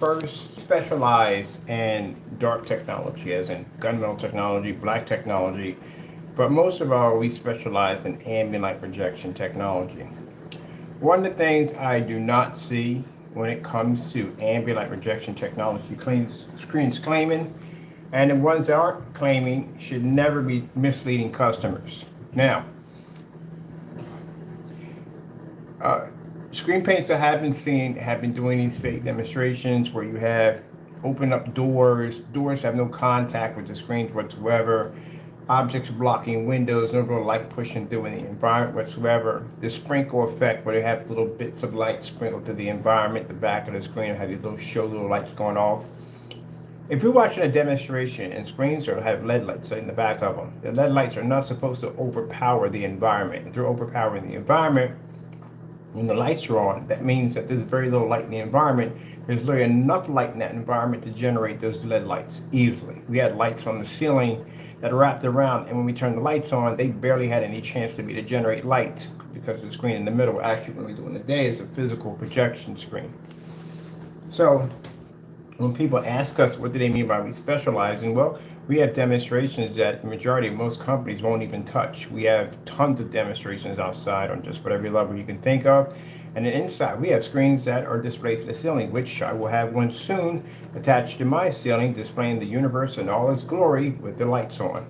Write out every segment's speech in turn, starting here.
first specialize in dark technology, as in gunmetal technology, black technology, but most of all, we specialize in ambient light projection technology. One of the things I do not see when it comes to ambient light projection technology screens claiming, and the ones that aren't claiming should never be misleading customers. Now, uh, screen paints that have been seen have been doing these fake demonstrations where you have open up doors have no contact with the screens whatsoever, objects blocking windows, no real light pushing through in the environment whatsoever. The sprinkle effect where they have little bits of light sprinkled through the environment, the back of the screen have these little lights going off. If you're watching a demonstration and screens are have LED lights in the back of them, the LED lights are not supposed to overpower the environment. If they're overpowering the environment, when the lights are on, that means that there's very little light in the environment. There's literally enough light in that environment to generate those LED lights easily. We had lights on the ceiling that wrapped around, and when we turned the lights on, they barely had any chance to generate light because the screen in the middle, actually, when we do in the day, is a physical projection screen. So when people ask us what do they mean by we specializing, well, we have demonstrations that the majority of most companies won't even touch. We have tons of demonstrations outside on just about every level you can think of. And then inside, we have screens that are displayed to the ceiling, which I will have one soon attached to my ceiling, displaying the universe in all its glory with the lights on.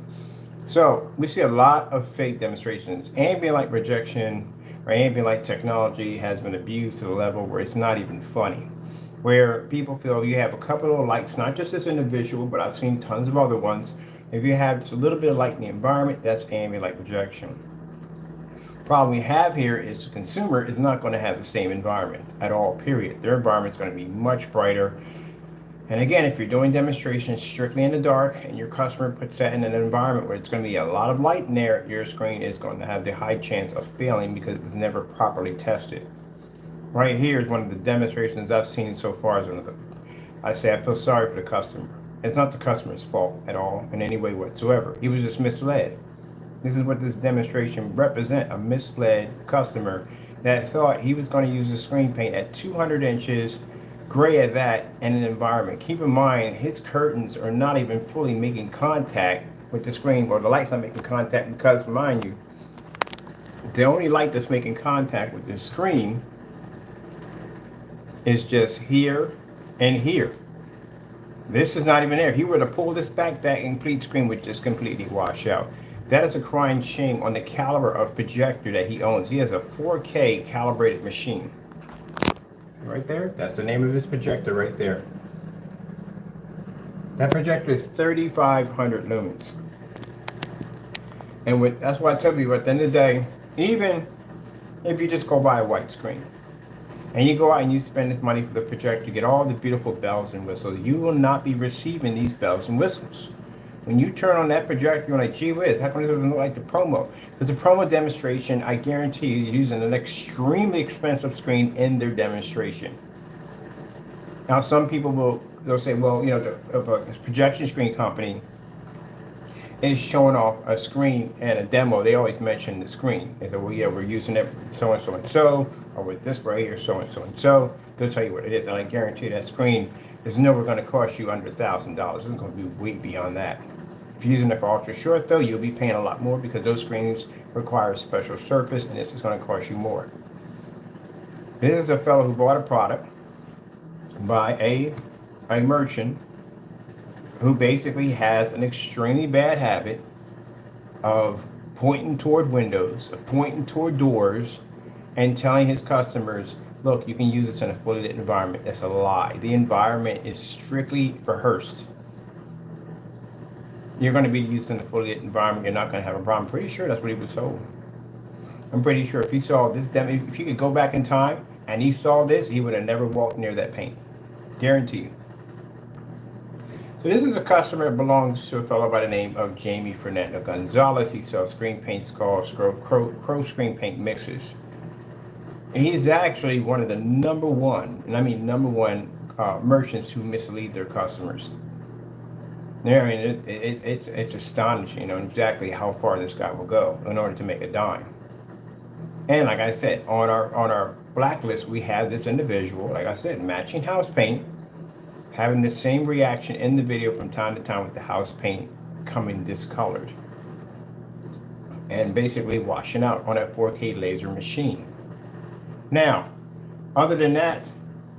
So we see a lot of fake demonstrations. Ambient light projection or ambient light technology has been abused to the level where it's not even funny, where people feel you have a couple of lights, not just this individual, but I've seen tons of other ones. If you have just a little bit of light in the environment, that's ambient light projection. Problem we have here is the consumer is not going to have the same environment at all, period. Their environment is going to be much brighter. And again, if you're doing demonstrations strictly in the dark and your customer puts that in an environment where it's going to be a lot of light in there, your screen is going to have the high chance of failing because it was never properly tested. Right here is one of the demonstrations I've seen so far. I say I feel sorry for the customer. It's not the customer's fault at all in any way whatsoever. He was just misled. This is what this demonstration represents, a misled customer that thought he was going to use a screen paint at 200 inches, gray at that, in an environment. Keep in mind, his curtains are not even fully making contact with the screen, or the light's not making contact because, mind you, the only light that's making contact with the screen is just here and here. This is not even there. If he were to pull this back, that complete screen would just completely wash out. That is a crying shame on the caliber of projector that he owns. He has a 4K calibrated machine. Right there, that's the name of his projector right there. That projector is 3,500 lumens. And that's why I tell you, at the end of the day, even if you just go buy a white screen, and you go out and you spend this money for the projector, you get all the beautiful bells and whistles, you will not be receiving these bells and whistles. When you turn on that projector, you're like, gee whiz, how come it doesn't look like the promo? Because the promo demonstration, I guarantee, is using an extremely expensive screen in their demonstration. Now, some people they'll say, well, if a projection screen company is showing off a screen and a demo, they always mention the screen. They say, well, yeah, we're using it so and so and so, or with this right here, so and so and so. They'll tell you what it is, and I guarantee that screen is never going to cost you under $1,000. It's going to be way beyond that. If you're using it for ultra short, though, you'll be paying a lot more because those screens require a special surface, and this is going to cost you more. This is a fellow who bought a product by a merchant who basically has an extremely bad habit of pointing toward windows, of pointing toward doors, and telling his customers, look, you can use this in a fully lit environment. That's a lie. The environment is strictly rehearsed. You're going to be used in a fully lit environment. You're not going to have a problem. I'm pretty sure that's what he was told. I'm pretty sure if he saw this demo, if he could go back in time and he saw this, he would have never walked near that paint. Guarantee you. So this is a customer that belongs to a fellow by the name of Jamie Fernando Gonzalez. He sells screen paints called Crow Screen Paint Mixes. And he's actually one of the number one, and I mean number one, merchants who mislead their customers. I mean, it's astonishing, exactly how far this guy will go in order to make a dime. And like I said, on our blacklist, we have this individual, like I said, matching house paint, having the same reaction in the video from time to time with the house paint coming discolored and basically washing out on that 4K laser machine. Now, other than that,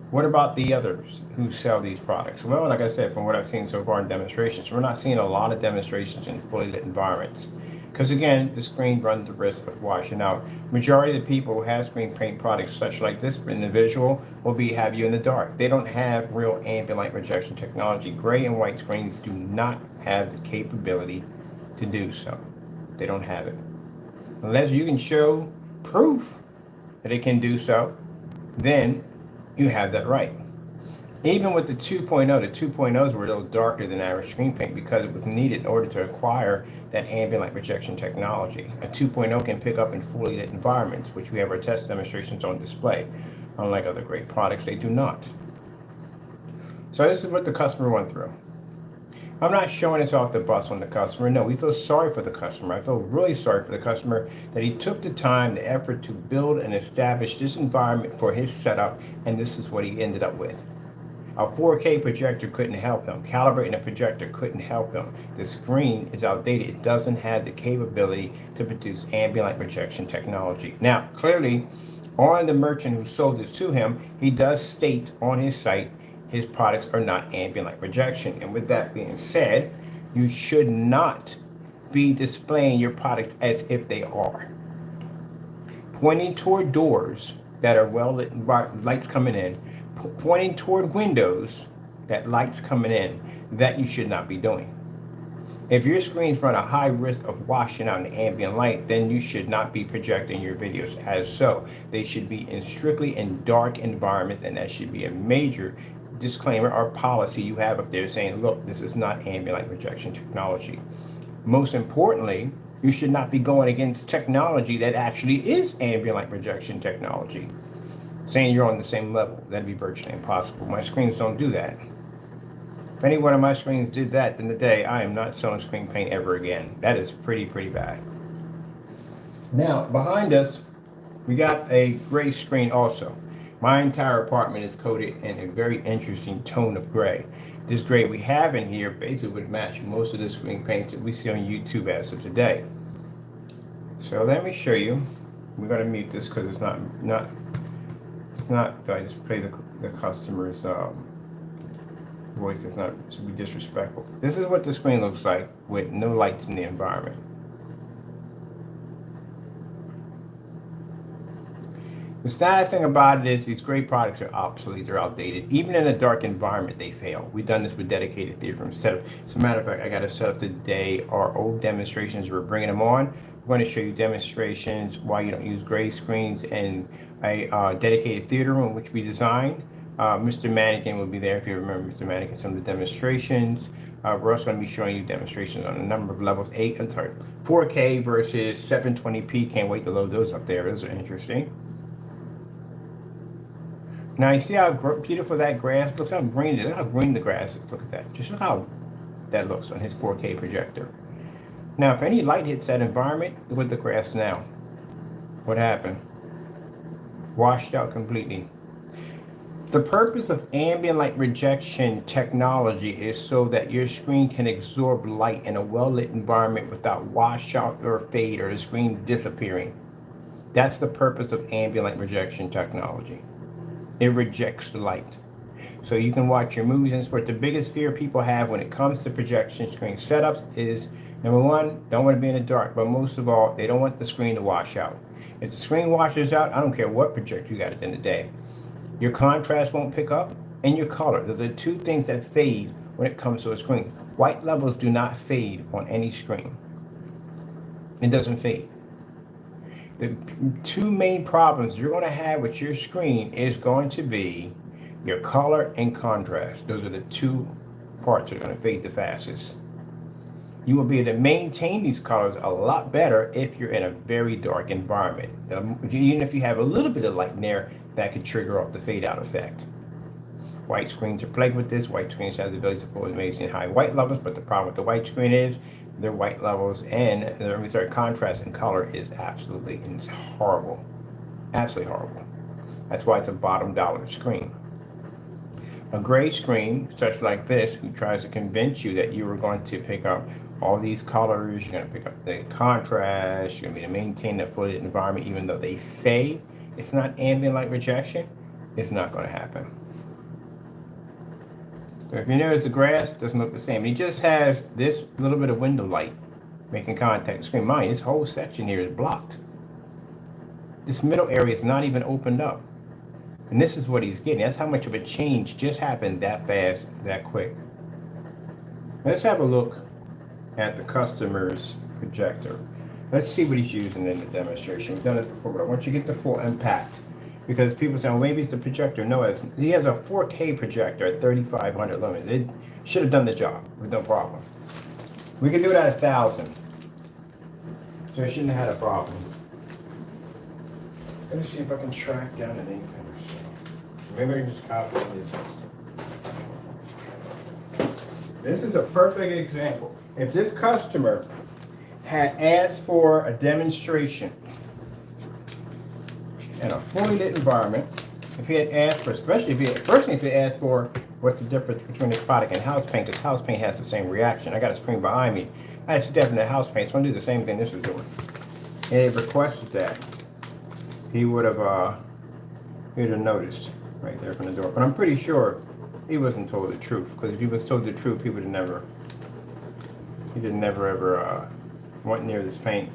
what about the others who sell these products? Well, like I said, from what I've seen so far in demonstrations, we're not seeing a lot of demonstrations in fully lit environments. Because again, the screen runs the risk of washing out. Majority of the people who have screen paint products such like this in the visual will have you in the dark. They don't have real ambient light rejection technology. Gray and white screens do not have the capability to do so. They don't have it. Unless you can show proof that it can do so, then you have that right. Even with the 2.0, the 2.0s were a little darker than average screen paint because it was needed in order to acquire that ambient light rejection technology. A 2.0 can pick up in fully lit environments, which we have our test demonstrations on display. Unlike other great products, they do not. So this is what the customer went through. I'm not showing this off the bus on the customer. No, we feel sorry for the customer. I feel really sorry for the customer that he took the time, the effort to build and establish this environment for his setup, and this is what he ended up with. A 4K projector couldn't help him. Calibrating a projector couldn't help him. The screen is outdated. It doesn't have the capability to produce ambient light rejection technology. Now, clearly, on the merchant who sold this to him, he does state on his site his products are not ambient light rejection. And with that being said, you should not be displaying your products as if they are. Pointing toward doors that are well lit, lights coming in, pointing toward windows that lights coming in, that you should not be doing. If your screens run a high risk of washing out in ambient light, then you should not be projecting your videos as so. They should be strictly in dark environments, and that should be a major disclaimer or policy you have up there saying, look, this is not ambient light rejection technology. Most importantly, you should not be going against technology that actually is ambient light rejection technology. Saying you're on the same level, that'd be virtually impossible. My screens don't do that. If any one of my screens did that, then today I am not selling screen paint ever again. That is pretty bad. Now, behind us, we got a gray screen also. My entire apartment is coated in a very interesting tone of gray. This gray we have in here basically would match most of the screen paints that we see on YouTube as of today. So let me show you. We're going to mute this because it's not. I just play the customer's voice. It's not to be disrespectful. This is what the screen looks like with no lights in the environment. The sad thing about it is these great products are obsolete, they're outdated. Even in a dark environment, they fail. We've done this with dedicated theater room setup. As a matter of fact, I got to set up today our old demonstrations. We're bringing them on. We're going to show you demonstrations why you don't use gray screens in a dedicated theater room, which we designed. Mr. Mannequin will be there if you remember Mr. Mannequin, some of the demonstrations. We're also going to be showing you demonstrations on a number of levels, 4K versus 720p. Can't wait to load those up there. Those are interesting. Now you see how beautiful that grass looks, how green it is, look how green the grass is. Look at that. Just look how that looks on his 4K projector. Now, if any light hits that environment, look at the grass now. What happened? Washed out completely. The purpose of ambient light rejection technology is so that your screen can absorb light in a well-lit environment without washout or fade or the screen disappearing. That's the purpose of ambient light rejection technology. It rejects the light. So you can watch your movies and sports. The biggest fear people have when it comes to projection screen setups is, number one, don't want to be in the dark, but most of all, they don't want the screen to wash out. If the screen washes out, I don't care what projector you got at the end of the day. Your contrast won't pick up, and your color. Those are the two things that fade when it comes to a screen. White levels do not fade on any screen. It doesn't fade. The two main problems you're going to have with your screen is going to be your color and contrast. Those are the two parts that are going to fade the fastest. You will be able to maintain these colors a lot better if you're in a very dark environment. Even if you have a little bit of light in there, that could trigger off the fade out effect. White screens are plagued with this. White screens have the ability to pull amazing high white levels, but the problem with the white screen is their white levels and their contrast and color is absolutely horrible. Absolutely horrible. That's why it's a bottom dollar screen. a gray screen, such like this, who tries to convince you that you are going to pick up all these colors, you're going to pick up the contrast, you're going to be able to maintain the fluid environment, even though they say it's not ambient light rejection, it's not going to happen. So if you notice, the grass doesn't look the same. It just has this little bit of window light making contact with the screen. Mind, this whole section here is blocked. This middle area is not even opened up. And this is what he's getting. That's how much of a change just happened that fast, that quick. Let's have a look at the customer's projector. Let's see what he's using in the demonstration. We've done it before, but I want you to get the full impact. Because people say, well, maybe it's a projector. No, he has a 4K projector at 3500 lumens. It should have done the job with no problem. We can do it at 1000. So it shouldn't have had a problem. Let me see if I can track down an ink pen or so. Maybe I can just copy this. This is a perfect example. If this customer had asked for a demonstration in a fully lit environment, if he had asked for, especially if he had, first thing if he asked for what's the difference between this product and house paint, because house paint has the same reaction. I got a screen behind me. I had step into house paint, so I'm gonna do the same thing this is doing. And he requested that. He would have noticed right there from the door. But I'm pretty sure he wasn't told the truth, because if he was told the truth, he would have never, ever went near this paint.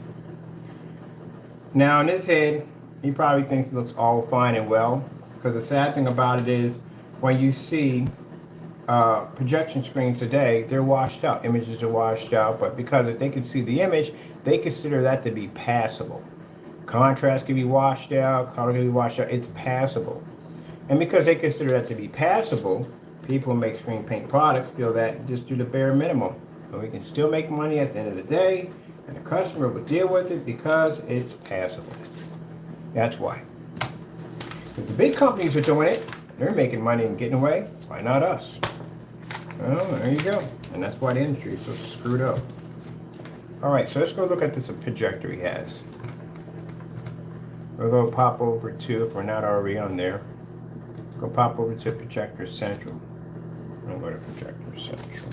Now in his head, he probably thinks it looks all fine and well, because the sad thing about it is when you see projection screens today, they're washed out. Images are washed out, but because if they can see the image, they consider that to be passable. Contrast can be washed out, color can be washed out, it's passable. And because they consider that to be passable, people who make screen paint products feel that just do the bare minimum. So we can still make money at the end of the day, and the customer will deal with it because it's passable. That's why. If the big companies are doing it, they're making money and getting away, why not us? Well, there you go. And that's why the industry is so screwed up. All right, so let's go look at this projector he has. We'll go pop over to, if we're not already on there, go pop over to Projector Central. I'll go to Projector Central.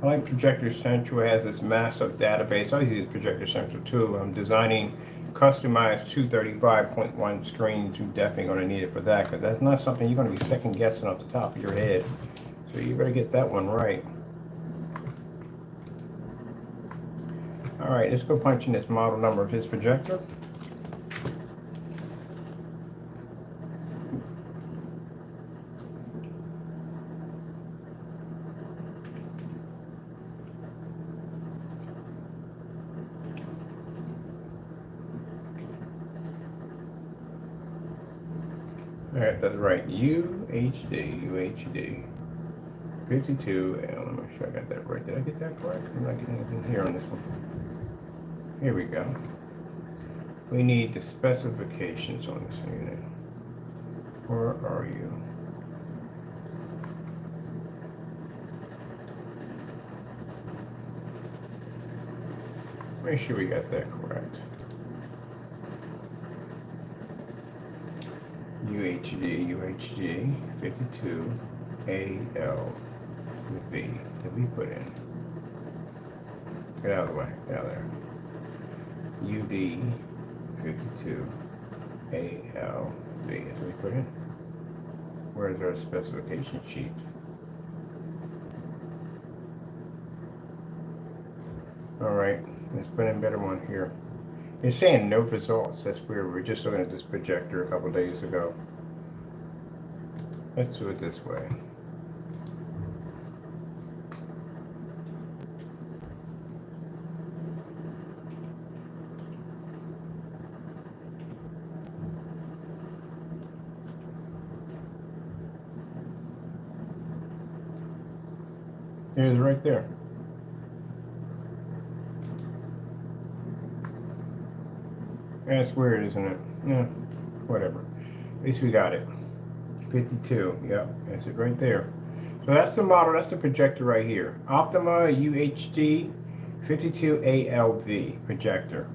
I like Projector Central. It has this massive database. I always use Projector Central too. I'm designing customized 235.1 screens. You're definitely going to need it for that, because that's not something you're going to be second guessing off the top of your head. So you better get that one right. All right, let's go punch in this model number of his projector. All right, that's right. UHD 52. Let me make sure I got that right. Did I get that correct? I'm not getting anything here on this one. Here we go. We need the specifications on this unit. Where are you? Make sure we got that correct. UHD 52 ALV that we put in. Get out of the way, get out of there. UD 52 ALV that we put in. Where's our specification sheet? All right, let's put in a better one here. It's saying no results. That's weird. We were just looking at this projector a couple days ago. Let's do it this way. It is right there. That's weird, isn't it? Yeah, whatever. At least we got it. 52, yep, that's it right there. So So that's the model, that's the projector right here. Optima UHD 52ALV projector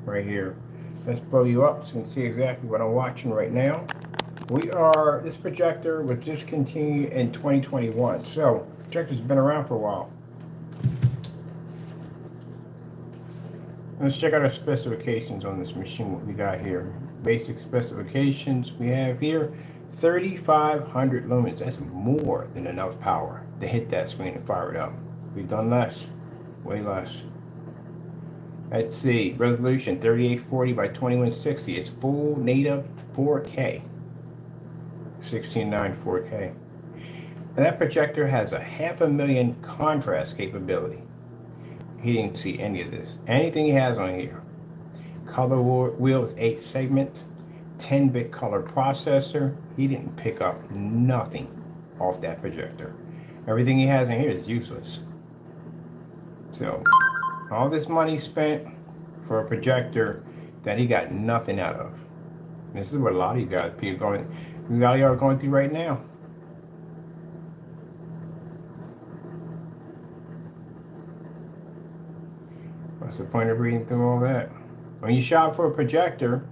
right here. Let's blow you up so you can see exactly what I'm watching right now. This projector was discontinued in 2021. So, projector's been around for a while. Let's check out our specifications on this machine, what we got here. Basic specifications we have here, 3,500 lumens. That's more than enough power to hit that screen and fire it up. We've done less, way less. Let's see, resolution 3840 by 2160. It's full native 4K, 16:9 4K. And that projector has a 500,000 contrast capability. He didn't see any of this. Anything he has on here. Color wheel is 8 segment, 10-bit color processor. He didn't pick up nothing off that projector. Everything he has in here is useless. So, all this money spent for a projector that he got nothing out of. This is what a lot of you guys, are going through right now. What's the point of reading through all that? When you shop for a projector,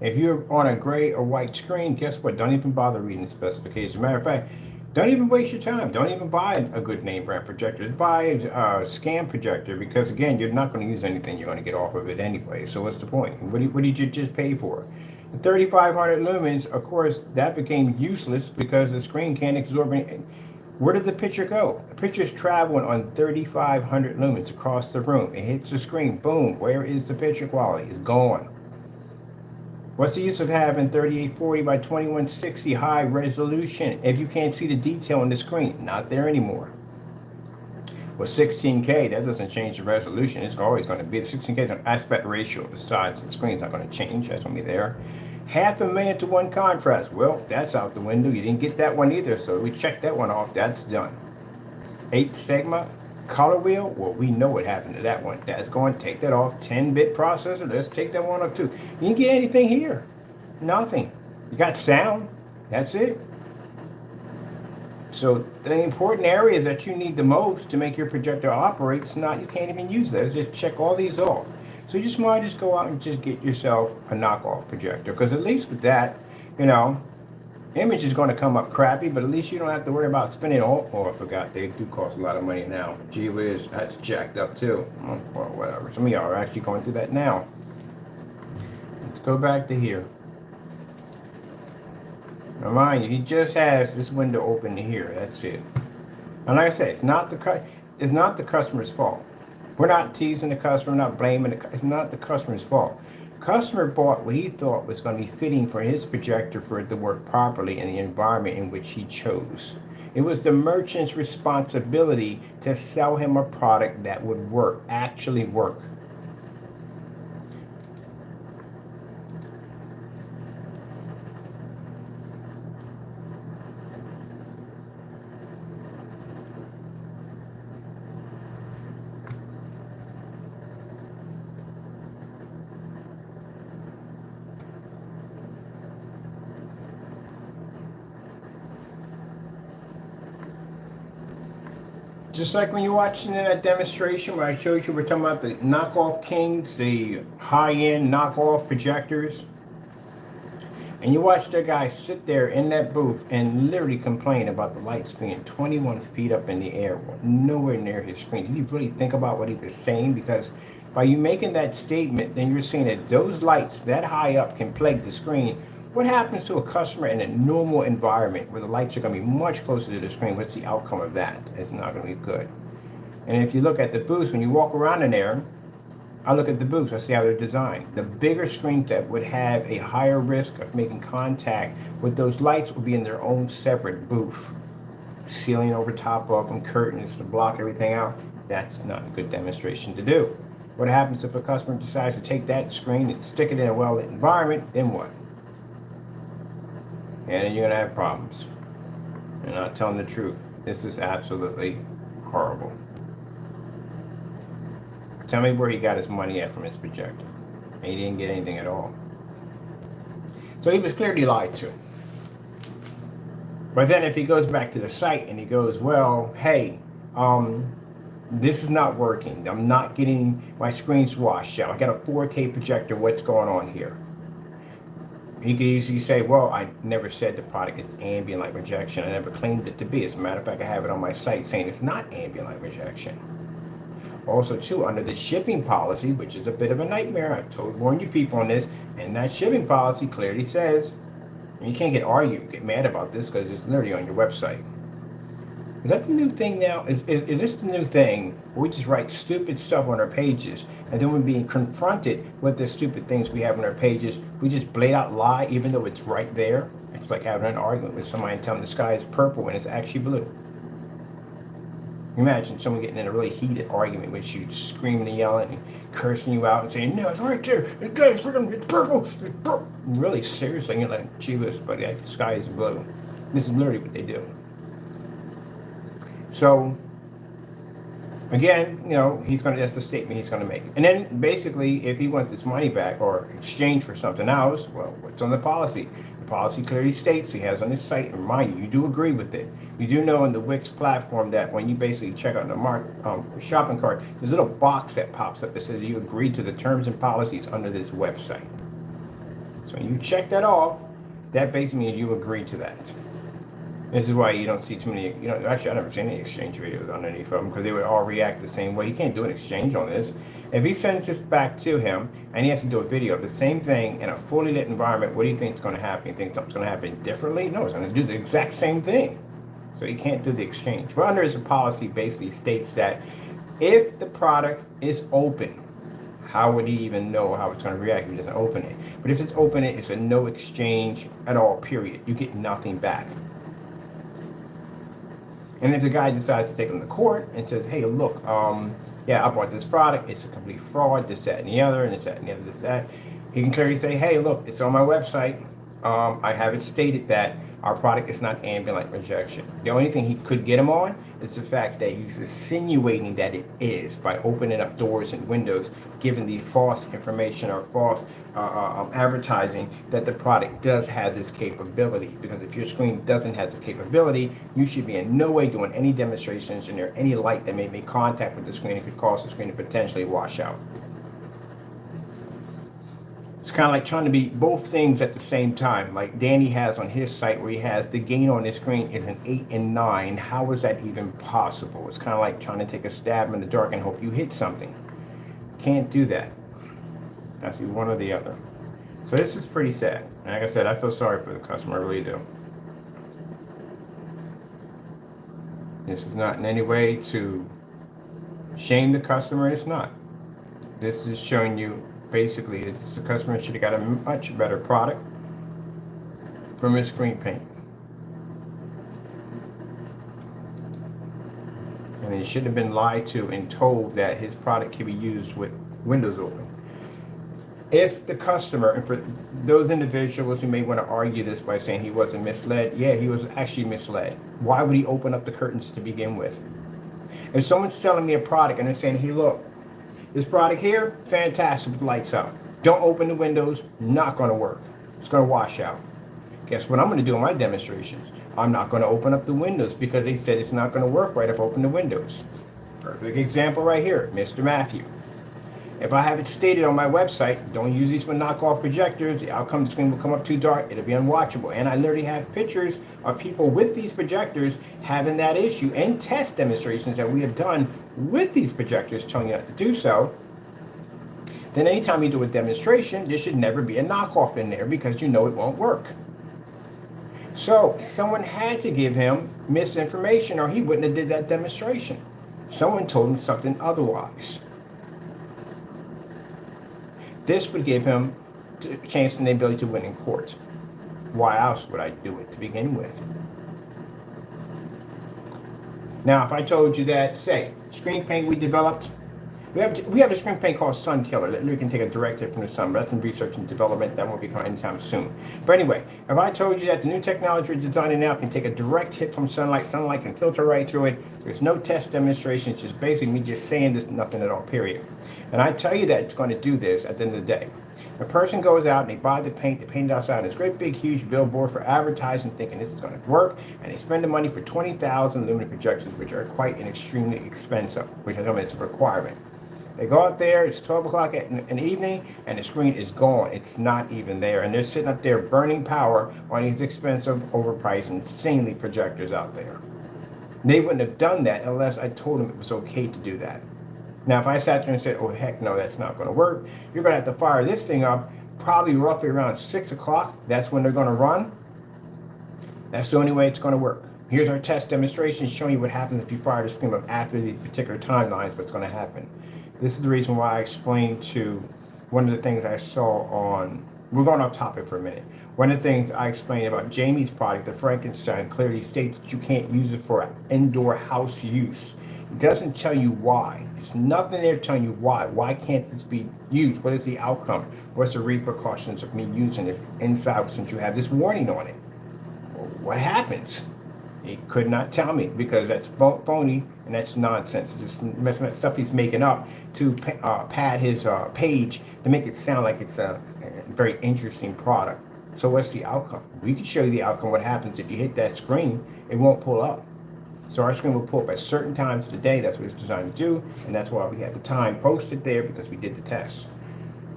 if you're on a gray or white screen, guess what? Don't even bother reading the specifications. Matter of fact, don't even waste your time. Don't even buy a good name brand projector. Just buy a scam projector because, again, you're not going to use anything you're going to get off of it anyway. So what's the point? What did you just pay for? The 3,500 lumens, of course, that became useless because the screen can't absorb any. Where did the picture go? The picture's traveling on 3,500 lumens across the room. It hits the screen. Boom. Where is the picture quality? It's gone. What's the use of having 3840 by 2160 high resolution if you can't see the detail on the screen? Not there anymore. With 16K, that doesn't change the resolution. It's always going to be. The 16K is an aspect ratio of the size of the screen. It's not going to change. That's going to be there. 500,000 to 1 contrast. Well, that's out the window. You didn't get that one either, so we checked that one off. That's done. 8 segment color wheel. Well, we know what happened to that one. That's going to take that off. 10-bit processor. Let's take that one off too. You didn't get anything here. Nothing. You got sound. That's it. So the important areas that you need the most to make your projector operate, it's not, you can't even use those. Just check all these off. So you just might just go out and just get yourself a knockoff projector, because at least with that, you know, image is going to come up crappy, but at least you don't have to worry about spending all. Oh, I forgot, they do cost a lot of money now. Gee whiz, that's jacked up too. Or whatever. Some of y'all are actually going through that now. Let's go back to here. Now mind you, he just has this window open to here. That's it. And like I said, it's not the customer's fault. We're not teasing the customer, we're not blaming it's not the customer's fault. Customer bought what he thought was going to be fitting for his projector for it to work properly in the environment in which he chose. It was the merchant's responsibility to sell him a product that would work, actually work. Just like when you're watching that demonstration where I showed you, we're talking about the knockoff kings, the high-end knockoff projectors. And you watch that guy sit there in that booth and literally complain about the lights being 21 feet up in the air, nowhere near his screen. Did you really think about what he was saying? Because by you making that statement, then you're saying that those lights that high up can plague the screen. What happens to a customer in a normal environment where the lights are going to be much closer to the screen? What's the outcome of that? It's not going to be good. And if you look at the booths, when you walk around in there, I look at the booths, I see how they're designed. The bigger screens that would have a higher risk of making contact with those lights would be in their own separate booth. Ceiling over top of them, curtains to block everything out. That's not a good demonstration to do. What happens if a customer decides to take that screen and stick it in a well-lit environment? Then what? And then you're going to have problems. You're not telling the truth. This is absolutely horrible. Tell me where he got his money at from his projector. And he didn't get anything at all. So he was clearly lied to. But then if he goes back to the site and he goes, well, hey, this is not working. I'm not getting my screens washed out. I got a 4K projector. What's going on here? He could easily say, well, I never said the product is ambient light rejection. I never claimed it to be. As a matter of fact, I have it on my site saying it's not ambient light rejection. Also, too, under the shipping policy, which is a bit of a nightmare, I warned you people on this, and that shipping policy clearly says, and you can't get mad about this because it's literally on your website. Is that the new thing now? Is this the new thing where we just write stupid stuff on our pages, and then when being confronted with the stupid things we have on our pages, we just blade out lie even though it's right there? It's like having an argument with somebody and telling the sky is purple when it's actually blue. Imagine someone getting in a really heated argument with you, screaming and yelling and cursing you out and saying, no, it's right there, it's purple, it's purple. Really, seriously, you're like, gee whiz, buddy, the sky is blue. This is literally what they do. So, again, that's the statement he's gonna make. And then basically, if he wants his money back or exchange for something else, well, what's on the policy? The policy clearly states, he has on his site, and remind you do agree with it. You do know in the Wix platform that when you basically check out the shopping cart, there's a little box that pops up that says you agree to the terms and policies under this website. So when you check that off, that basically means you agree to that. This is why you don't see too many, actually I never seen any exchange videos on any of them because they would all react the same way. You can't do an exchange on this. If he sends this back to him and he has to do a video of the same thing in a fully lit environment, what do you think is going to happen? You think something's going to happen differently? No, it's going to do the exact same thing. So you can't do the exchange. But under his policy basically states that if the product is open, how would he even know how it's going to react if he doesn't open it? But if it's open, it's a no exchange at all, period. You get nothing back. And if the guy decides to take him to court and says, hey, look, yeah, I bought this product, it's a complete fraud, this, that, and the other, and this, that, and the other, this, that, he can clearly say, hey, look, it's on my website. I have it stated that our product is not ambient light rejection. The only thing he could get him on is the fact that he's insinuating that it is by opening up doors and windows, giving the false information or false advertising that the product does have this capability. Because if your screen doesn't have this capability, you should be in no way doing any demonstrations in there, any light that may make contact with the screen and could cause the screen to potentially wash out. It's kind of like trying to be both things at the same time, like Danny has on his site where he has the gain on his screen is an 8 and 9. How is that even possible? It's kind of like trying to take a stab in the dark and hope you hit something. Can't do that. Has to be one or the other. So this is pretty sad. And like I said, I feel sorry for the customer, I really do. This is not in any way to shame the customer, it's not. This is showing you basically that the customer should have got a much better product from his screen paint. And he should have been lied to and told that his product can be used with windows open. If the customer, and for those individuals who may want to argue this by saying he wasn't misled, yeah, he was actually misled. Why would he open up the curtains to begin with? If someone's selling me a product and they're saying, hey, look, this product here, fantastic with the lights out. Don't open the windows, not going to work. It's going to wash out. Guess what I'm going to do in my demonstrations? I'm not going to open up the windows because they said it's not going to work right if I open the windows. Perfect example right here, Mr. Matthew. If I have it stated on my website, don't use these for knockoff projectors, the outcome screen will come up too dark, it'll be unwatchable. And I literally have pictures of people with these projectors having that issue and test demonstrations that we have done with these projectors telling you not to do so. Then anytime you do a demonstration, there should never be a knockoff in there because you know it won't work. So someone had to give him misinformation or he wouldn't have did that demonstration. Someone told him something otherwise. This would give him a chance and the ability to win in court. Why else would I do it to begin with? Now, if I told you that, say, screen paint we developed, We have a screen paint called Sun Killer that literally can take a direct hit from the sun. But that's in research and development. That won't be coming anytime soon. But anyway, if I told you that the new technology we're designing now can take a direct hit from sunlight can filter right through it. There's no test demonstration. It's just basically me just saying this, nothing at all, period. And I tell you that it's going to do this at the end of the day. A person goes out and they buy the paint, they paint it outside on this great big huge billboard for advertising, thinking this is going to work, and they spend the money for 20,000 luminous projectors, which are quite and extremely expensive, which I know is a requirement. They go out there, it's 12 o'clock in the evening, and the screen is gone. It's not even there. And they're sitting up there burning power on these expensive, overpriced, insanely projectors out there. They wouldn't have done that unless I told them it was okay to do that. Now, if I sat there and said, oh, heck no, that's not going to work, you're going to have to fire this thing up probably roughly around 6 o'clock. That's when they're going to run. That's the only way it's going to work. Here's our test demonstration showing you what happens if you fire the screen up after the particular timelines, what's going to happen. This is the reason why I explained to one of the things I saw on, we're going off topic for a minute. One of the things I explained about Jamie's product, the Frankenstein, clearly states that you can't use it for indoor house use. It doesn't tell you why. There's nothing there telling you why. Why can't this be used? What is the outcome? What's the repercussions of me using this inside since you have this warning on it? What happens? It could not tell me because that's phony and that's nonsense. It's just messing up stuff he's making up to pad his page to make it sound like it's a very interesting product. So what's the outcome? We can show you the outcome. What happens if you hit that screen? It won't pull up. So our screen will pull up at certain times of the day. That's what it's designed to do, and that's why we had the time posted there because we did the test.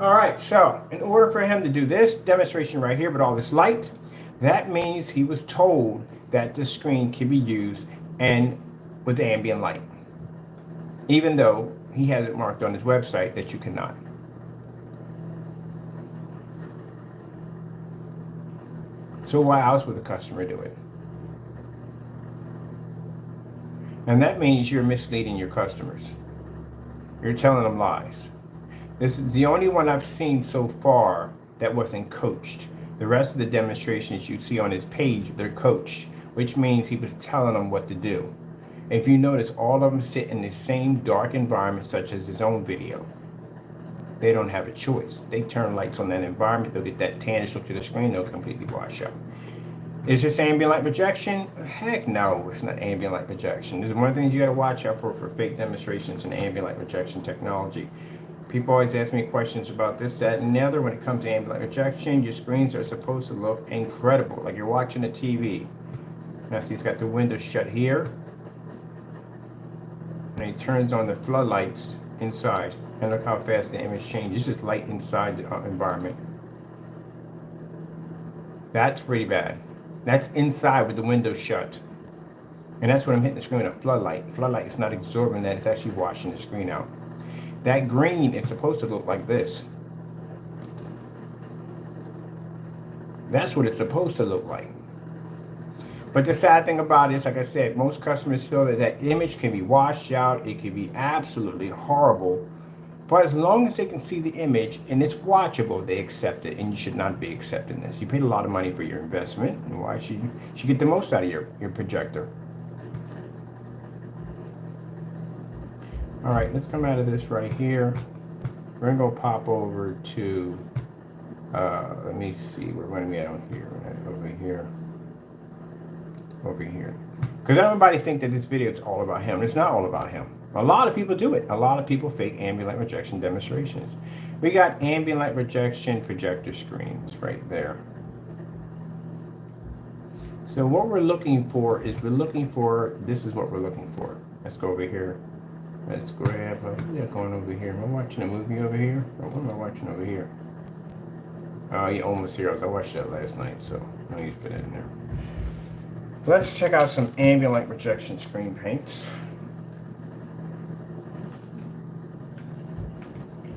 All right, so in order for him to do this demonstration right here with all this light, that means he was told that the screen can be used and with ambient light, even though he has it marked on his website that you cannot. So why else would the customer do it? And that means you're misleading your customers. You're telling them lies. This is the only one I've seen so far that wasn't coached. The rest of the demonstrations you see on his page, they're coached, which means he was telling them what to do. If you notice, all of them sit in the same dark environment, such as his own video. They don't have a choice. They turn lights on that environment, they'll get that tannish look to the screen, they'll completely wash out. Is this ambient light projection? Heck no, it's not ambient light projection. There's one thing you gotta watch out for fake demonstrations and ambient light projection technology. People always ask me questions about this, that, and the other. When it comes to ambient light projection, your screens are supposed to look incredible, like you're watching a TV. Now see, he's got the window shut here. And he turns on the floodlights inside. And look how fast the image changes. This is light inside the environment. That's pretty bad. That's inside with the window shut. And that's when I'm hitting the screen with a floodlight. Floodlight is not absorbing that, it's actually washing the screen out. That green is supposed to look like this. That's what it's supposed to look like. But the sad thing about it is, like I said, most customers feel that that image can be washed out. It can be absolutely horrible. But as long as they can see the image and it's watchable, they accept it, and you should not be accepting this. You paid a lot of money for your investment, and why should you get the most out of your projector? All right, let's come out of this right here. We're gonna go pop over to, let me see, where are we at on here? Over here. Over here. Because everybody thinks that this video is all about him. It's not all about him. A lot of people do it. A lot of people fake ambient light projection demonstrations. We got ambient light projection projector screens right there. So what we're looking for is this is what we're looking for. Let's go over here. Let's grab, going over here. Am I watching a movie over here? Or what am I watching over here? Yeah, Almost Heroes. I watched that last night, so I need to put it in there. Let's check out some ambient light projection screen paints.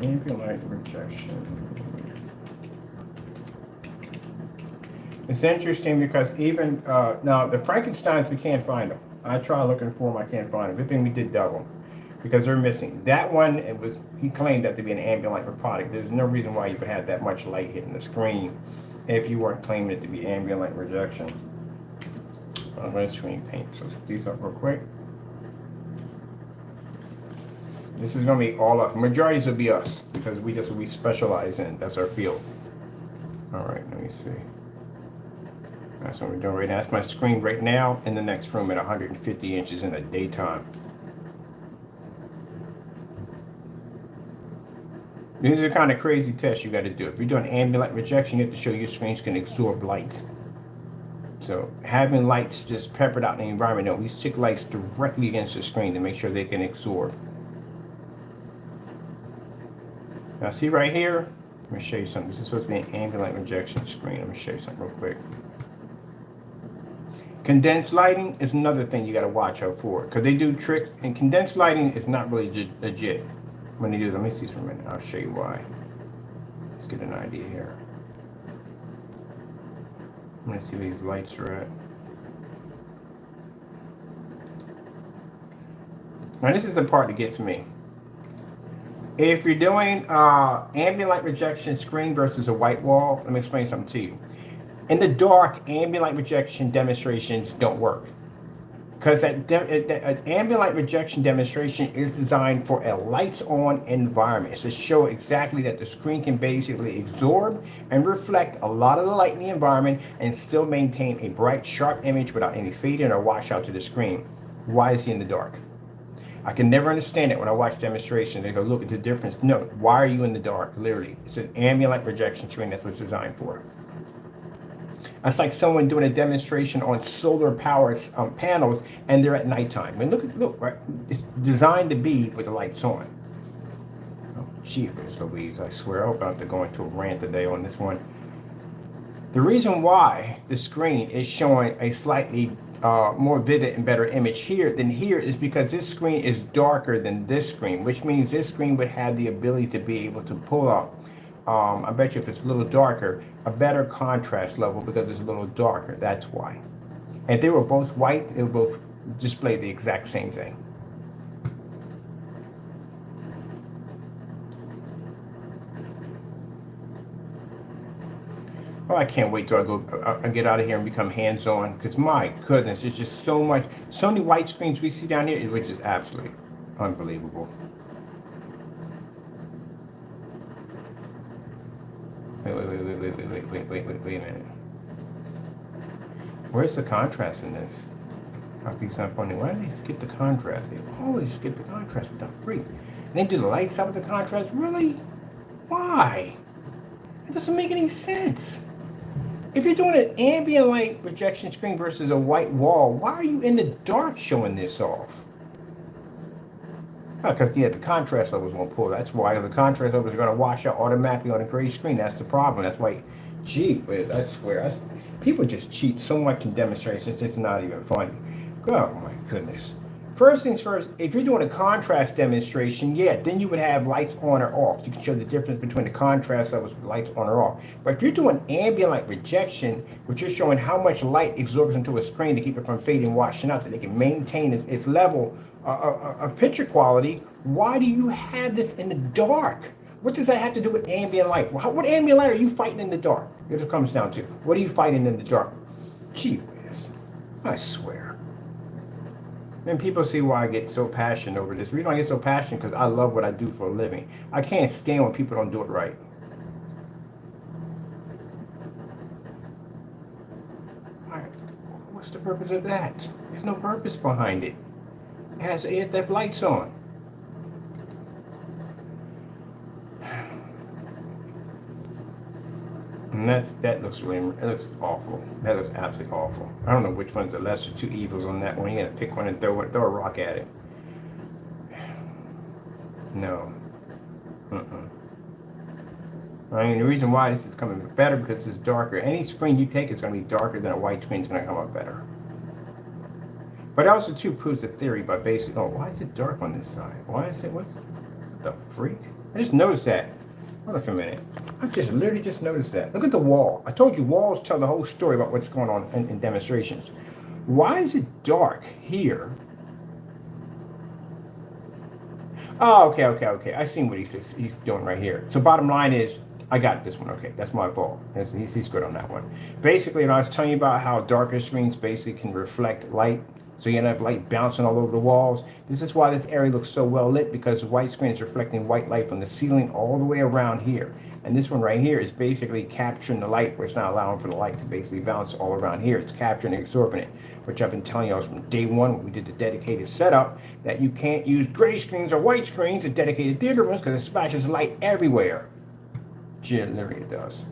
Ambient light projection. It's interesting because even now the Frankensteins, we can't find them. I try looking for them, I can't find them. Good thing we did double because they're missing. That one, he claimed that to be an ambient light product. There's no reason why you would have that much light hitting the screen if you weren't claiming it to be ambient light projection. I'm going to screen paint. So let's put these up real quick. This is going to be all us. Majorities will be us because that's what we specialize in. That's our field. All right, let me see. That's what we're doing right now. That's my screen right now in the next room at 150 inches in the daytime. These are the kind of crazy tests you got to do. If you're doing ambient light rejection, you have to show your screens can absorb light. So having lights just peppered out in the environment, no, we stick lights directly against the screen to make sure they can absorb. Now see right here, let me show you something. This is supposed to be an ambient light rejection screen. Let me show you something real quick. Condensed lighting is another thing you got to watch out for because they do tricks, and condensed lighting is not really legit. When they do, let me see for a minute. I'll show you why. Let's get an idea here. I'm gonna see where these lights are at. Now this is the part that gets me. If you're doing ambient light rejection screen versus a white wall, let me explain something to you. In the dark, ambient light rejection demonstrations don't work. Because that ambient light rejection demonstration is designed for a lights-on environment. It's to show exactly that the screen can basically absorb and reflect a lot of the light in the environment and still maintain a bright, sharp image without any fading or washout to the screen. Why is he in the dark? I can never understand it when I watch demonstrations. They go, look at the difference. No, why are you in the dark? Literally, it's an ambient light rejection screen. That's what it's designed for. It's like someone doing a demonstration on solar power panels, and they're at nighttime. I mean, look, right? It's designed to be with the lights on. Oh, jeepers Louise! I swear, I hope I don't have to go into a rant today on this one. The reason why the screen is showing a slightly more vivid and better image here than here is because this screen is darker than this screen, which means this screen would have the ability to be able to pull up. I bet you if it's a little darker, a better contrast level because it's a little darker. That's why. And if they were both white, they would both display the exact same thing. Oh, I can't wait till I get out of here and become hands-on because my goodness, it's just so many white screens we see down here, which is absolutely unbelievable. Wait a minute. Where's the contrast in this? I'll be funny. Why do they skip the contrast? They always skip the contrast with that freak. And they do the lights out with the contrast? Really? Why? It doesn't make any sense. If you're doing an ambient light projection screen versus a white wall, why are you in the dark showing this off? Because the contrast levels won't pull. That's why the contrast levels are going to wash out automatically on a gray screen. That's the problem. That's why, gee, I swear, people just cheat so much in demonstrations, it's not even funny. Oh my goodness. First things first, if you're doing a contrast demonstration, yeah, then you would have lights on or off. You can show the difference between the contrast levels with lights on or off. But if you're doing ambient light rejection, which is showing how much light absorbs into a screen to keep it from fading, washing out, that they can maintain its level of picture quality, why do you have this in the dark? What does that have to do with ambient light? What ambient light are you fighting in the dark? Here's what it comes down to. What are you fighting in the dark? Gee whiz. I swear. And people see why I get so passionate over this. The reason I get so passionate because I love what I do for a living. I can't stand when people don't do it right. What's the purpose of that? There's no purpose behind it. It has AFF lights on. And that looks awful. That looks absolutely awful. I don't know which one's the lesser two evils on that one. You gotta pick one and throw a rock at it. No. I mean, the reason why this is coming better because it's darker. Any screen you take is going to be darker than a white screen. Is going to come up better. But it also too proves the theory by basically, oh, why is it dark on this side? Why is it? What's the freak? I just noticed that. Hold on for a minute. I just literally just noticed that. Look at the wall. I told you walls tell the whole story about what's going on in demonstrations. Why is it dark here? Oh, okay. I seen what he's doing right here. So bottom line is, I got this one. Okay, that's my fault. He's good on that one. Basically, I was telling you about how darker screens basically can reflect light. So you have light bouncing all over the walls. This is why this area looks so well lit, because the white screen is reflecting white light from the ceiling all the way around here. And this one right here is basically capturing the light, where it's not allowing for the light to basically bounce all around here. It's capturing and absorbing it, which I've been telling you from day one when we did the dedicated setup, that you can't use gray screens or white screens in dedicated theater rooms because it splashes light everywhere. Literally it does.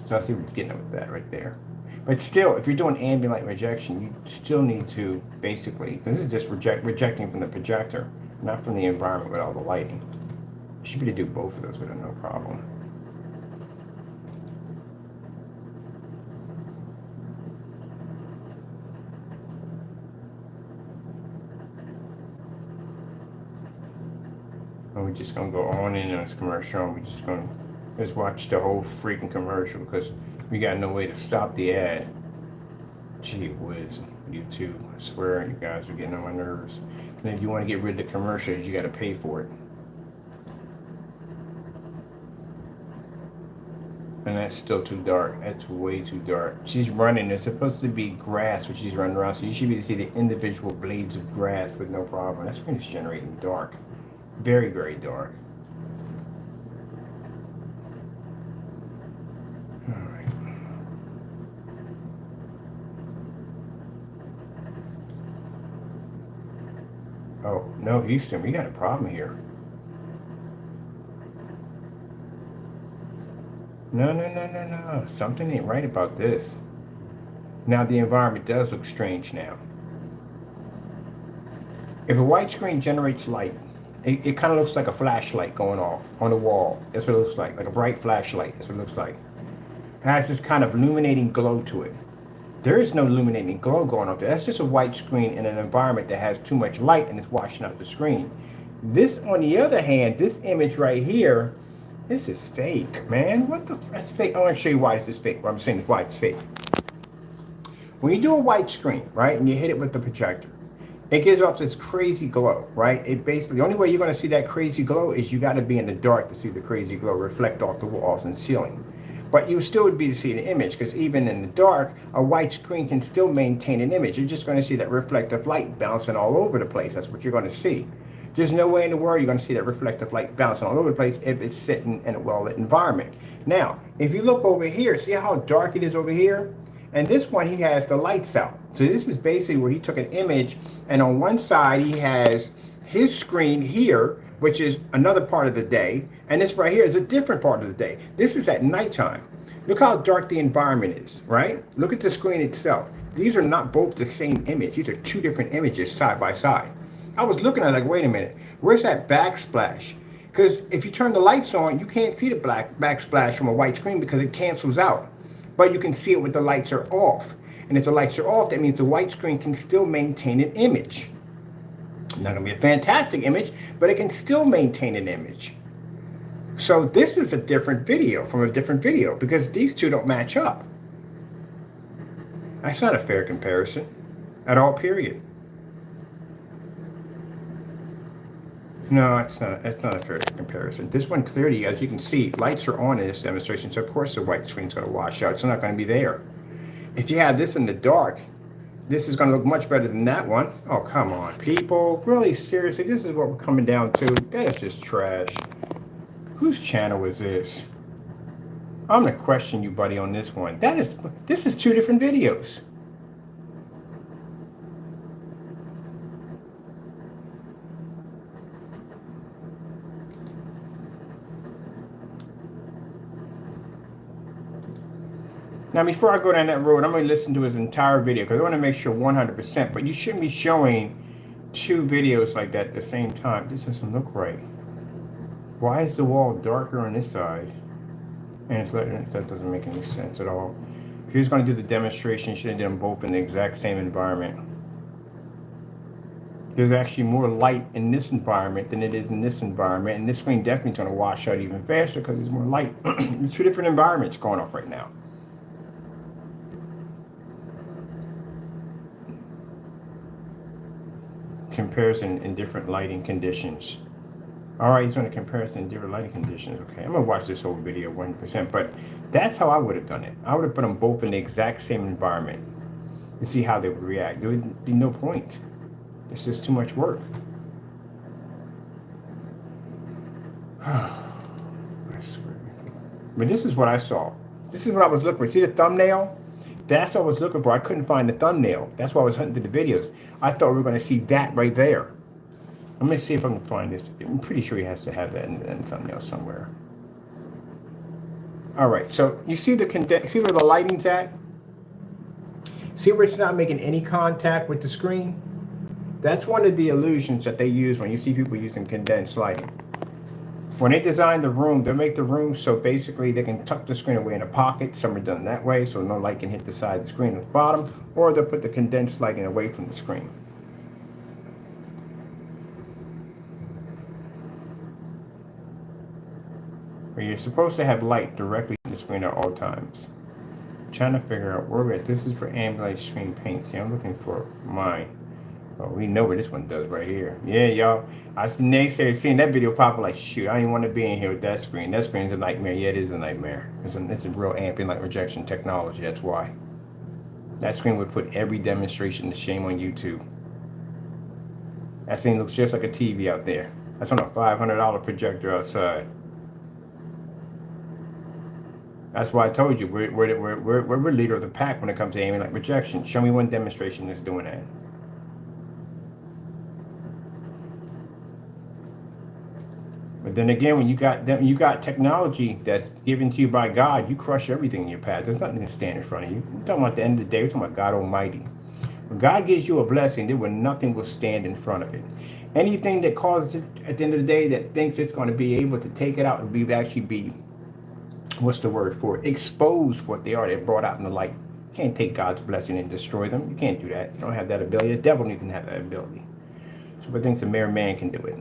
So I see what it's getting at with that right there. But still, if you're doing ambient light rejection, you still need to basically, because this is just rejecting from the projector, not from the environment with all the lighting. You should be able to do both of those with no problem. And we're just going to go on in this commercial, and we're just going to just watch the whole freaking commercial, because we got no way to stop the ad. Gee whiz, YouTube, I swear you guys are getting on my nerves. And if you want to get rid of the commercials, you got to pay for it. And that's still too dark. That's way too dark. She's running. There's supposed to be grass which she's running around, so you should be able to see the individual blades of grass with no problem. That screen is generating dark. Very, very dark. Alright. Oh, no, Houston, we got a problem here. No. Something ain't right about this. Now the environment does look strange now. If a white screen generates light, it kind of looks like a flashlight going off on the wall. That's what it looks like a bright flashlight. That's what it looks like. It has this kind of illuminating glow to it. There is no illuminating glow going up there. That's just a white screen in an environment that has too much light and it's washing out the screen. This, on the other hand, this image right here, this is fake, man. What the? That's fake. I want to show you why this is fake. What I'm saying is why it's fake. When you do a white screen, right, and you hit it with the projector, it gives off this crazy glow, right? It basically, the only way you're going to see that crazy glow is you got to be in the dark to see the crazy glow reflect off the walls and ceiling. But you still would be to see the image, because even in the dark, a white screen can still maintain an image. You're just going to see that reflective light bouncing all over the place. That's what you're going to see. There's no way in the world you're going to see that reflective light bouncing all over the place if it's sitting in a well-lit environment. Now, if you look over here, see how dark it is over here? And this one, he has the lights out. So this is basically where he took an image, and on one side he has his screen here, which is another part of the day, and this right here is a different part of the day. This is at nighttime. Look how dark the environment is, right? Look at the screen itself. These are not both the same image. These are two different images side by side. I was looking at it like, wait a minute, where's that backsplash? Because if you turn the lights on, you can't see the black backsplash from a white screen because it cancels out. But you can see it when the lights are off. And if the lights are off, that means the white screen can still maintain an image. Not going to be a fantastic image, but it can still maintain an image. So this is a different video from a different video, because these two don't match up. That's not a fair comparison at all, period. No, it's not. It's not a fair comparison. This one clearly, as you can see, lights are on in this demonstration, so of course the white screen's going to wash out. It's not going to be there. If you have this in the dark, this is going to look much better than that one. Oh, come on, people. Really, seriously, this is what we're coming down to. That is just trash. Whose channel is this? I'm going to question you, buddy, on this one. This is two different videos. Now, before I go down that road, I'm going to listen to his entire video because I want to make sure 100%. But you shouldn't be showing two videos like that at the same time. This doesn't look right. Why is the wall darker on this side? And that doesn't make any sense at all. If he was going to do the demonstration, you should have done them both in the exact same environment. There's actually more light in this environment than it is in this environment. And this screen definitely is going to wash out even faster because there's more light. There's two different environments going off right now. Comparison in different lighting conditions. All right, he's doing a comparison in different lighting conditions. Okay, I'm gonna watch this whole video 100%, but that's how I would have done it. I would have put them both in the exact same environment. to see how they would react. There would be no point. It's just too much work. But this is what I saw. This is what I was looking for. See the thumbnail? That's what I was looking for. I couldn't find the thumbnail. That's why I was hunting through the videos. I thought we were going to see that right there. Let me see if I can find this. I'm pretty sure he has to have that in the thumbnail somewhere. All right, so you see see where the lighting's at? See where it's not making any contact with the screen? That's one of the illusions that they use when you see people using condensed lighting. When they design the room, they make the room so basically they can tuck the screen away in a pocket. Some are done that way, so no light can hit the side of the screen at the bottom, or they'll put the condensed lighting away from the screen. Where you're supposed to have light directly in the screen at all times. I'm trying to figure out where we're at. This is for Ambient screen paint. See, I'm looking for mine. Oh, we know what this one does right here. Yeah, y'all. I see naysayers seeing that video pop up like, shoot, I don't even want to be in here with that screen. That screen's a nightmare. Yeah, it is a nightmare. It's a real ambient light rejection technology. That's why. That screen would put every demonstration to shame on YouTube. That thing looks just like a TV out there. That's on a $500 projector outside. That's why I told you, we're leader of the pack when it comes to ambient light rejection. Show me one demonstration that's doing that. But then again, when you got technology that's given to you by God, you crush everything in your path. There's nothing to stand in front of you. We're talking about the end of the day. We're talking about God Almighty. When God gives you a blessing, nothing will stand in front of it. Anything that causes it at the end of the day that thinks it's going to be able to take it out and actually be, what's the word for it? Exposed what they are. They're brought out in the light. You can't take God's blessing and destroy them. You can't do that. You don't have that ability. The devil doesn't even have that ability. So but thinks a mere man can do it.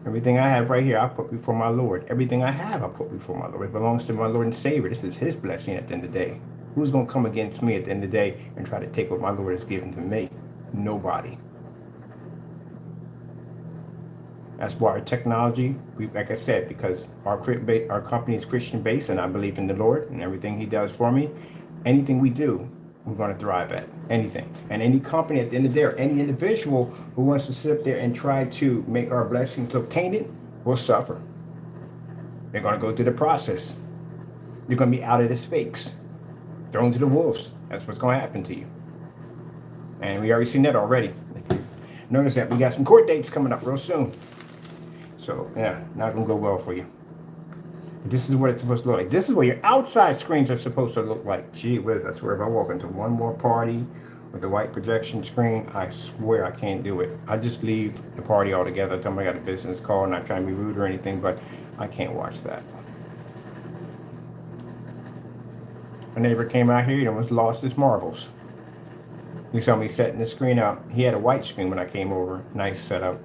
Everything I have right here, I put before my Lord. Everything I have, I put before my Lord. It belongs to my Lord and Savior. This is his blessing at the end of the day. Who's going to come against me at the end of the day and try to take what my Lord has given to me? Nobody. That's why our technology, like I said, because our company is Christian based and I believe in the Lord and everything he does for me, anything we do, we're going to thrive at. Anything. And any company at the end of the day, or any individual who wants to sit up there and try to make our blessings look tainted will suffer. They're going to go through the process. You're going to be outed as fakes. Thrown to the wolves. That's what's going to happen to you. And we already seen that already. Notice that we got some court dates coming up real soon. So, yeah, not going to go well for you. This is what it's supposed to look like. This is what your outside screens are supposed to look like. Gee whiz, I swear if I walk into one more party with the white projection screen, I swear I can't do it. I just leave the party altogether. I tell them I got a business call, not trying to be rude or anything, but I can't watch that. A neighbor came out here and almost lost his marbles. He saw me setting the screen up. He had a white screen when I came over. Nice setup.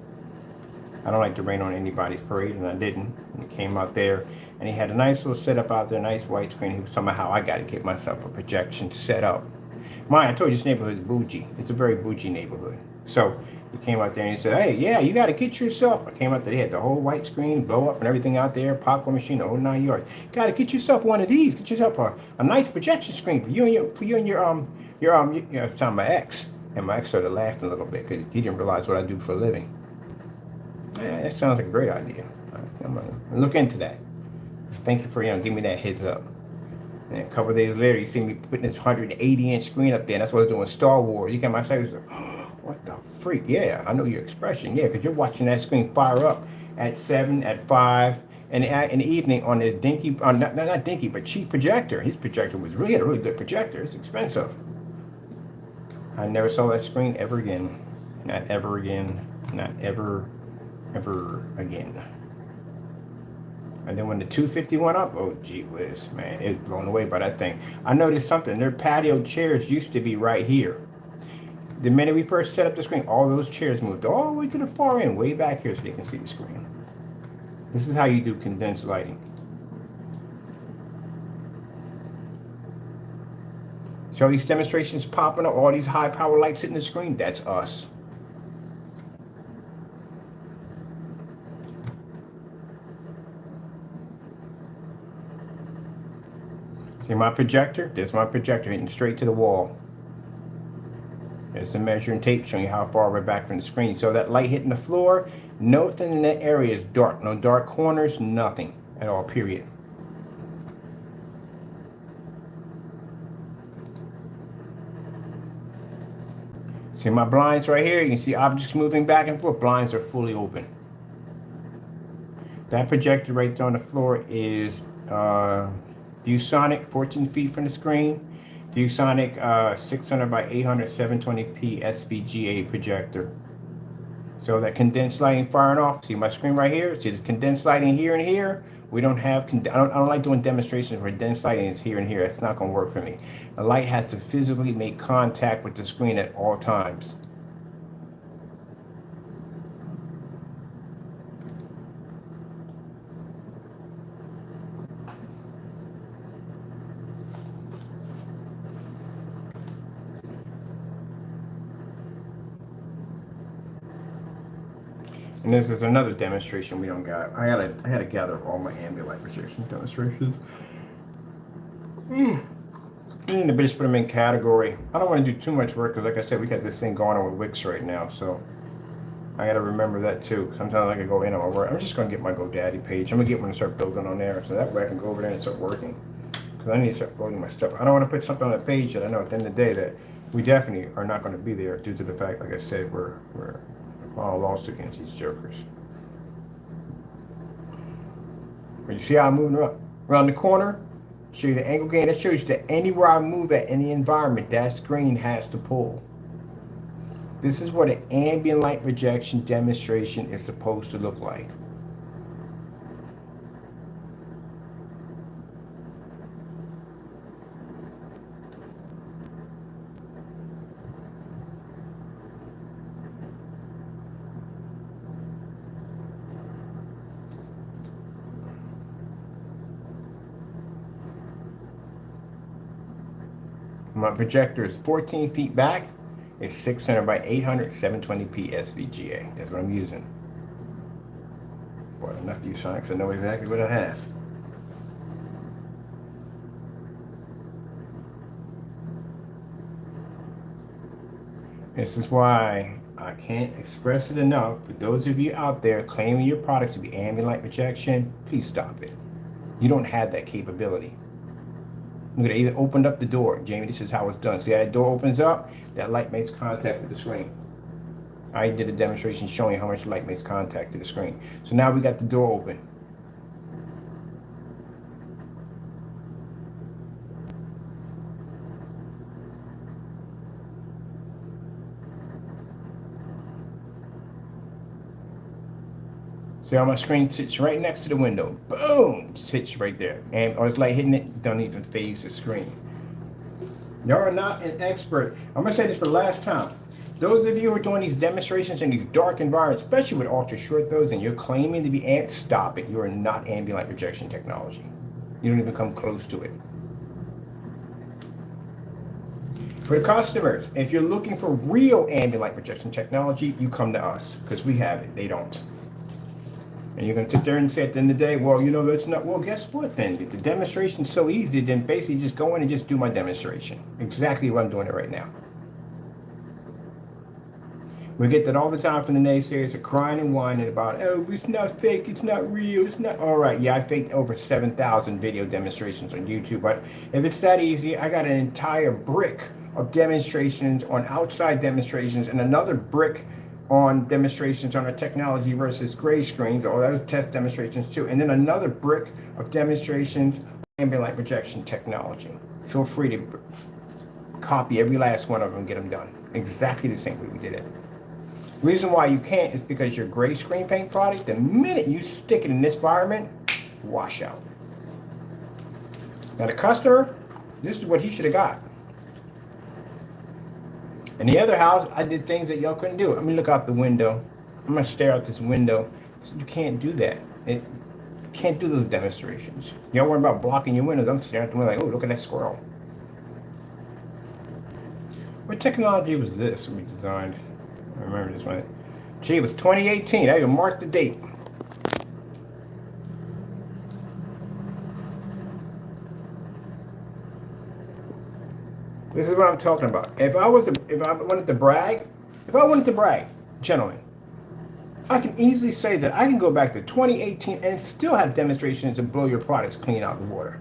I don't like to rain on anybody's parade, and I didn't. And he came out there, and he had a nice little setup out there, nice white screen. He was talking about how I got to get myself a projection set up. I told you this neighborhood is bougie. It's a very bougie neighborhood. So he came out there and he said, hey, yeah, you got to get yourself. I came out there, they had the whole white screen, blow up and everything out there, popcorn machine, the whole 9 yards. Got to get yourself one of these. Get yourself a nice projection screen for you and your time my ex. And my ex started laughing a little bit because he didn't realize what I do for a living. Yeah, that sounds like a great idea. I'm gonna look into that. Thank you for giving me that heads up. And a couple of days later, you see me putting this 180-inch screen up there, and that's what I was doing Star Wars. You got my face like, oh, what the freak? Yeah, I know your expression. Yeah, because you're watching that screen fire up at 7, at 5, and in the evening on this dinky, not dinky, but cheap projector. His projector was really a really good projector. It's expensive. I never saw that screen ever again. Not ever again. Not ever again. And then when the 250 went up, oh gee whiz, man, it was blown away by that thing. I noticed something. Their patio chairs used to be right here. The minute we first set up the screen, all those chairs moved all the way to the far end, way back here so they can see the screen. This is how you do condensed lighting. So these demonstrations popping up, all these high power lights hitting the screen, that's us. See my projector? There's my projector hitting straight to the wall. There's some measuring tape showing you how far we're back from the screen. So that light hitting the floor, nothing in that area is dark. No dark corners, nothing at all, period. See my blinds right here? You can see objects moving back and forth. Blinds are fully open. That projector right there on the floor is ViewSonic, 14 feet from the screen. ViewSonic 600 by 800 720p SVGA projector. So that condensed lighting firing off. See my screen right here? See the condensed lighting here and here? We don't have, I don't like doing demonstrations where condensed lighting is here and here. It's not going to work for me. The light has to physically make contact with the screen at all times. And this is another demonstration we don't got. I had to gather all my ambient light projection demonstrations. I need to just put them in category. I don't want to do too much work because, like I said, we got this thing going on with Wix right now, so I got to remember that too. Sometimes I can go in on my work. I'm just going to get my GoDaddy page. I'm going to get one and start building on there, so that way I can go over there and start working. Because I need to start building my stuff. I don't want to put something on the page that I know at the end of the day that we definitely are not going to be there due to the fact, like I said, we're file a lawsuit against these jokers. But you see how I'm moving around the corner? Show you the angle gain. That shows you that anywhere I move at in the environment, that screen has to pull. This is what an ambient light projection demonstration is supposed to look like. My projector is 14 feet back. It's 600 by 800 720p SVGA. That's what I'm using. Bought enough ViewSonics, I know exactly what I have. This is why I can't express it enough. For those of you out there claiming your products to be ambient light projection, please stop it. You don't have that capability. Look at it, even opened up the door. Jamie, this is how it's done. See how that door opens up? That light makes contact with the screen. I did a demonstration showing how much light makes contact with the screen. So now we got the door open. See how my screen sits right next to the window. Boom! Just hits right there. And or it's like hitting it, don't even phase the screen. Y'all are not an expert. I'm gonna say this for the last time. Those of you who are doing these demonstrations in these dark environments, especially with ultra short throws, and you're claiming to be stop it. You are not ambient light projection technology. You don't even come close to it. For the customers, if you're looking for real ambient light projection technology, you come to us because we have it. They don't. And you're going to sit there and say at the end of the day, well, you know, that's not, well, guess what then? If the demonstration's so easy, then basically just go in and just do my demonstration. Exactly what I'm doing it right now. We get that all the time from the naysayers. They're crying and whining about, oh, it's not fake, it's not real, it's not. All right, yeah, I faked over 7,000 video demonstrations on YouTube. But if it's that easy, I got an entire brick of demonstrations on outside demonstrations and another brick on demonstrations on our technology versus gray screens, or those test demonstrations too. And then another brick of demonstrations on ambient light projection technology. Feel free to copy every last one of them and get them done. Exactly the same way we did it. The reason why you can't is because your gray screen paint product, the minute you stick it in this environment, wash out. Now the customer, this is what he should have got. In the other house, I did things that y'all couldn't do. I mean, look out the window. I'm gonna stare out this window. You can't do that. You can't do those demonstrations. Y'all worry about blocking your windows. I'm staring at the window like, oh, look at that squirrel. What technology was this we designed? I remember this one. Gee, it was 2018. I even marked the date. This is what I'm talking about. If I wanted to brag, gentlemen, I can easily say that I can go back to 2018 and still have demonstrations to blow your products clean out of the water.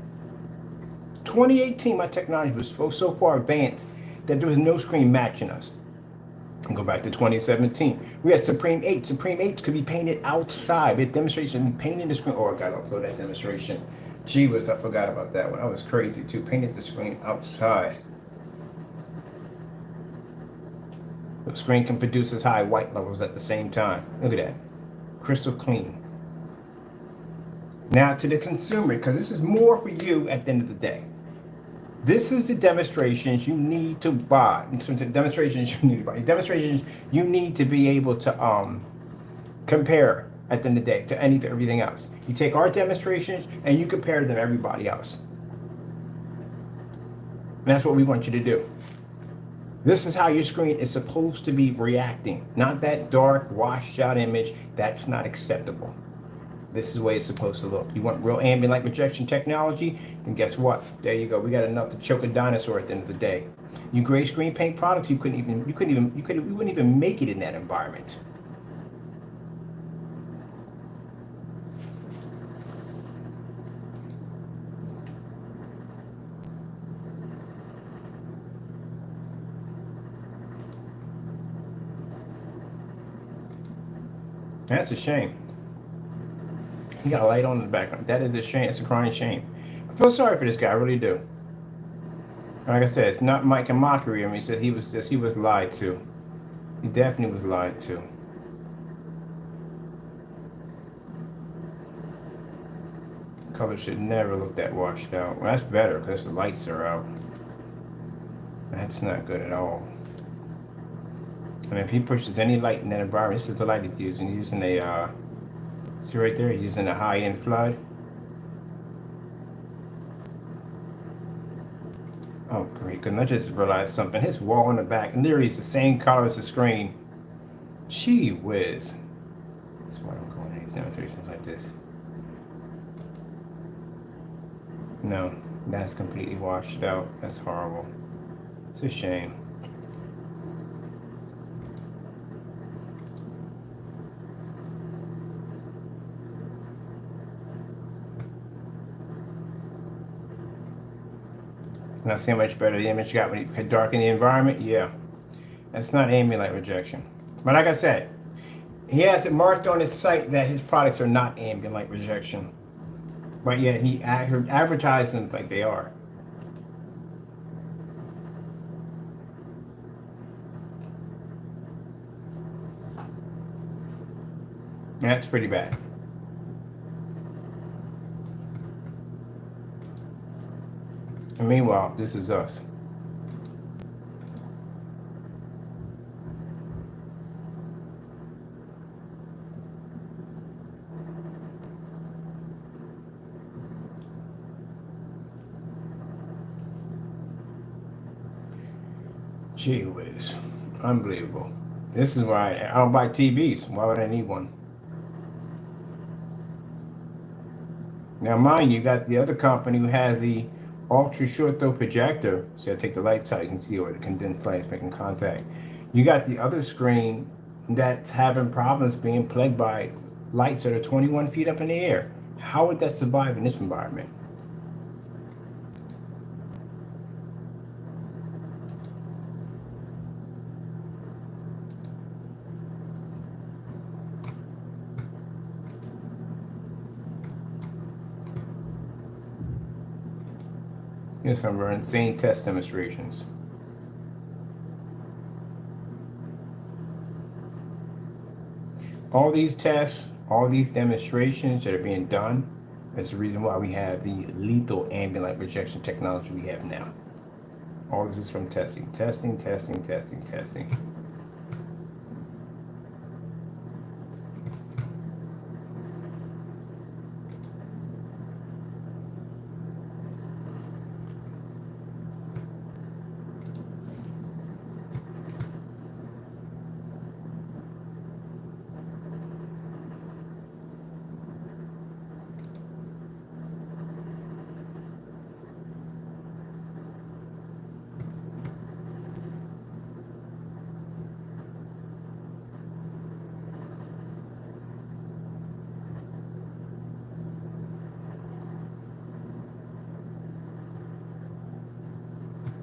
2018, my technology was so far advanced that there was no screen matching us. And go back to 2017. We had Supreme 8. Supreme 8 could be painted outside. We had demonstration painting the screen. Oh, I gotta upload that demonstration. Gee whiz, I forgot about that one. I was crazy too. Painted the screen outside. The screen can produce as high white levels at the same time. Look at that. Crystal clean. Now to the consumer, because this is more for you at the end of the day. This is the demonstrations you need to buy. Demonstrations you need to buy. Demonstrations you need to be able to compare at the end of the day to everything else. You take our demonstrations and you compare them to everybody else. And that's what we want you to do. This is how your screen is supposed to be reacting. Not that dark, washed out image. That's not acceptable. This is the way it's supposed to look. You want real ambient light projection technology? Then guess what? There you go. We got enough to choke a dinosaur at the end of the day. You gray screen paint products, you wouldn't even make it in that environment. That's a shame. He got a light on in the background. That is a shame. It's a crying shame. I feel sorry for this guy. I really do. Like I said, it's not Mike and mockery. I mean, he said he was lied to. He definitely was lied to. Color should never look that washed out. Well, that's better because the lights are out. That's not good at all. I mean, if he pushes any light in that environment, this is the light he's using. He's using a, see right there, he's using a high-end flood. Oh, great. Because I just realized something. His wall in the back, and literally it's the same color as the screen. Gee whiz. That's why I'm going to these demonstrations like this. No, that's completely washed out. That's horrible. It's a shame. Now see how much better the image got when you darken the environment? Yeah. That's not ambient light rejection. But like I said, he has it marked on his site that his products are not ambient light rejection. But yet he advertises them like they are. That's pretty bad. And meanwhile, this is us. Gee whiz. Unbelievable. This is why I don't buy TVs. Why would I need one? Now, mind you, got the other company who has the ultra short throw projector. So I take the lights out, you can see where the condensed light is making contact. You got the other screen that's having problems being plagued by lights that are 21 feet up in the air. How would that survive in this environment? Here's some of our insane test demonstrations. All these tests, all these demonstrations that are being done, that's the reason why we have the lethal ambient light rejection technology we have now. All this is from testing, testing, testing, testing, testing.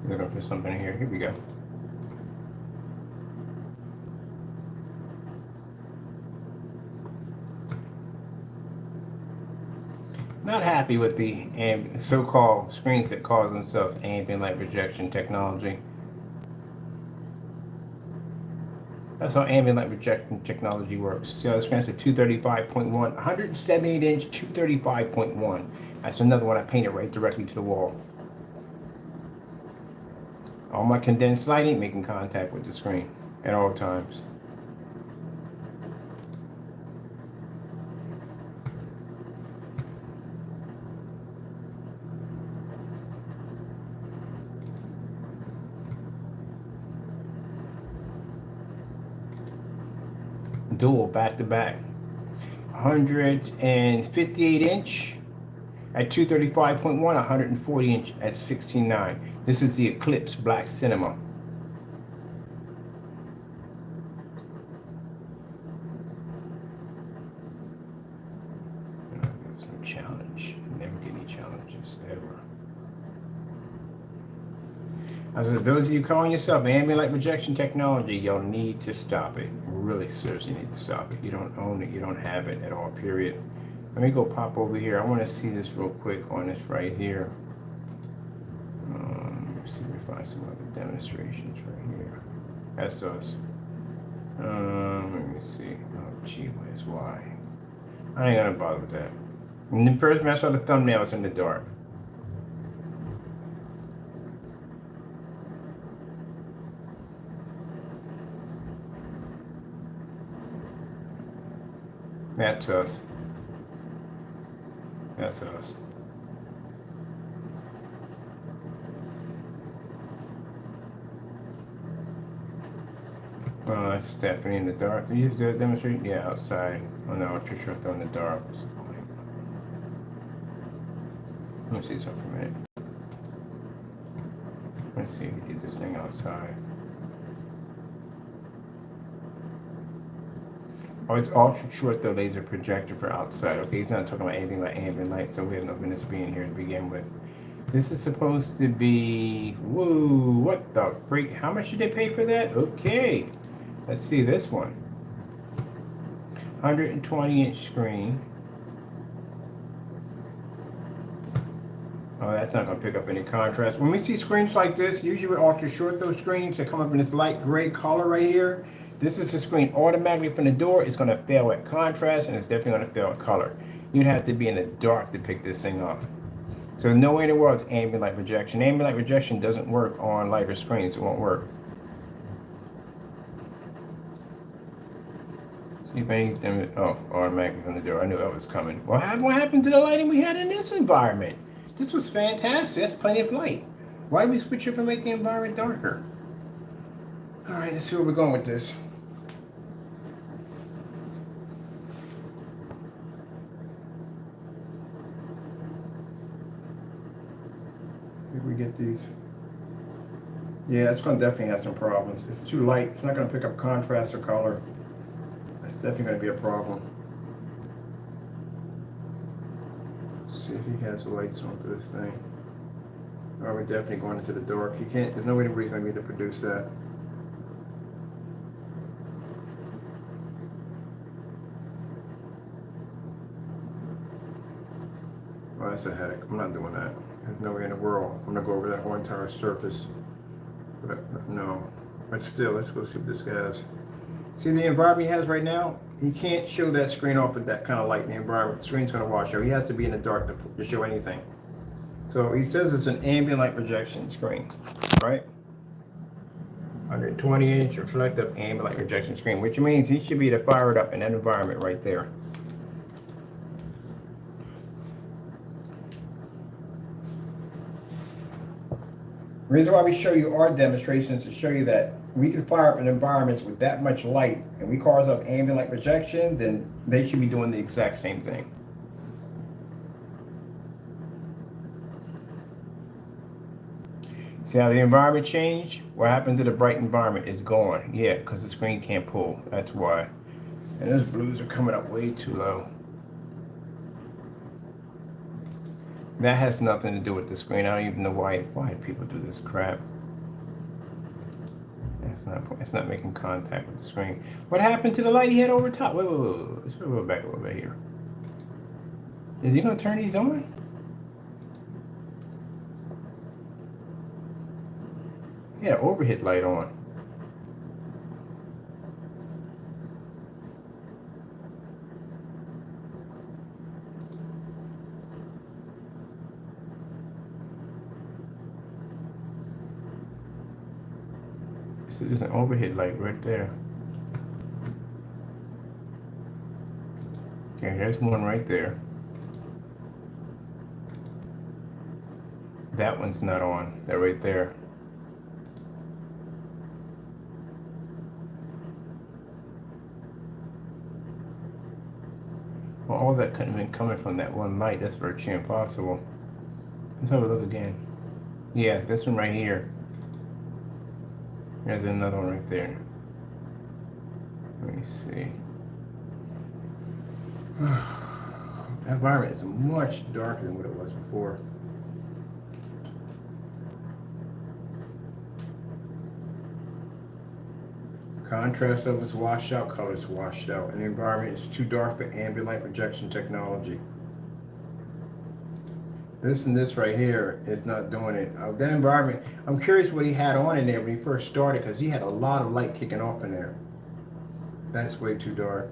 Looking for something here. Here we go. Not happy with the so-called screens that call themselves ambient light projection technology. That's how ambient light projection technology works. See how the screen's at 235.1, 178 inch, 235.1. That's another one I painted right directly to the wall. All my condensed lighting making contact with the screen at all times. Dual back to back. 158 inch at 235.1, 140 inch at 16.9. This is the Eclipse Black Cinema. Some challenge. Never get any challenges ever. As those of you calling yourself ambient light projection technology, you'll need to stop it. Really seriously need to stop it. You don't own it. You don't have it at all, period. Let me go pop over here. I want to see this real quick on this right here. Let's see if we find some other demonstrations right here. That's us. Let me see. Oh, gee whiz, why? I ain't gonna bother with that. When the first time I saw the thumbnail, it's in the dark. That's us. That's us. Well, that's definitely in the dark. You used to demonstrate? Yeah, outside on the ultra short though in the dark. Let me see something for a minute. Let's see if we did this thing outside. Oh, it's ultra short though laser projector for outside. Okay, he's not talking about anything like ambient light, so we have no business being here to begin with. This is supposed to be, whoa, what the freak? How much did they pay for that? Okay, let's see this one. 120 inch screen. Oh, that's not going to pick up any contrast. When we see screens like this, usually with ultra short those screens that come up in this light gray color right here, this is the screen automatically from the door. It's going to fail at contrast and it's definitely going to fail at color. You'd have to be in the dark to pick this thing up. So no way in the world it's ambient light projection. Ambient light projection doesn't work on lighter screens. It won't work. See if anything, oh, automatically from the door. I knew that was coming. What happened to the lighting we had in this environment? This was fantastic. That's plenty of light. Why did we switch up and make the environment darker? All right, let's see where we're going with this. If we get these. Yeah, it's going to definitely have some problems. It's too light. It's not going to pick up contrast or color. That's definitely going to be a problem. Let's see if he has the lights on for this thing. Oh, we're definitely going into the dark. You can't, there's no way we're going to be able to produce that. Oh, that's a headache. I'm not doing that. There's no way in the world. I'm going to go over that whole entire surface. But no. But still, let's go see what this guy has. See the environment he has right now? He can't show that screen off with that kind of light in the environment. The screen's going to wash out. He has to be in the dark to show anything. So he says it's an ambient light projection screen, right? 120 inch reflective ambient light projection screen, which means he should be able to fire it up in that environment right there. The reason why we show you our demonstrations is to show you that we can fire up in environments with that much light, and we call ourselves ambient light projection, then they should be doing the exact same thing. See how the environment changed? What happened to the bright environment? It's gone. Yeah, because the screen can't pull. That's why. And those blues are coming up way too low. That has nothing to do with the screen. I don't even know why people do this crap. It's not making contact with the screen. What happened to the light he had over top? Wait. Let's go back a little bit here. Is he gonna turn these on? He had an overhead light on. So there's an overhead light right there. Okay, there's one right there. That one's not on. They're right there. Well, all that couldn't have been coming from that one light. That's virtually impossible. Let's have a look again. Yeah, this one right here. There's another one right there. Let me see. That environment is much darker than what it was before. Contrast of its washed out, color is washed out, and the environment is too dark for ambient light projection technology. This and this right here is not doing it. That environment, I'm curious what he had on in there when he first started, because he had a lot of light kicking off in there. That's way too dark.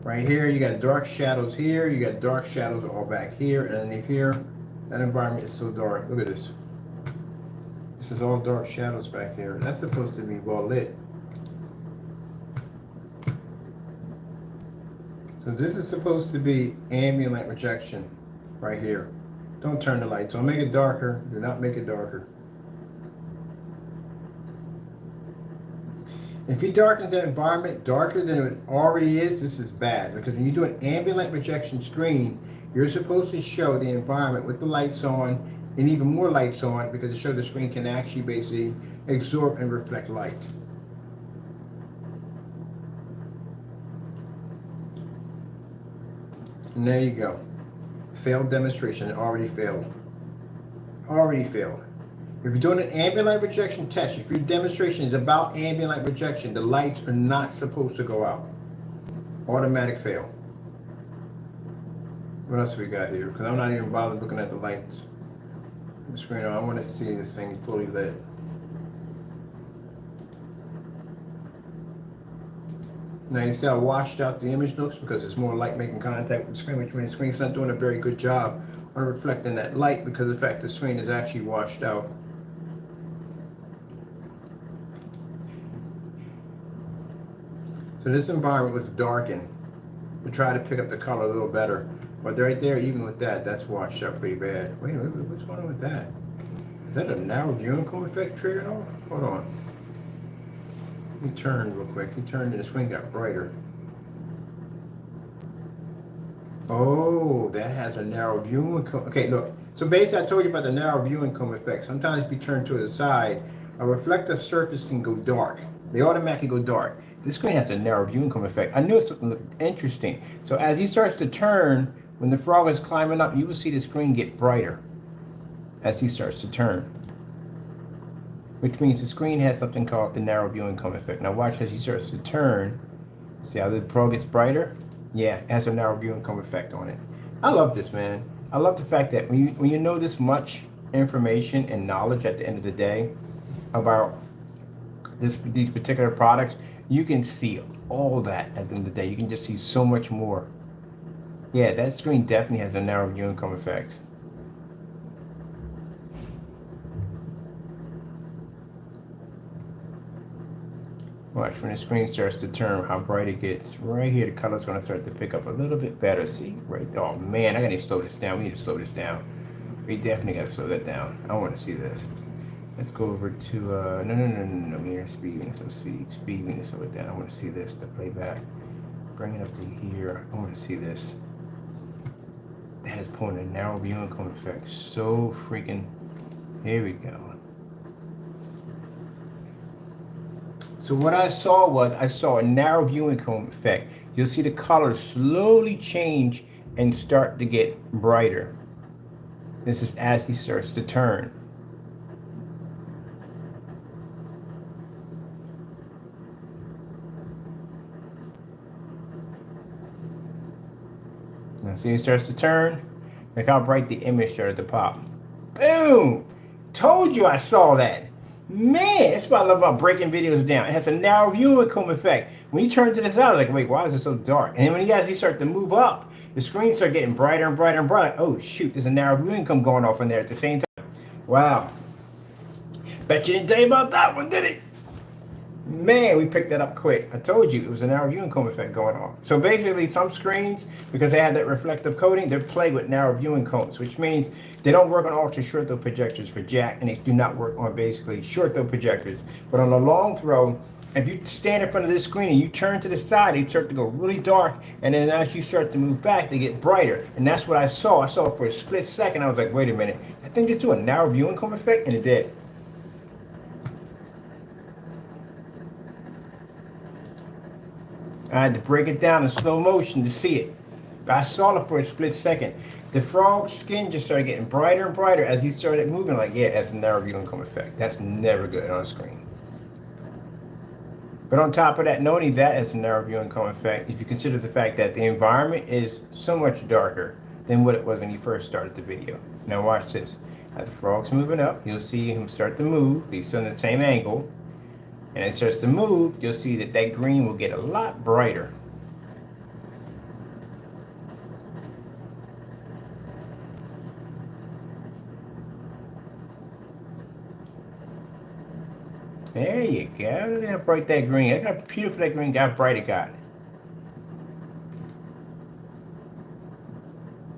Right here, you got dark shadows here, you got dark shadows all back here, and underneath here, that environment is so dark. Look at this. This is all dark shadows back here. That's supposed to be well lit. So this is supposed to be ambient light projection right here. Don't turn the lights on. Make it darker. Do not make it darker. If he darkens that environment darker than it already is, this is bad. Because when you do an ambient light projection screen, you're supposed to show the environment with the lights on and even more lights on, because to show the screen can actually basically absorb and reflect light. And there you go. Failed demonstration. It already failed. Already failed. If you're doing an ambient light projection test, if your demonstration is about ambient light projection, the lights are not supposed to go out. Automatic fail. What else we got here? Because I'm not even bothered looking at the lights. The screen, I want to see this thing fully lit. Now you see how washed out the image looks, because it's more light making contact with the screen, which means the screen's not doing a very good job on reflecting that light, because of the fact the screen is actually washed out. So this environment was darkened to try to pick up the color a little better. But right there, even with that, that's washed out pretty bad. Wait a minute, what's going on with that? Is that a narrow viewing cone effect triggered off? Hold on. He turned real quick. He turned and the screen got brighter. Oh, that has a narrow viewing cone. Okay, look. So basically, I told you about the narrow viewing cone effect. Sometimes if you turn to the side, a reflective surface can go dark. They automatically go dark. This screen has a narrow viewing cone effect. I knew something looked interesting. So as he starts to turn, when the frog is climbing up, you will see the screen get brighter as he starts to turn, which means the screen has something called the narrow viewing cone effect. Now watch as he starts to turn. See how the frog gets brighter? Yeah, it has a narrow viewing cone effect on it. I love this, man. I love the fact that when you know this much information and knowledge at the end of the day about these particular products, you can see all that at the end of the day. You can just see so much more. Yeah, that screen definitely has a narrow viewing cone effect. Watch when the screen starts to turn, how bright it gets. Right here, the color's going to start to pick up a little bit better. See, right? Oh man, I got to slow this down. We need to slow this down. We definitely got to slow that down. I want to see this. Let's go over to no. Here, speed. We need some speed. Speed. We need to slow it down. I want to see this. The playback. Bring it up to here. I want to see this. That is pulling a narrow viewing cone effect. So freaking. Here we go. So what I saw a narrow viewing cone effect. You'll see the color slowly change and start to get brighter. This is as he starts to turn. Now see, it starts to turn. Look how bright the image started to pop. Boom! Told you I saw that. Man, that's what I love about breaking videos down. It has a narrow viewing cone effect. When you turn to the side, like, wait, why is it so dark? And then when you actually start to move up, the screen starts getting brighter and brighter and brighter. Oh shoot, there's a narrow viewing cone going off in there at the same time. Wow. Bet you didn't tell you about that one, did it? Man, we picked that up quick. I told you it was an narrow viewing cone effect going on. So basically, some screens, because they have that reflective coating, they're plagued with narrow viewing cones, which means they don't work on ultra short throw projectors for jack, and they do not work on basically short throw projectors. But on a long throw, if you stand in front of this screen and you turn to the side, they start to go really dark, and then as you start to move back, they get brighter. And that's what I saw. I saw it for a split second. I was like, wait a minute, I think it's doing a narrow viewing cone effect, and it did. I had to break it down in slow motion to see it. But I saw it for a split second. The frog's skin just started getting brighter and brighter as he started moving. Like, yeah, that's a narrow viewing cone effect. That's never good on screen. But on top of that, not only that as a narrow viewing cone effect, if you consider the fact that the environment is so much darker than what it was when you first started the video. Now watch this. As the frog's moving up, you'll see him start to move. He's still in the same angle. And it starts to move, you'll see that that green will get a lot brighter. There you go. Look how bright that green. Look how beautiful that green got, bright it got.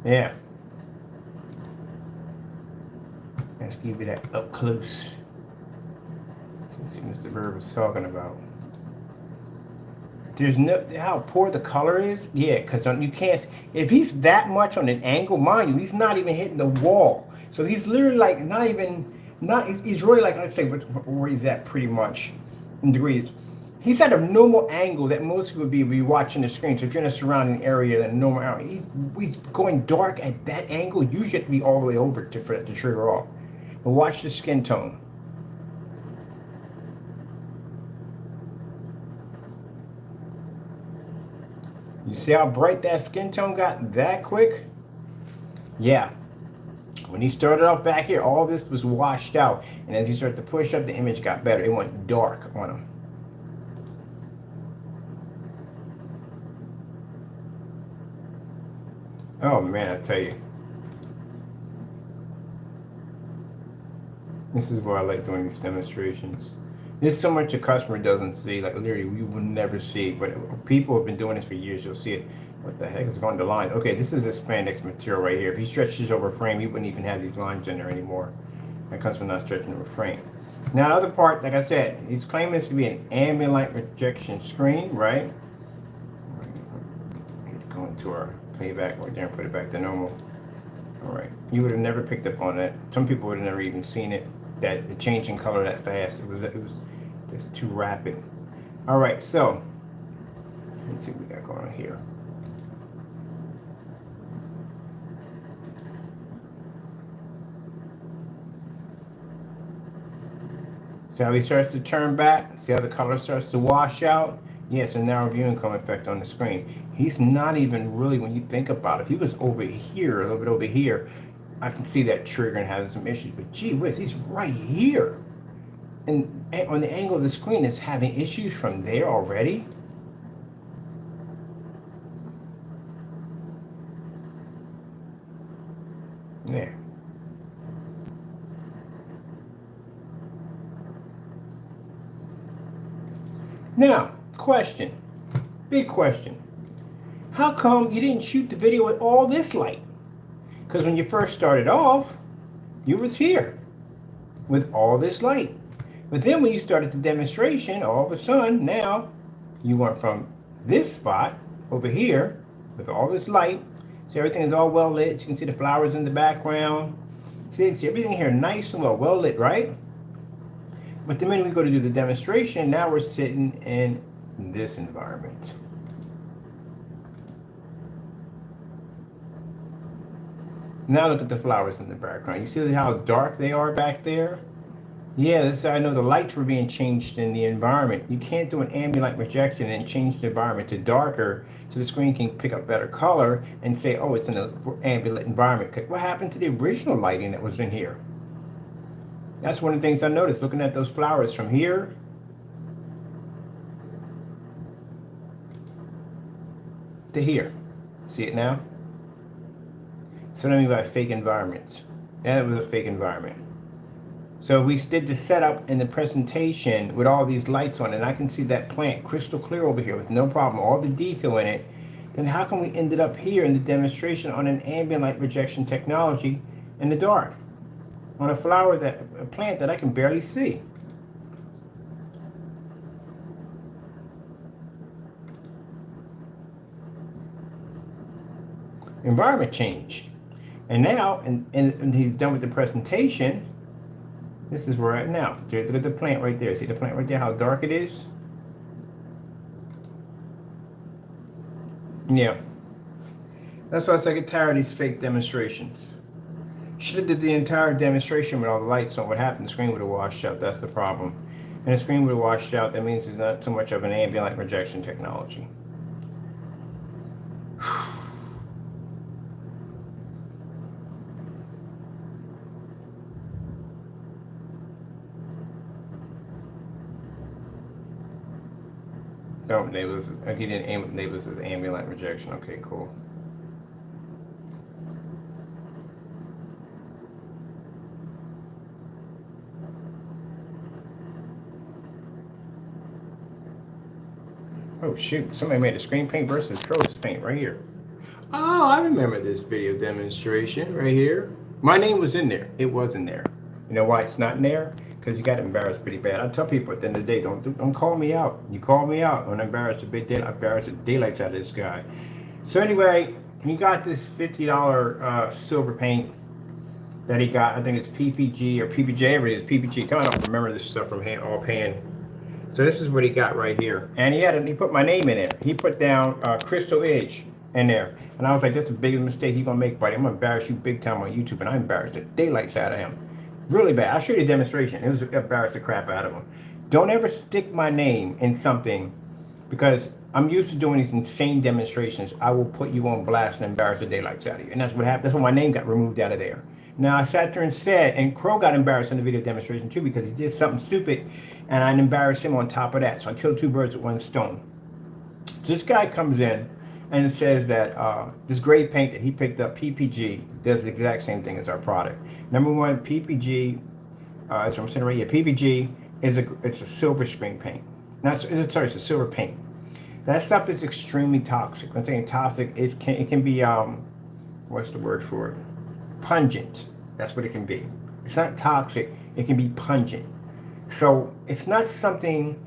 Yeah. Let's give you that up close. Let's see what Mr. Bird was talking about. There's no, how poor the color is. Yeah, because you can't, if he's that much on an angle, mind you, he's not even hitting the wall. So he's literally like not even, he's really like, let's say where he's at pretty much in degrees. He's at a normal angle that most people would be watching the screen. So if you're in a surrounding area, a normal area, he's going dark at that angle. You should be all the way over for that to trigger off. But watch the skin tone. You see how bright that skin tone got that quick? Yeah. When he started off back here, all this was washed out. And as he started to push up, the image got better. It went dark on him. Oh man, I tell you. This is why I like doing these demonstrations. There's so much a customer doesn't see, like literally we will never see, but people have been doing this for years, you'll see it. What the heck is going to line? Okay, this is a spandex material right here. If you stretch this over a frame, you wouldn't even have these lines in there anymore. That comes from not stretching over a frame. Now the other part, like I said, he's claiming this to be an ambient light projection screen, right? Go into our playback right there and put it back to normal. All right, you would have never picked up on that. Some people would have never even seen it, that the change in color that fast. It was just too rapid. All right, so let's see what we got going on here. See how he starts to turn back? See how the color starts to wash out? Yes, a narrow viewing cone effect on the screen. He's not even really, when you think about it, if he was over here, a little bit over here, I can see that triggering having some issues. But gee whiz, he's right here. And on the angle of the screen, it's having issues from there already. Yeah. Now, question, big question. How come you didn't shoot the video with all this light? Because when you first started off, you was here with all this light. But then when you started the demonstration, all of a sudden, now you went from this spot over here with all this light. See, everything is all well lit. You can see the flowers in the background. See everything here nice and well lit, right? But the minute we go to do the demonstration, now we're sitting in this environment. Now look at the flowers in the background. You see how dark they are back there? Yeah, this I know the lights were being changed in the environment. You can't do an ambient light projection and change the environment to darker so the screen can pick up better color and say, oh, it's in an ambient lit environment. What happened to the original lighting that was in here? That's one of the things I noticed looking at those flowers from here to here. See it now? So what I mean by fake environments. That was a fake environment. So we did the setup and the presentation with all these lights on, and I can see that plant crystal clear over here with no problem, all the detail in it. Then how come we ended up here in the demonstration on an ambient light projection technology in the dark? On a a plant that I can barely see. Environment change. And now, and he's done with the presentation, this is where we're at now. Look at the plant right there. See the plant right there, how dark it is? Yeah. That's why I say I get tired of these fake demonstrations. Should have did the entire demonstration with all the lights on. What happened? The screen would have washed out. That's the problem. And the screen would have washed out. That means it's not too much of an ambient light projection technology. Oh, neighbors. He didn't aim with neighbors as ambient light projection. Okay, cool. Oh shoot, somebody made a screen paint versus Troll's paint right here. Oh, I remember this video demonstration right here. My name was in there. It was in there. You know why it's not in there? Because you got embarrassed pretty bad. I tell people at the end of the day, don't call me out. You call me out, I'm embarrassed the daylights out of this guy. So anyway, he got this $50 silver paint that he got. I think it's PPG or PPJ. It is PPG. I don't remember this stuff from offhand. So this is what he got right here. And he put my name in there. He put down Crystal Edge in there. And I was like, that's the biggest mistake you're going to make, buddy. I'm going to embarrass you big time on YouTube. And I embarrassed the daylights out of him. Really bad. I'll show you a demonstration. It was embarrassed the crap out of him. Don't ever stick my name in something because I'm used to doing these insane demonstrations. I will put you on blast and embarrass the daylights out of you. And that's what happened. That's why my name got removed out of there. Now I sat there and said, and Crow got embarrassed in the video demonstration too because he did something stupid and I embarrassed him on top of that. So I killed two birds with one stone. So this guy comes in and says that this gray paint that he picked up, PPG, does the exact same thing as our product. Number one, PPG, that's what I'm saying right here. PPG it's a silver screen paint. It's a silver paint. That stuff is extremely toxic. When I'm saying toxic, it can be what's the word for it? Pungent. That's what it can be. It's not toxic. It can be pungent. So it's not something.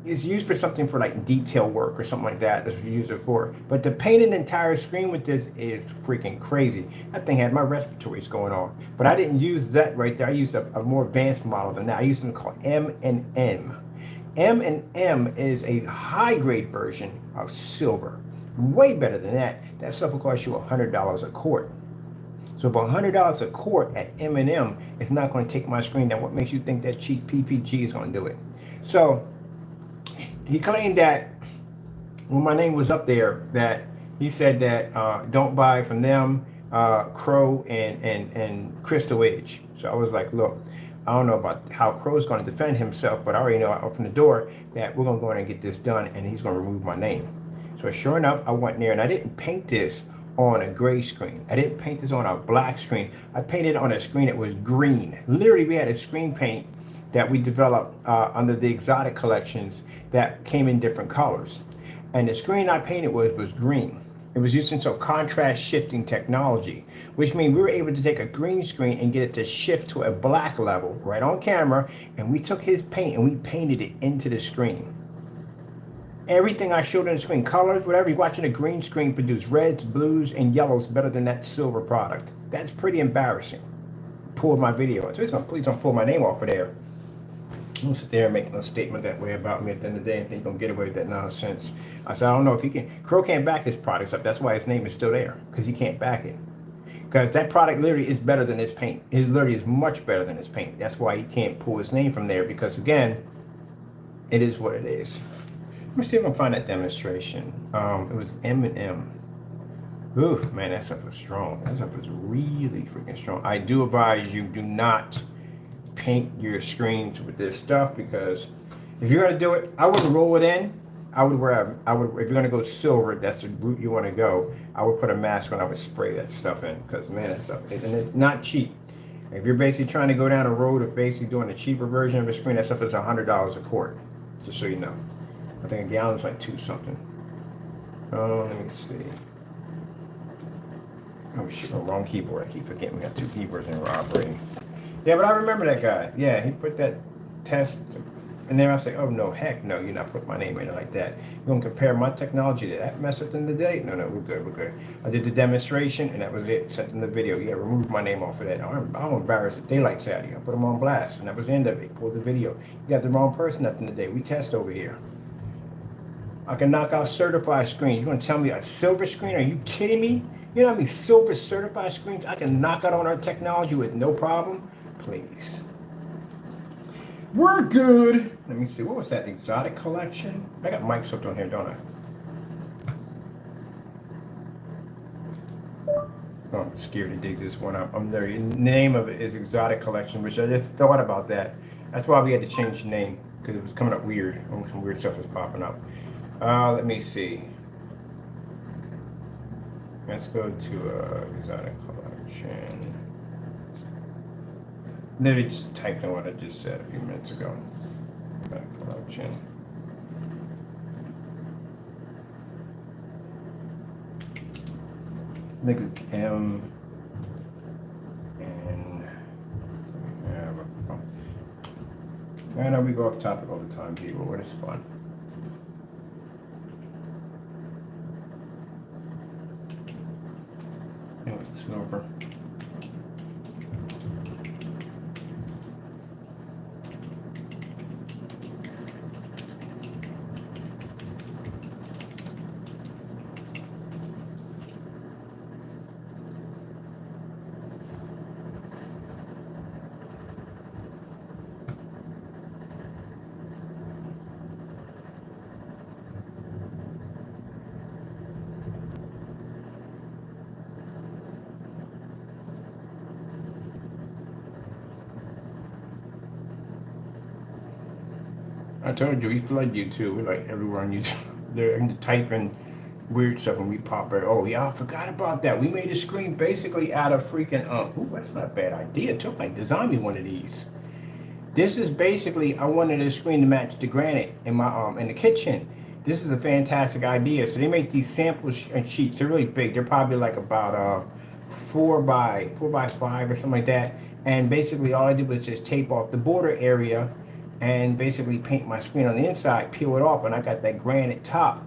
It's used for something for like detail work or something like that. That's what you use it for. But to paint an entire screen with this is freaking crazy. That thing had my respiratories going on. But I didn't use that right there. I used a more advanced model than that. I used something called M&M. M&M is a high grade version of silver. Way better than that. That stuff will cost you $100 a quart. So about $100 a quart at M&M is not going to take my screen down. What makes you think that cheap PPG is going to do it? So he claimed that when my name was up there, that he said that don't buy from them, Crow and Crystal Edge. So I was like, look, I don't know about how Crow's going to defend himself, but I already know out from the door that we're going to go in and get this done, and he's going to remove my name. So sure enough, I went there, and I didn't paint this on a gray screen. I didn't paint this on a black screen. I painted on a screen that was green. Literally, we had a screen paint that we developed under the exotic collections that came in different colors. And the screen I painted was green. It was using some contrast shifting technology, which means we were able to take a green screen and get it to shift to a black level right on camera. And we took his paint and we painted it into the screen. Everything I showed on the screen, colors, whatever, you're watching a green screen produce reds, blues, and yellows better than that silver product. That's pretty embarrassing. Pulled my video. So please don't pull my name off of there. Don't sit there and make no statement that way about me at the end of the day and think you're going to get away with that nonsense. I said, I don't know if he can. Crow can't back his products up. That's why his name is still there, because he can't back it. Because that product literally is better than his paint. It literally is much better than his paint. That's why you can't pull his name from there, because again, it is what it is. Let me see if I can find that demonstration. It was M&M. Ooh, man, that stuff was strong. That stuff was really freaking strong. I do advise you, do not paint your screens with this stuff, because if you're gonna do it, I would roll it in. I would if you're gonna go silver, that's the route you want to go. I would put a mask on. I would spray that stuff in, because man, that stuff is, and it's not cheap. If you're basically trying to go down a road of basically doing a cheaper version of a screen, that stuff is $100 a quart. Just so you know, I think a gallon's like $2 something. Oh, let me see. Oh shit, oh, wrong keyboard. I keep forgetting we got 2 keyboards and we're operating. Yeah, but I remember that guy. Yeah, he put that test. And then I was like, oh no, heck no, you're not putting my name in it like that. You're gonna compare my technology to that mess at the end of the day? No, we're good, we're good. I did the demonstration and that was it. Sent in the video. Yeah, remove my name off of that. I'm embarrassed that daylight's out here. I put them on blast and that was the end of it. Pulled the video. You got the wrong person at the end of the day. We test over here. I can knock out certified screens. You're gonna tell me a silver screen? Are you kidding me? You know how many silver certified screens I can knock out on our technology with no problem? Please. We're good. Let me see. What was that? Exotic collection? I got mics hooked on here, don't I? Oh, I'm scared to dig this one up. The name of it is Exotic Collection, which I just thought about that. That's why we had to change the name, because it was coming up weird. Some weird stuff was popping up. Let me see. Let's go to Exotic Collection. Literally just typed in what I just said a few minutes ago. Collection. I think it's M and I know we go off topic all the time, people, but it's fun. It was silver. I told you, we flood YouTube. We're like everywhere on YouTube. They're typing weird stuff and we pop it. Oh, yeah, I forgot about that. We made a screen basically out of freaking, ooh, that's not a bad idea, too. Like, design me one of these. This is basically, I wanted a screen to match the granite in my, in the kitchen. This is a fantastic idea. So they make these sample sheets. They're really big. They're probably like about 4 by 5 or something like that. And basically all I did was just tape off the border area and basically paint my screen on the inside, peel it off, and I got that granite top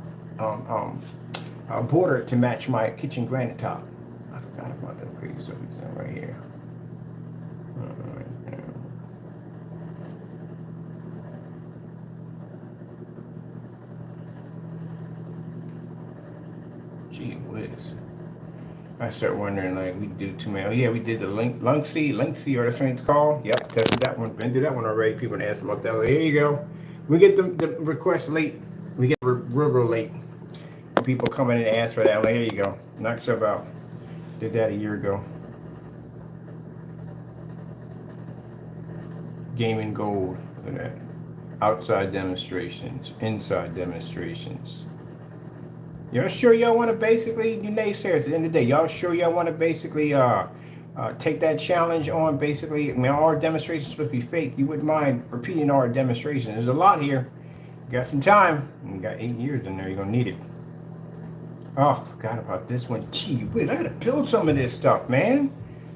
border to match my kitchen granite top. I forgot about that crazy stuff right here. Gee whiz. I start wondering, like, we do too many. Oh yeah, we did the Linksy, or that's what it's called. Yep, tested that one. Been through that one already. People ask about that. Here you go. We get the request late. We get real late. People come in and ask for that. I'm like, here you go. Knock yourself out. Did that a year ago. Gaming gold. Look at that. Outside demonstrations. Inside demonstrations. Y'all sure y'all want to basically, you naysayers at the end of the day, y'all sure y'all want to basically take that challenge on basically? I mean, all our demonstrations are supposed to be fake. You wouldn't mind repeating our demonstrations. There's a lot here. You got some time. You got 8 years in there. You're going to need it. Oh, forgot about this one. Gee whiz, I got to build some of this stuff, man.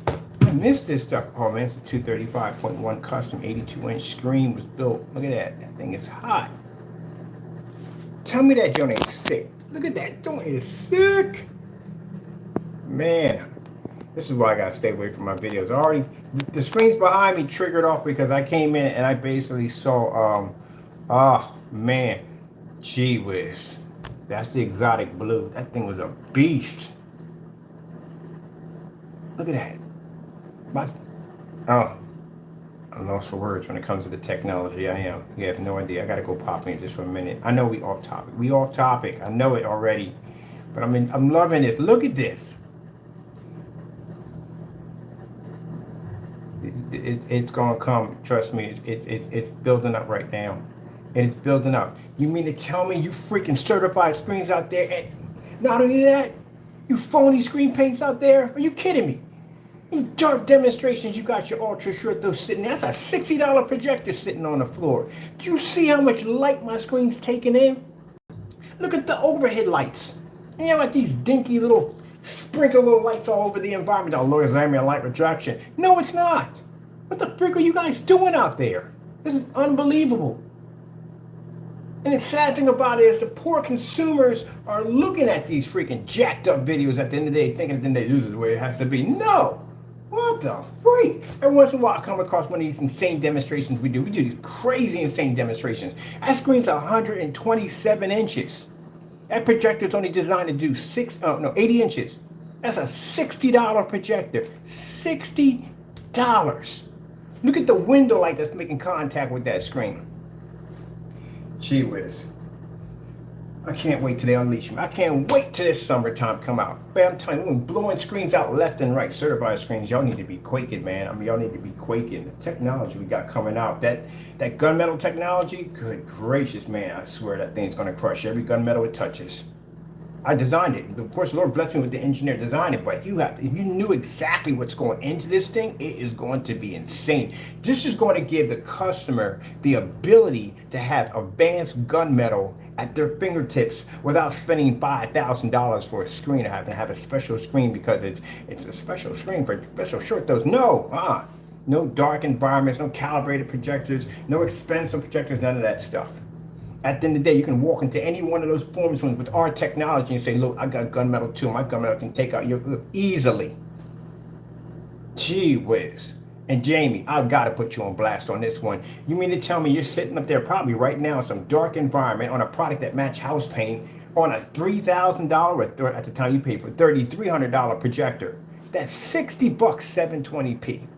I missed this stuff. Oh, man, it's a 235.1 custom 82-inch screen was built. Look at that. That thing is hot. Tell me that joint ain't sick. Look at that joint is sick. Man, this is why I gotta stay away from my videos. Already, the screens behind me triggered off because I came in and I basically saw, oh man, gee whiz. That's the exotic blue. That thing was a beast. Look at that. My, oh, I'm lost for words when it comes to the technology. I am. You have no idea. I gotta go pop in just for a minute. I know we off topic. We off topic. I know it already. But I'm loving this. Look at this. It's gonna come. Trust me. It's building up right now. It's building up. You mean to tell me you freaking certified screens out there? And not only that, you phony screen paints out there? Are you kidding me? These dark demonstrations, you got your ultra short those sitting there. That's a $60 projector sitting on the floor. Do you see how much light my screen's taking in? Look at the overhead lights. And you have like these dinky little sprinkle little lights all over the environment. Oh, Lord, it's ambient light retraction. No, it's not. What the frick are you guys doing out there? This is unbelievable. And the sad thing about it is the poor consumers are looking at these freaking jacked up videos at the end of the day, thinking at the end of the day, this is the way it has to be. No! What the freak? Every once in a while I come across one of these insane demonstrations we do. We do these crazy insane demonstrations. That screen's 127 inches. That projector's only designed to do 80 inches. That's a $60 projector. $60. Look at the window light that's making contact with that screen. Gee whiz. I can't wait till they unleash me. I can't wait till this summertime come out. Man, I'm telling you, we're blowing screens out left and right. Certified screens, y'all need to be quaking, man. I mean, y'all need to be quaking. The technology we got coming out, that gunmetal technology, good gracious, man. I swear that thing's gonna crush every gunmetal it touches. I designed it. Of course, the Lord blessed me with the engineer design it, but if you knew exactly what's going into this thing, it is going to be insane. This is going to give the customer the ability to have advanced gunmetal at their fingertips without spending $5,000 for a screen or having to have a special screen because it's a special screen for special short those. No, no dark environments, no calibrated projectors, no expensive projectors, none of that stuff. At the end of the day, you can walk into any one of those performance rooms with our technology and say, look, I got gunmetal too. My gunmetal can take out your easily. Gee whiz. And Jamie, I've got to put you on blast on this one. You mean to tell me you're sitting up there probably right now in some dark environment on a product that match house paint on a $3,000, or at the time you paid for $3,300 projector. That's 60 bucks, 720p.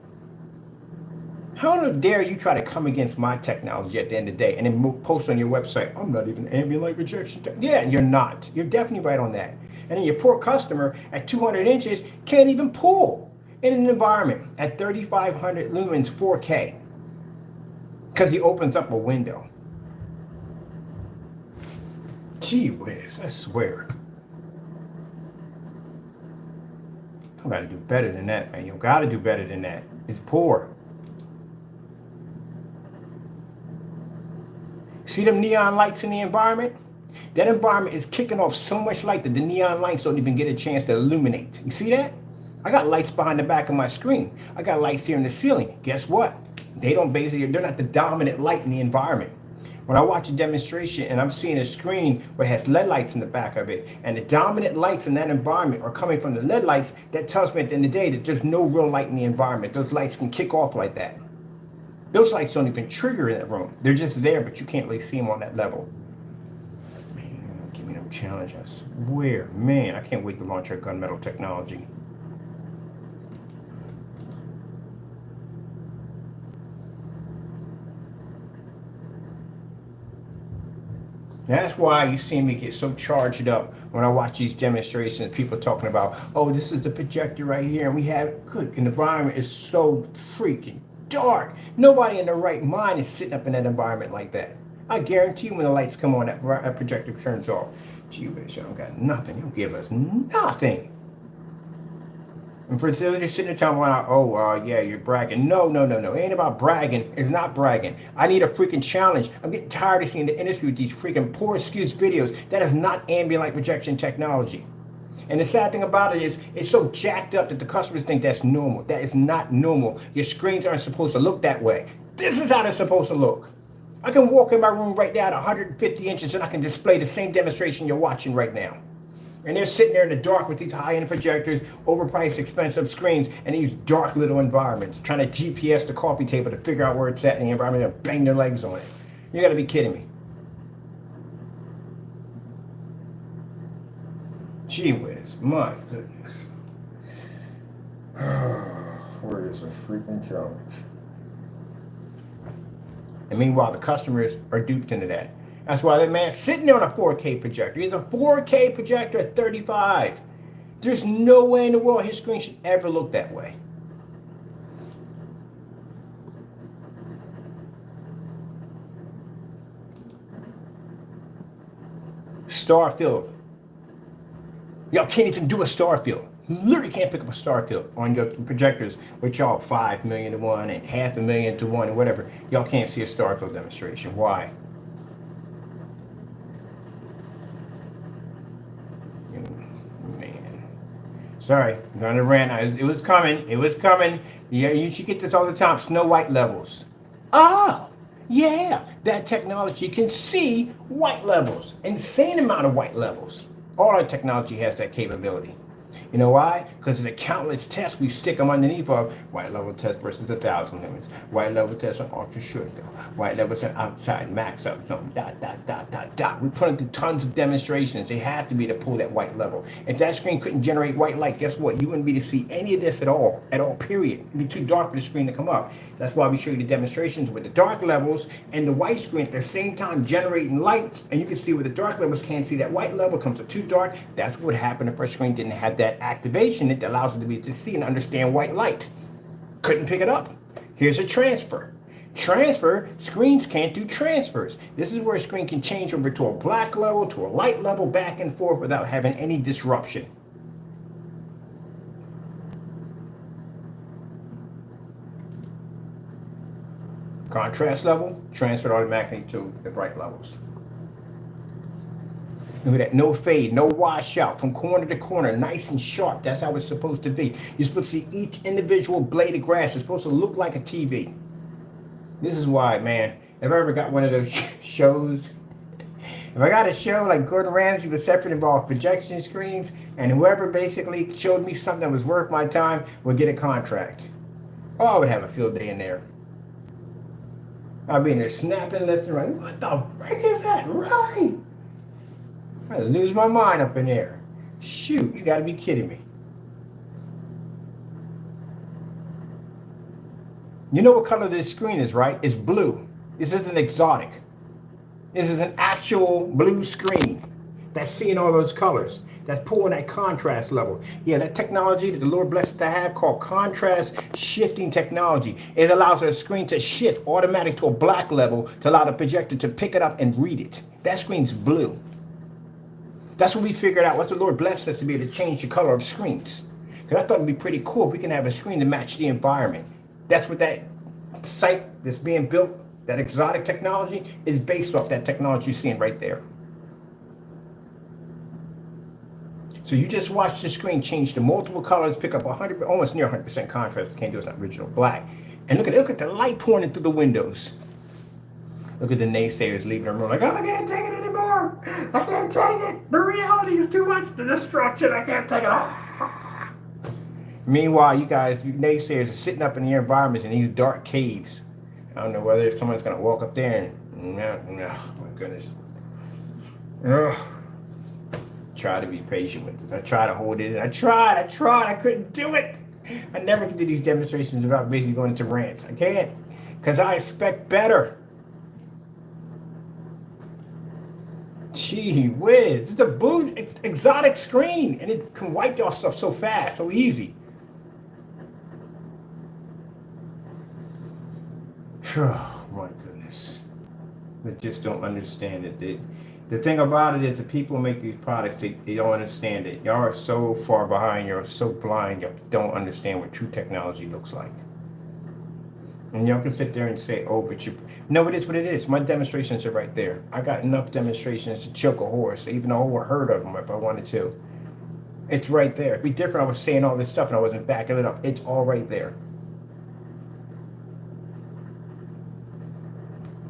How dare you try to come against my technology at the end of the day and then post on your website, I'm not even ambient light rejection. Yeah, you're not. You're definitely right on that. And then your poor customer at 200 inches can't even pull in an environment at 3,500 lumens 4K because he opens up a window. Gee whiz, I swear. You gotta do better than that, man. You gotta do better than that. It's poor. See them neon lights in the environment? That environment is kicking off so much light that the neon lights don't even get a chance to illuminate. You see that? I got lights behind the back of my screen. I got lights here in the ceiling. Guess what? They're not the dominant light in the environment. When I watch a demonstration and I'm seeing a screen where it has LED lights in the back of it, and the dominant lights in that environment are coming from the LED lights, that tells me at the end of the day that there's no real light in the environment. Those lights can kick off like that. Those lights don't even trigger in that room. They're just there, but you can't really see them on that level. Man, give me no challenge, I swear. Man, I can't wait to launch our gunmetal technology. That's why you see me get so charged up when I watch these demonstrations. People talking about, oh, this is the projector right here, and we have good. And the environment is so freaking dark. Nobody in their right mind is sitting up in that environment like that. I guarantee you, when the lights come on, that projector turns off. Gee whiz, you don't got nothing. You don't give us nothing. And for those just sitting there talking about, yeah, you're bragging. No. It ain't about bragging. It's not bragging. I need a freaking challenge. I'm getting tired of seeing the industry with these freaking poor excuse videos. That is not ambient light rejection technology. And the sad thing about it is, it's so jacked up that the customers think that's normal. That is not normal. Your screens aren't supposed to look that way. This is how they're supposed to look. I can walk in my room right now at 150 inches and I can display the same demonstration you're watching right now. And they're sitting there in the dark with these high-end projectors, overpriced, expensive screens, and these dark little environments, trying to GPS the coffee table to figure out where it's at in the environment and bang their legs on it. You gotta be kidding me. Gee whiz, my goodness. is a freaking challenge. And meanwhile, the customers are duped into that. That's why that man's sitting there on a 4K projector. He's a 4K projector at 35. There's no way in the world his screen should ever look that way. Star field. Y'all can't even do a star field. You literally can't pick up a star field on your projectors, which y'all 5 million to 1 and 500,000 to 1 and whatever. Y'all can't see a star field demonstration. Why? Man. Sorry, I'm gonna rant. It was coming. It was coming. Yeah, you should get this all the time. Snow White levels. Oh, yeah. That technology can see white levels. Insane amount of white levels. All our technology has that capability. You know why? Because in the countless tests we stick them underneath of white level test versus 1,000 lumens, white level test on ultra short though, white level test outside max up, something, dot. We put them through tons of demonstrations. They have to be to pull that white level. If that screen couldn't generate white light, guess what? You wouldn't be to see any of this at all, period. It'd be too dark for the screen to come up. That's why we show you the demonstrations with the dark levels and the white screen at the same time generating light, and you can see where the dark levels can't see that white level, comes up too dark. That's what happened if our screen didn't have that activation that allows it to be to see and understand white light. Couldn't pick it up. Here's a transfer. Transfer, screens can't do transfers. This is where a screen can change over to a black level, to a light level, back and forth without having any disruption. Contrast level, transferred automatically to the bright levels. Look at that, no fade, no washout, from corner to corner, nice and sharp. That's how it's supposed to be. You're supposed to see each individual blade of grass. It's supposed to look like a TV. This is why, man, if I ever got one of those shows, if I got a show like Gordon Ramsay with separate involved projection screens, and whoever basically showed me something that was worth my time would get a contract. Oh, I would have a field day in there. I'd be in there snapping left and right. What the frick is that? Really? I'd lose my mind up in there. Shoot, you gotta be kidding me. You know what color this screen is, right? It's blue. This isn't exotic. This is an actual blue screen that's seeing all those colors. That's pulling that contrast level. Yeah, that technology that the Lord blessed us to have called contrast shifting technology. It allows our screen to shift automatic to a black level to allow the projector to pick it up and read it. That screen's blue. That's what we figured out. What's the Lord blessed us to be able to change the color of screens. Because I thought it'd be pretty cool if we can have a screen to match the environment. That's what that site that's being built, that exotic technology, is based off that technology you're seeing right there. So you just watch the screen change to multiple colors, pick up 100, almost near 100% contrast. Can't do it's not original black. And look at the light pouring through the windows. Look at the naysayers leaving the room like, oh, I can't take it anymore. I can't take it. The reality is too much. The destruction. I can't take it. Meanwhile, you naysayers are sitting up in your environments in these dark caves. I don't know whether someone's going to walk up there and, no, my goodness. Ugh. Try to be patient with this. I try to hold it in. I tried. I couldn't do it. I never can do these demonstrations without basically going into rants. I can't, because I expect better. Gee whiz. It's a blue exotic screen, and it can wipe y'all stuff so fast, so easy. Oh, my goodness. They just don't understand it. The thing about it is the people who make these products, they don't understand it. Y'all are so far behind. You're so blind. You don't understand what true technology looks like. And y'all can sit there and say, oh, but you... No, it is what it is. My demonstrations are right there. I got enough demonstrations to choke a horse, even a whole herd of them if I wanted to. It's right there. It'd be different. I was saying all this stuff and I wasn't backing it up. It's all right there.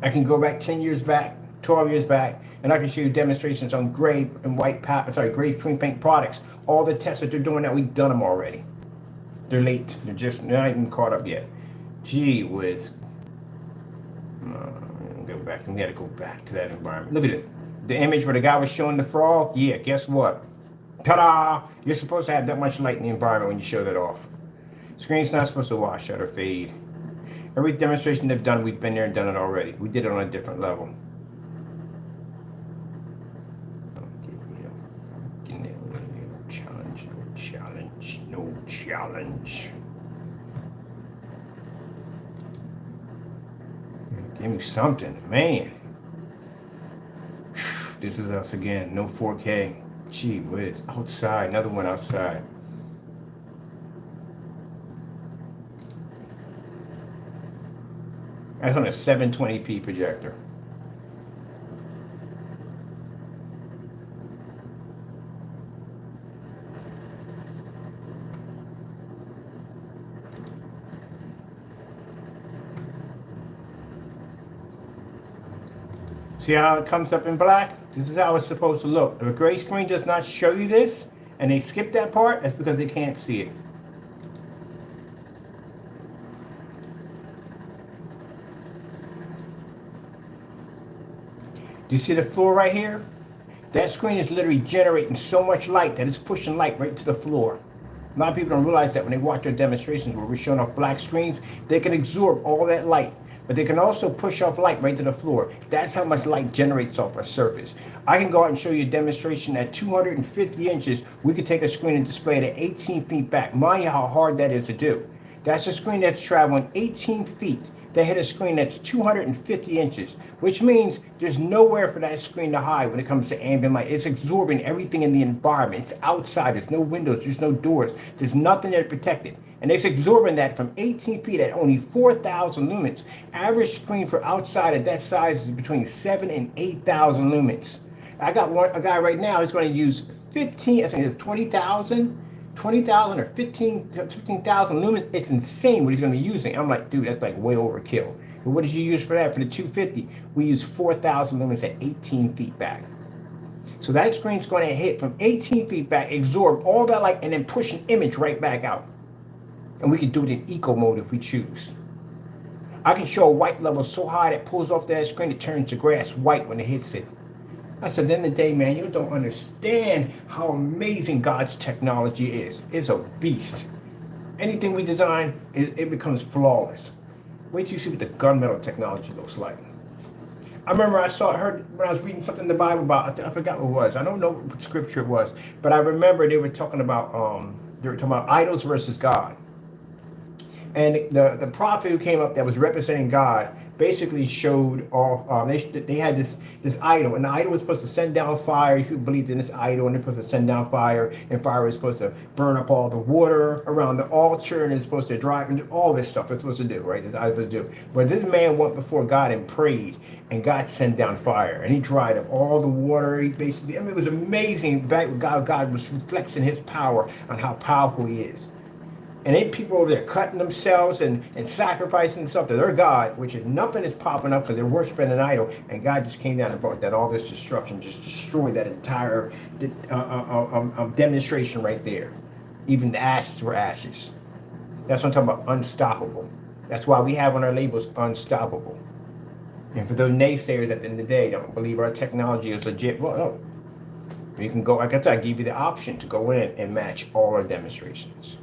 I can go back 10 years back, 12 years back, and I can show you demonstrations on gray and white gray screen paint products. All the tests that they're doing now, we've done them already. They're late. They're not even caught up yet. Gee whiz. Go back. We got to go back to that environment. Look at it. The image where the guy was showing the frog. Yeah, guess what? Ta-da! You're supposed to have that much light in the environment when you show that off. Screen's not supposed to wash out or fade. Every demonstration they've done, we've been there and done it already. We did it on a different level. No challenge. Give me something, man. This is us again. No 4K. Gee whiz. Outside. Another one outside. That's on a 720p projector. See how it comes up in black? This is how it's supposed to look. If a gray screen does not show you this, and they skip that part, that's because they can't see it. Do you see the floor right here? That screen is literally generating so much light that it's pushing light right to the floor. A lot of people don't realize that when they watch our demonstrations where we're showing off black screens, they can absorb all that light. But they can also push off light right to the floor. That's how much light generates off our surface. I can go out and show you a demonstration at 250 inches. We could take a screen and display it at 18 feet back. Mind you how hard that is to do. That's a screen that's traveling 18 feet. They hit a screen that's 250 inches, which means there's nowhere for that screen to hide when it comes to ambient light. It's absorbing everything in the environment. It's outside. There's no windows. There's no doors. There's nothing there to protect it. And it's absorbing that from 18 feet at only 4,000 lumens. Average screen for outside at that size is between 7,000 and 8,000 lumens. I got a guy right now who's going to use 15, I think it's 20,000 or 15,000 lumens. It's insane what he's going to be using. I'm like, dude, that's like way overkill. But what did you use for that? For the 250, we use 4,000 lumens at 18 feet back. So that screen's going to hit from 18 feet back, absorb all that light, and then push an image right back out. And we can do it in eco mode if we choose. I can show a white level so high that pulls off that screen, it turns to grass white when it hits it. I said, at the end of the day, man, you don't understand how amazing God's technology is. It's a beast. Anything we design, it becomes flawless. Wait till you see what the gunmetal technology looks like. I remember heard when I was reading something in the Bible about, I forgot what it was. I don't know what scripture it was, but I remember they were talking about idols versus God. And the prophet who came up that was representing God basically showed off, they had this idol, and the idol was supposed to send down fire. People believed in this idol, and they're supposed to send down fire, and fire was supposed to burn up all the water around the altar, and it's supposed to dry, and all this stuff it's supposed to do, right? This idol supposed to do. But this man went before God and prayed, and God sent down fire, and he dried up all the water. He basically, I mean, it was amazing. God was reflecting his power on how powerful he is. And then people over there cutting themselves and sacrificing themselves to their God, which is nothing is popping up because they're worshiping an idol. And God just came down and brought that all this destruction, just destroyed that entire demonstration right there. Even the ashes were ashes. That's what I'm talking about, unstoppable. That's why we have on our labels, unstoppable. And for those naysayers at the end of the day, don't believe our technology is legit, well, no. You can go, like I said, I give you the option to go in and match all our demonstrations.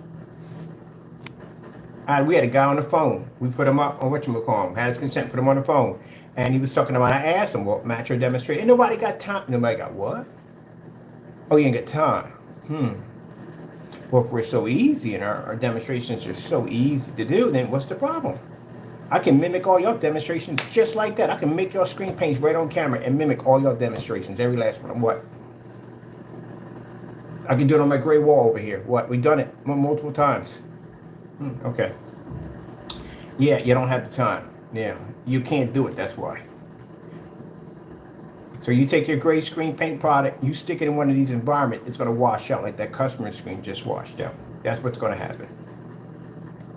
We had a guy on the phone. We put him up on whatchamacallit, had his consent, put him on the phone. And he was talking about, I asked him, well, match your demonstration. And nobody got time. Nobody got what? Oh, you ain't got time. Well, if we're so easy and our demonstrations are so easy to do, then what's the problem? I can mimic all your demonstrations just like that. I can make your screen paints right on camera and mimic all your demonstrations, every last one. What? I can do it on my gray wall over here. What? We've done it multiple times. Okay. Yeah, you don't have the time. Yeah, you can't do it. That's why. So you take your gray screen paint product, you stick it in one of these environments, it's going to wash out like that customer screen just washed out. That's what's going to happen.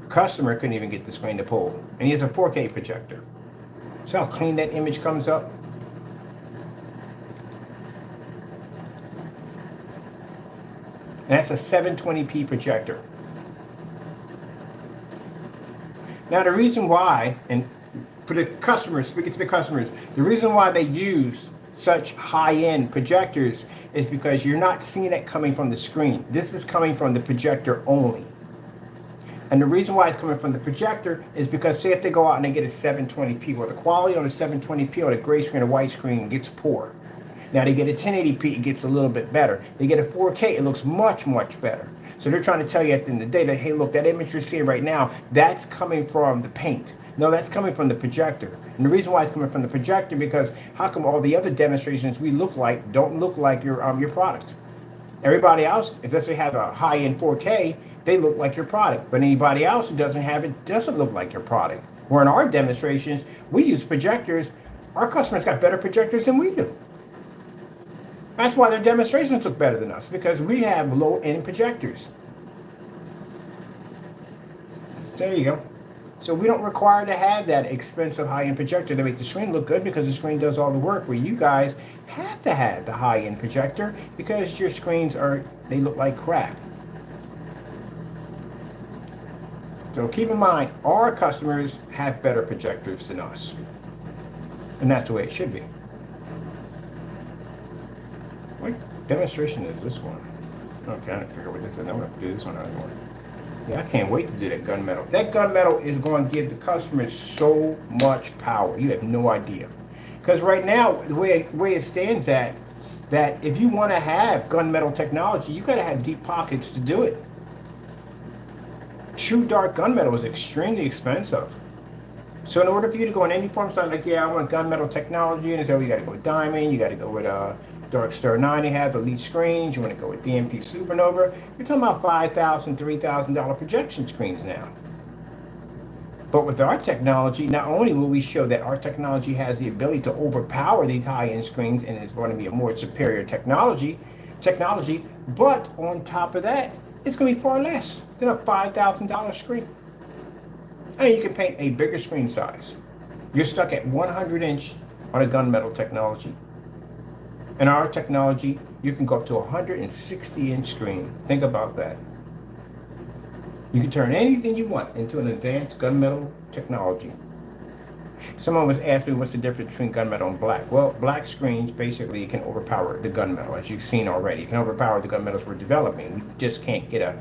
Customer couldn't even get the screen to pull. And he has a 4K projector. See how clean that image comes up? And that's a 720p projector. Now the reason why, and for the customers, speaking to the customers, the reason why they use such high-end projectors is because you're not seeing it coming from the screen. This is coming from the projector only. And the reason why it's coming from the projector is because say if they go out and they get a 720p, well, the quality on a 720p on a gray screen or white screen gets poor. Now they get a 1080p, it gets a little bit better. They get a 4K, it looks much, much better. So they're trying to tell you at the end of the day that, hey, look, that image you're seeing right now, that's coming from the paint. No, that's coming from the projector. And the reason why it's coming from the projector, because how come all the other demonstrations we look like don't look like your product? Everybody else, if they have a high-end 4K, they look like your product. But anybody else who doesn't have it doesn't look like your product. Where in our demonstrations, we use projectors. Our customers got better projectors than we do. That's why their demonstrations look better than us, because we have low-end projectors. There you go. So we don't require to have that expensive high-end projector to make the screen look good, because the screen does all the work, where you guys have to have the high-end projector because your screens they look like crap. So keep in mind, our customers have better projectors than us. And that's the way it should be. What demonstration is this one? Okay, I didn't figure what this is. I'm going to do this one anymore. Yeah, I can't wait to do that gunmetal. That gunmetal is going to give the customers so much power. You have no idea. Because right now, the way it stands at, that if you want to have gunmetal technology, you got to have deep pockets to do it. True dark gunmetal is extremely expensive. So in order for you to go on any form site, like, yeah, I want gunmetal technology, and so you got to go with Diamond, you got to go with Dark Star 9, they have elite screens, you want to go with DMP Supernova, you're talking about $5,000, $3,000 projection screens now. But with our technology, not only will we show that our technology has the ability to overpower these high-end screens and it's going to be a more superior technology, but on top of that, it's going to be far less than a $5,000 screen. And you can paint a bigger screen size. You're stuck at 100-inch on a gunmetal technology. In our technology, you can go up to a 160-inch screen. Think about that. You can turn anything you want into an advanced gunmetal technology. Someone was asking me what's the difference between gunmetal and black. Well, black screens basically can overpower the gunmetal, as you've seen already. It can overpower the gunmetals we're developing. We just can't get a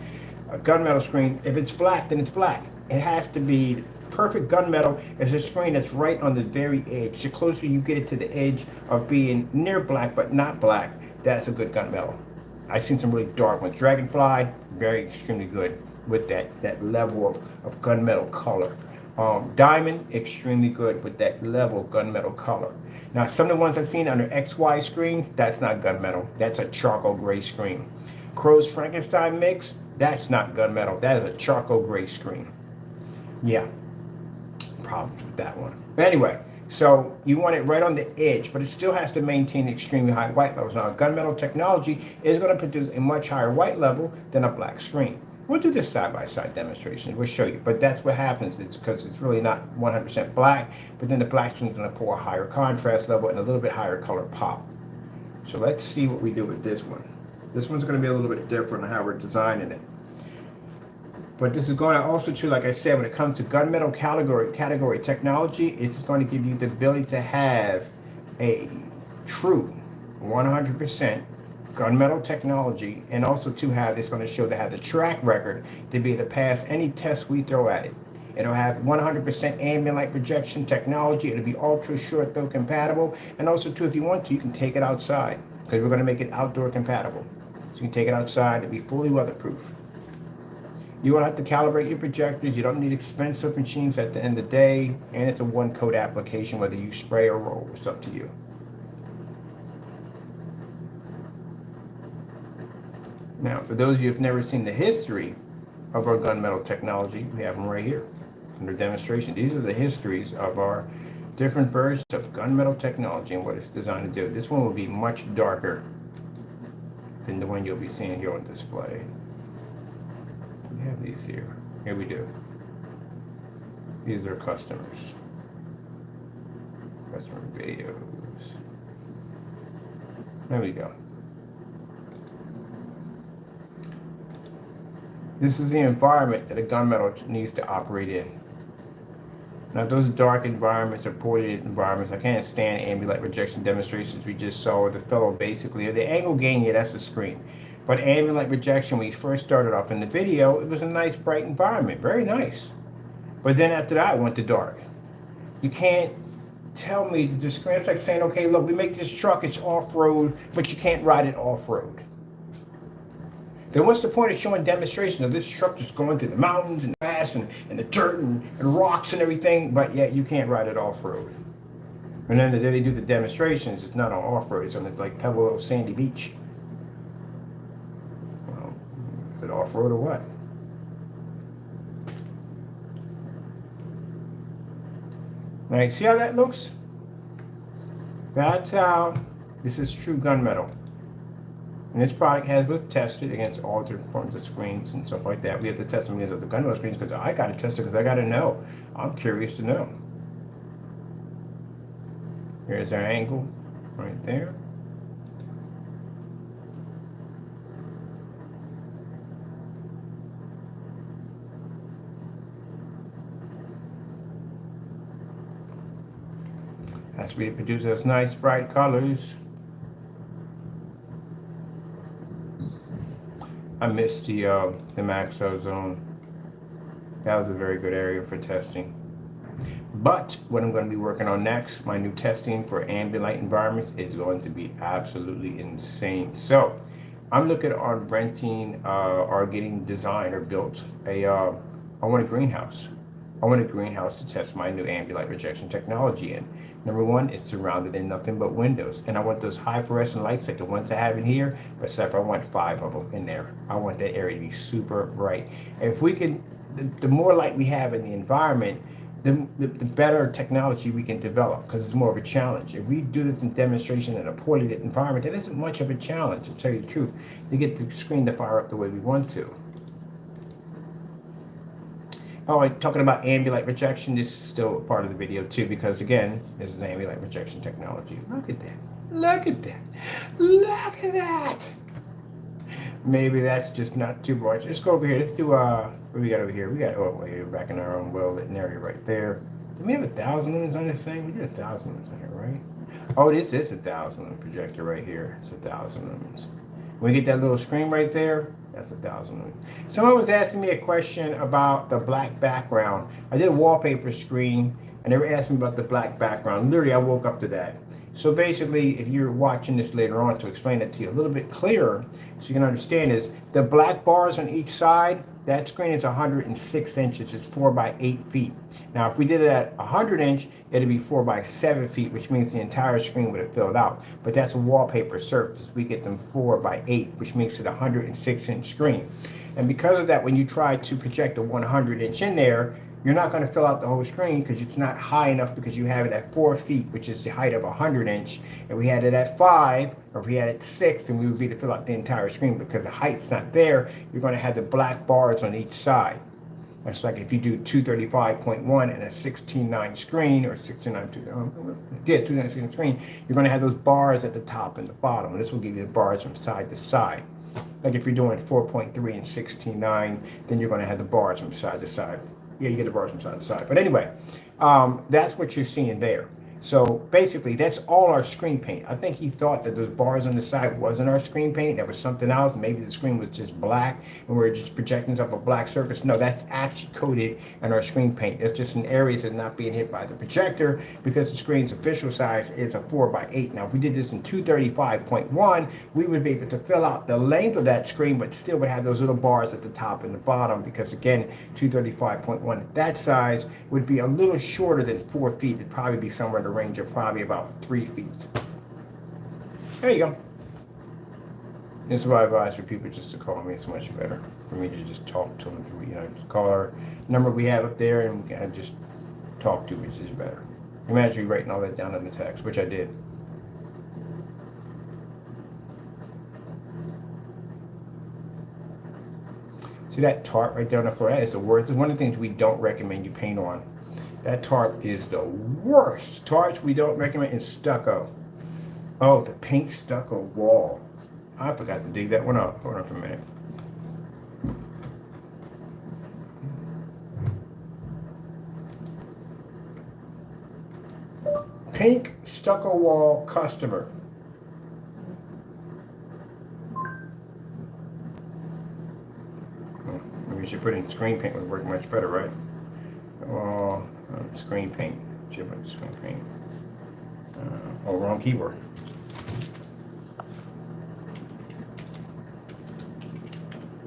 gunmetal screen. If it's black, then it's black. It has to be perfect. Gunmetal is a screen that's right on the very edge. The closer you get it to the edge of being near black but not black, that's a good gunmetal. I've seen some really dark ones. Dragonfly, very extremely good with that level of gunmetal color. Diamond, extremely good with that level of gunmetal color. Now, some of the ones I've seen under XY screens, that's not gunmetal. That's a charcoal gray screen. Crow's Frankenstein mix, that's not gunmetal. That is a charcoal gray screen. Yeah, problems with that one. But anyway, so you want it right on the edge, but it still has to maintain extremely high white levels. Now, gunmetal technology is going to produce a much higher white level than a black screen. We'll do this side-by-side demonstration. We'll show you. But that's what happens. It's because it's really not 100% black, but then the black screen is going to pull a higher contrast level and a little bit higher color pop. So let's see what we do with this one. This one's going to be a little bit different on how we're designing it. But this is going to also true, like I said, when it comes to gunmetal category technology, it's going to give you the ability to have a true 100% gunmetal technology, and also to have, it's going to show to have the track record to be able to pass any test we throw at it. It'll have 100% ambient light projection technology. It'll be ultra short throw compatible, and also too, if you want to, you can take it outside, because we're going to make it outdoor compatible. So you can take it outside. It'll be fully weatherproof. You won't have to calibrate your projectors. You don't need expensive machines at the end of the day, and it's a one-coat application, whether you spray or roll. It's up to you. Now, for those of you who've never seen the history of our gunmetal technology, we have them right here under demonstration. These are the histories of our different versions of gunmetal technology and what it's designed to do. This one will be much darker than the one you'll be seeing here on display. We have these here. Here we do. These are customers. Customer videos. There we go. This is the environment that a gunmetal needs to operate in. Now, those dark environments are ported environments. I can't stand ambient light projection demonstrations we just saw where the fellow basically, or the angle gain, yeah, that's the screen. But ambient light rejection, when you first started off in the video, it was a nice bright environment, very nice. But then after that, it went to dark. You can't tell me to just, it's like saying, okay, look, we make this truck, it's off-road, but you can't ride it off-road. Then what's the point of showing demonstration of this truck just going through the mountains and the grass and the dirt and rocks and everything, but yet you can't ride it off-road? And then they do the demonstrations, it's not on off-road, it's on this like pebble little sandy beach. Well, is it off-road or what? Now, see how that looks? That's how this is true gunmetal. And this product was tested against all different forms of screens and stuff like that. We have to test them against other gunmetal screens because I got to test it because I got to know. I'm curious to know. Here's our angle right there. Has to be produced those nice bright colors. I missed the max ozone. That was a very good area for testing. But what I'm going to be working on next, my new testing for ambient light environments, is going to be absolutely insane. So I'm looking on renting or getting designed or built I want a greenhouse. I want a greenhouse to test my new ambient light rejection technology in. Number one, it's surrounded in nothing but windows. And I want those high fluorescent lights like the ones I have in here, but except I want 5 of them in there. I want that area to be super bright. And if we can, the more light we have in the environment, the better technology we can develop, because it's more of a challenge. If we do this in demonstration in a poorly lit environment, that isn't much of a challenge, to tell you the truth, to get the screen to fire up the way we want to. Oh, and talking about ambient light rejection, this is still a part of the video too, because again, this is ambient light rejection technology. Look at that. Look at that. Look at that. Maybe that's just not too bright. Let's go over here. Let's do, what do we got over here? We got, oh, we're back in our own well-lit area right there. Did we have 1,000 lumens on this thing? We did 1,000 lumens on here, right? Oh, this is 1,000 lumen projector right here. It's 1,000 lumens. When we get that little screen right there, that's 1,000 lumens. Someone was asking me a question about the black background. I did a wallpaper screen, and they were asking me about the black background. Literally, I woke up to that. So basically, if you're watching this later on, to explain it to you a little bit clearer, so you can understand, is the black bars on each side, that screen is 106 inches. It's 4 by 8 feet. Now, if we did it at 100 inch, it'd be 4 by 7 feet, which means the entire screen would have filled out. But that's a wallpaper surface. We get them 4 by 8, which makes it a 106 inch screen. And because of that, when you try to project a 100 inch in there, you're not going to fill out the whole screen because it's not high enough, because you have it at 4 feet, which is the height of a 100 inch. And we had it at 5, or if we had it 6, then we would be to fill out the entire screen. Because the height's not there, you're going to have the black bars on each side. That's like if you do 235.1 and a 16:9 screen, or 239 screen, you're going to have those bars at the top and the bottom. And this will give you the bars from side to side. Like if you're doing 4.3 and 16:9, then you're going to have the bars from side to side. Yeah, you get the bars from side to side. But anyway, that's what you're seeing there. So basically, that's all our screen paint. I think he thought that those bars on the side wasn't our screen paint. That was something else. Maybe the screen was just black and we're just projecting off a black surface. No, that's actually coated in our screen paint. It's just in areas that's not being hit by the projector, because the screen's official size is a 4 by 8. Now, if we did this in 235.1, we would be able to fill out the length of that screen, but still would have those little bars at the top and the bottom, because again, 235.1 at that size would be a little shorter than 4 feet. It'd probably be somewhere in the range of probably about 3 feet. There you go. This is why I advise for people just to call me. It's much better for me to just talk to them through, just call our number we have up there and we can just talk to, which is better. Imagine me writing all that down in the text, which I did. See that tarp right there on the floor? That is the worst. It's one of the things we don't recommend you paint on. That tarp is the worst. Tarps we don't recommend in stucco. Oh, the pink stucco wall. I forgot to dig that one up. Hold on for a minute. Pink stucco wall customer. put in screen paint would work much better, right? Screen paint. Chip with screen paint. Wrong keyboard.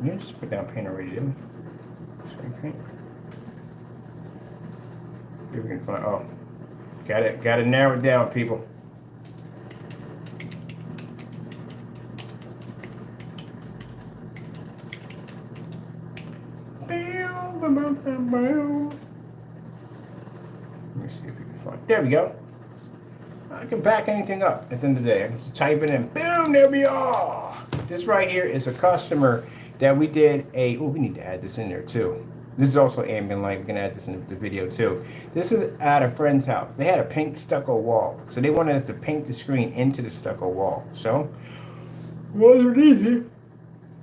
You just put down paint already, didn't we? Screen paint. See if we can find. Oh, got it narrowed down, people. Let me see if we can find. There we go. I can back anything up at the end of the day. I can just type it in. Boom, there we are. This right here is a customer that we did a. Oh, we need to add this in there too. This is also ambient light. We can add this in the video too. This is at a friend's house. They had a pink stucco wall, so they wanted us to paint the screen into the stucco wall. So, wasn't easy.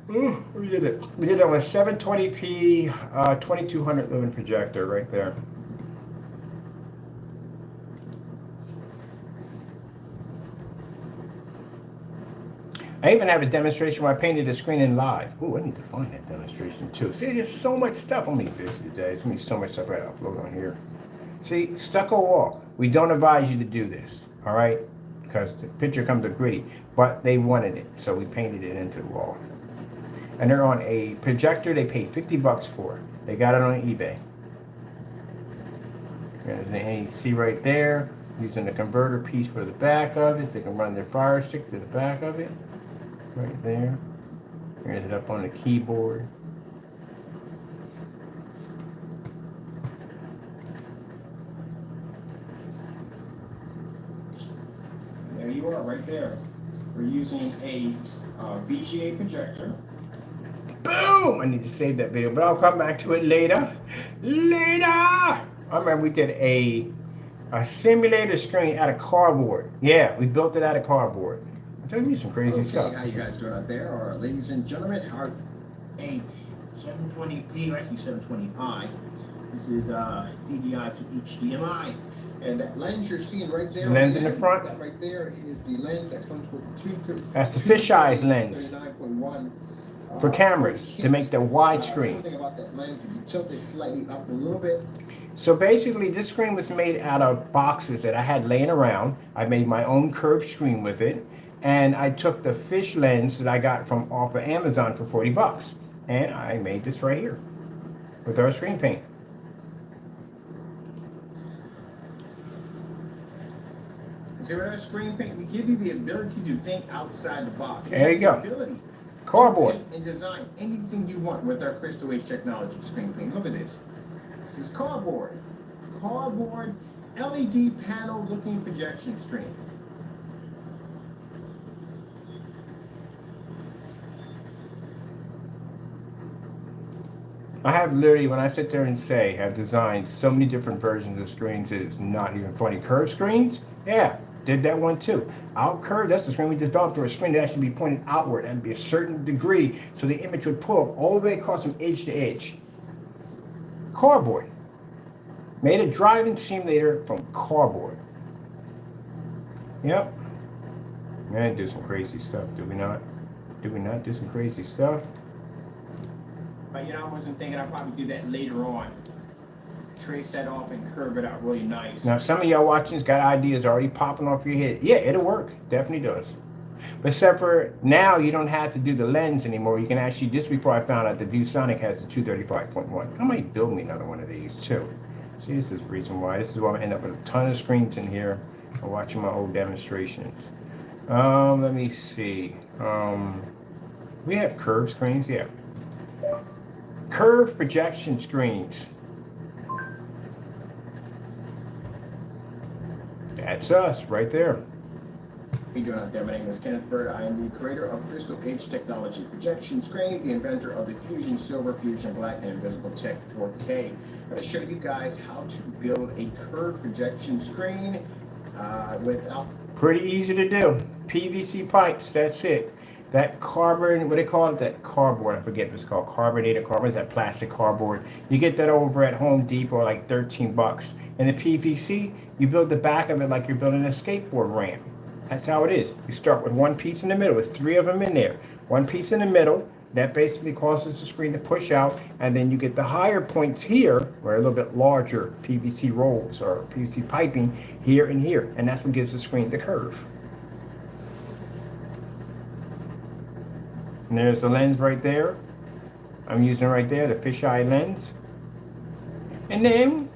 Oh, we did it. We did it on a 720p 2200 lumen projector right there. I even have a demonstration where I painted the screen in live. Oh, I need to find that demonstration too. See, there's so much stuff on these videos today. There's gonna be so much stuff I gotta upload on here. See, stucco wall. We don't advise you to do this, all right? Because the picture comes up gritty, but they wanted it, so we painted it into the wall. And they're on a projector they paid $50 for. They got it on eBay. And you see right there, using the converter piece for the back of it. They can run their Fire Stick to the back of it. Right there. Here's it up on the keyboard. There you are, right there. We're using a VGA projector. Boom! I need to save that video, but I'll come back to it later. I remember we did a simulator screen out of cardboard. Yeah, we built it out of cardboard. I'm telling you some crazy stuff. How you guys doing out there? Or ladies and gentlemen, how a 720p, or actually 720i. This is DVI to HDMI. And that lens you're seeing right there, the lens in the front. That right there is the lens that comes with the That's the fisheye lens. 39.1. For cameras, to make the widescreen. Something about that lens, you can tilt it slightly up a little bit. So basically, this screen was made out of boxes that I had laying around. I made my own curved screen with it, and I took the fish lens that I got from off of Amazon for $40, and I made this right here with our screen paint. See, with our screen paint, we give you the ability to think outside the box. There you go. Ability Cardboard. and design anything you want with our Crystal H technology screen paint. Look at this. This is cardboard. Cardboard LED panel looking projection screen. I have literally, when I sit there and say, have designed so many different versions of screens, it's not even funny. Curved screens? Yeah, did that one too. Out curved, that's the screen we developed for a screen that actually be pointed outward and be a certain degree so the image would pull all the way across from edge to edge. Cardboard. Made a driving simulator from cardboard. Yep. Man, do some crazy stuff, do we not? Do we not do some crazy stuff? But you know, I wasn't thinking I'd probably do that later on. Trace that off and curve it out really nice. Now, some of y'all watching's got ideas already popping off your head. Yeah, it'll work. Definitely does. But except for now, you don't have to do the lens anymore. You can actually, just before I found out the ViewSonic has the 235.1. I might build me another one of these too. See, this is the reason why. This is why I end up with a ton of screens in here and watching my old demonstrations. Let me see. We have curved screens, yeah. Curved projection screens. That's us right there. How you doing out there? My name is Kenneth Bird. I am the creator of Crystal H Technology Projection Screen, the inventor of the Fusion Silver, Fusion Black, and Invisible Tech 4K. I'm going to show you guys how to build a curved projection screen without... Pretty easy to do. PVC pipes, that's it. That carbon, what do they call it? That cardboard, I forget what it's called. Carbonated cardboard, is that plastic cardboard. You get that over at Home Depot, like $13. And the PVC, you build the back of it like you're building a skateboard ramp. That's how it is. You start with one piece in the middle, with 3 of them in there. One piece in the middle, That basically causes the screen to push out, and then you get the higher points here, where a little bit larger PVC rolls or PVC piping here and here, and that's what gives the screen the curve. And there's the lens right there. I'm using right there, the fisheye lens. And then,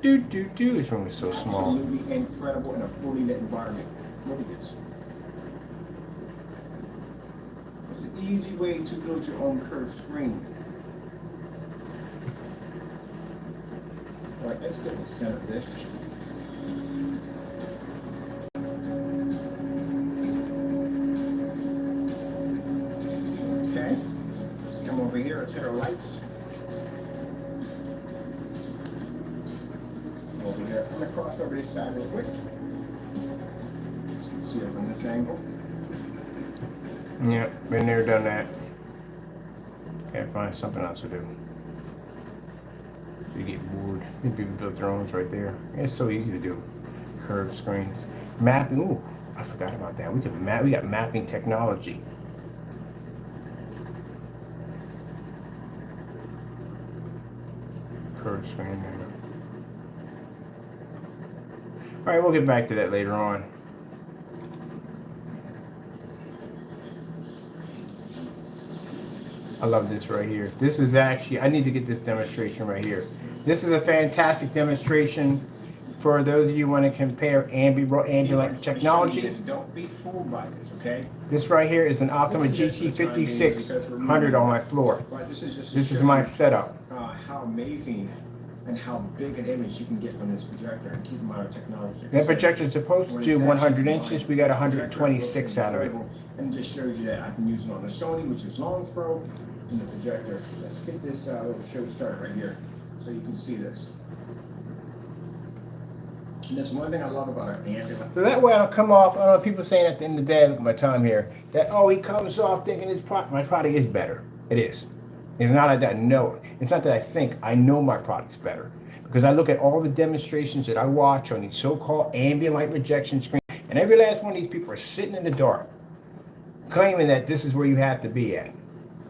this room is so small. Absolutely incredible in a fully lit environment. Look at this. It's an easy way to build your own curved screen. All right, let's get the center of this. Okay, come over here and set our lights. Over here, I'm gonna cross over this side real quick. So you can see it from this angle. Yeah, been there, done that. Can't find something else to do. You get bored. People build their own right there. It's so easy to do. Curved screens. Mapping. Ooh, I forgot about that. We can map. We got mapping technology. Curved screen. All right, we'll get back to that later on. I love this right here. This is actually, I need to get this demonstration right here. This is a fantastic demonstration for those of you who want to compare ambient technology. Don't be fooled by this, okay? This right here is an Optima GT 5600 on my floor. Right, this is my setup. How amazing and how big an image you can get from this projector, and keep in mind our technology. That projector is supposed to do 100 inches. We got 126 out of it. And it just shows you that I can use it on the Sony, which is long throw, and the projector. Let's get this little show started right here so you can see this. And that's one thing I love about our ambient. So that way I don't come off, I don't know, people saying at the end of the day, look at my time here, that, oh, he comes off thinking my product is better. It is. It's not like that, no. It's not that I think, I know my product's better. Because I look at all the demonstrations that I watch on these so-called ambient light rejection screens, and every last one of these people are sitting in the dark, claiming that this is where you have to be at.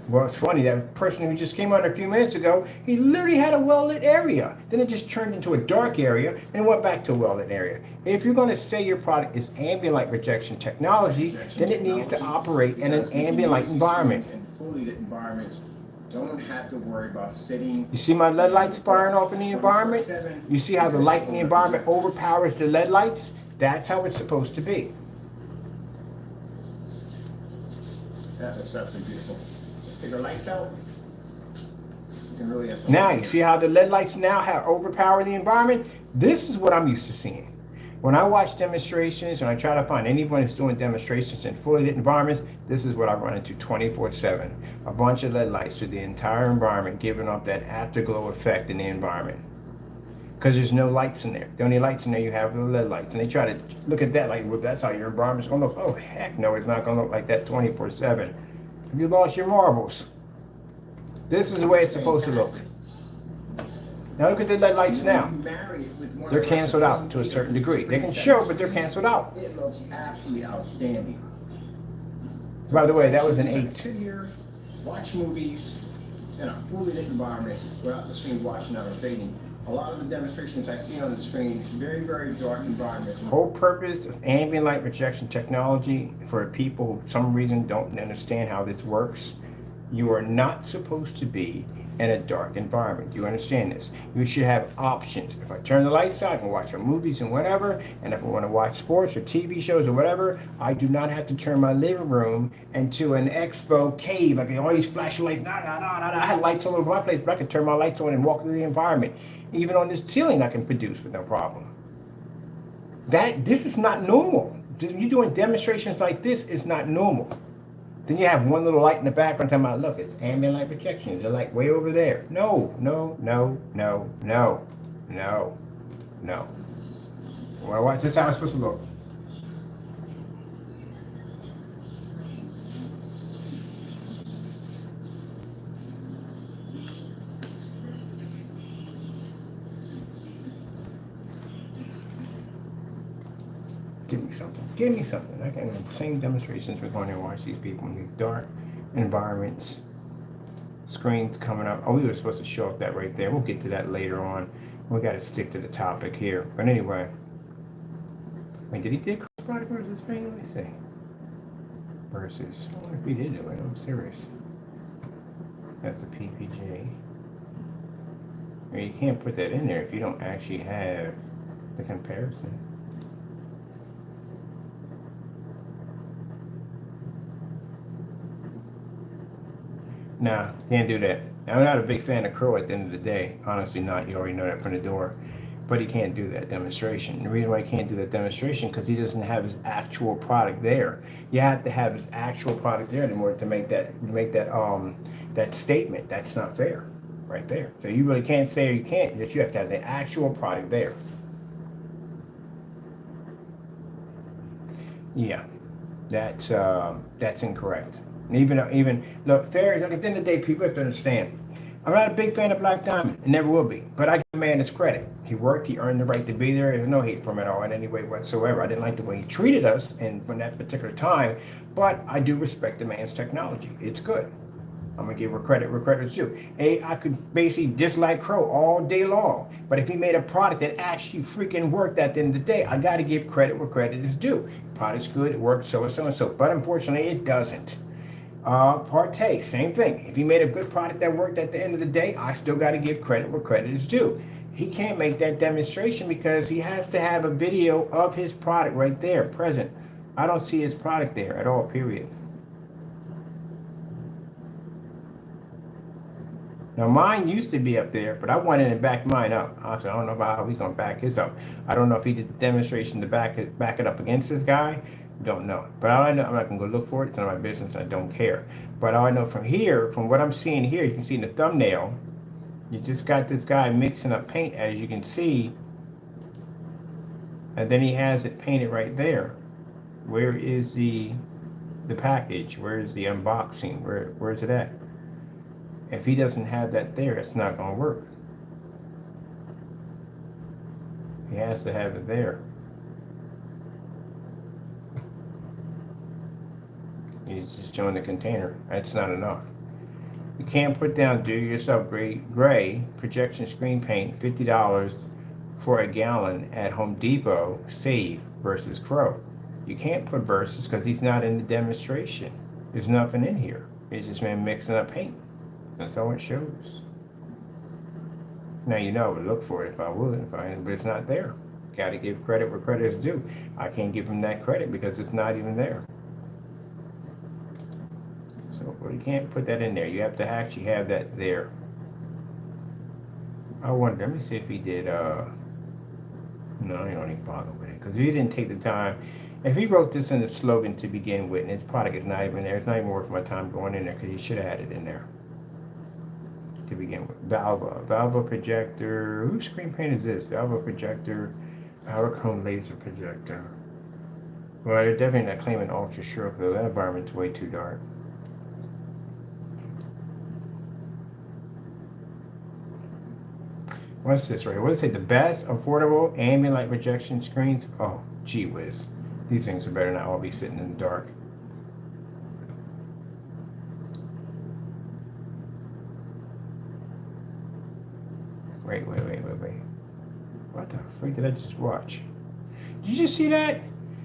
Well, it's funny, that person who just came on a few minutes ago, he literally had a well-lit area. Then it just turned into a dark area and went back to a well-lit area. If you're going to say your product is ambient light rejection technology, then it needs to operate in an ambient light environment. In fully lit environments, don't have to worry about sitting. You see my LED lights firing off in the environment? You see how the light in the environment overpowers the LED lights? That's how it's supposed to be. That looks absolutely beautiful. Let's take our lights out. You can really have now, you see how the LED lights now have overpowered the environment? This is what I'm used to seeing. When I watch demonstrations and I try to find anyone who's doing demonstrations in fully lit environments, this is what I run into 24/7. A bunch of LED lights through the entire environment, giving off that afterglow effect in the environment. Because there's no lights in there. The only lights in there you have are the LED lights. And they try to look at that like, well, that's how your environment's going to look. Oh, heck no, it's not going to look like that 24/7. Have you lost your marbles? This is the way it's supposed to look. Now look at the LED lights now. They're canceled out to a certain degree. They can show, but they're canceled out. It looks absolutely outstanding. By the way, that was an 8. Sit here, watch movies in a fully lit environment without the screen washing out or fading. A lot of the demonstrations I see on the screen, it's very, very dark environments. The whole purpose of ambient light rejection technology, for people who for some reason don't understand how this works, you are not supposed to be in a dark environment. You understand this? You should have options. If I turn the lights out, I can watch movies and whatever, and if I want to watch sports or TV shows or whatever, I do not have to turn my living room into an expo cave. Like all these flashing lights, I had lights all over my place, but I can turn my lights on and walk through the environment. Even on this ceiling I can produce with no problem. This is not normal. You doing demonstrations like this is not normal. Then you have one little light in the background talking about, look, it's ambient light projection. They're like way over there. No, no, no, no, no, no, no. Well, watch this how it's supposed to look. Give me something. Give me something. I can the same demonstrations we're going to watch these people in these dark environments screens coming up. Oh, we were supposed to show off that right there. We'll get to that later on. We got to stick to the topic here. But anyway. Wait, did he do cross-product versus paint? Let me see. Versus. I wonder if he did do it. I'm serious. That's the PPG. I mean, you can't put that in there if you don't actually have the comparison. Nah, can't do that. I'm not a big fan of Crow at the end of the day. Honestly not. You already know that from the door. But he can't do that demonstration. The reason why he can't do that demonstration because he doesn't have his actual product there. You have to have his actual product there in order to make that statement. That's not fair, right there. So you really can't say or you can't. That you have to have the actual product there. Yeah, that's incorrect. And even look, fair. Look, at the end of the day, people have to understand. I'm not a big fan of Black Diamond, and never will be. But I give the man his credit. He worked, he earned the right to be there. There's no hate for him at all in any way whatsoever. I didn't like the way he treated us and from that particular time, but I do respect the man's technology. It's good. I'm gonna give credit where credit's due. I could basically dislike Crow all day long, but if he made a product that actually freaking worked at the end of the day, I gotta give credit where credit is due. Product's good, it worked, so and so and so. But unfortunately, it doesn't. Partey, same thing. If he made a good product that worked at the end of the day, I still got to give credit where credit is due. He can't make that demonstration because he has to have a video of his product right there, present. I don't see his product there at all, period. Now, mine used to be up there, but I went in and backed mine up. Honestly, I don't know about how he's going to back his up. I don't know if he did the demonstration to back it up against this guy. Don't know. But all I know, I'm not going to go look for it. It's none of my business. I don't care. But all I know from here, from what I'm seeing here, you can see in the thumbnail, you just got this guy mixing up paint, as you can see. And then he has it painted right there. Where is the package? Where is the unboxing? Where's it at? If he doesn't have that there, it's not going to work. He has to have it there. He's just showing the container. That's not enough. You can't put down do-it-yourself gray projection screen paint, $50 for a gallon at Home Depot, save versus Crow. You can't put versus because he's not in the demonstration. There's nothing in here. It's just man mixing up paint. That's all it shows. Now you know I would look for it if I would, but it's not there. Got to give credit where credit is due. I can't give him that credit because it's not even there. So you can't put that in there. You have to actually have that there. I wonder, let me see if he did, no, I don't even bother with it. Because he didn't take the time. If he wrote this in the slogan to begin with, and his product is not even there, it's not even worth my time going in there because he should have had it in there to begin with. Valva projector. Whose screen paint is this? Valva projector, Powerchrome laser projector. Well, they're definitely not claiming ultra sharp though. That environment's way too dark. What's this right here? What does it say? The best affordable ambient light projection screens? Oh, gee whiz. These things are better not all be sitting in the dark. Wait. What the freak did I just watch? Did you just see that?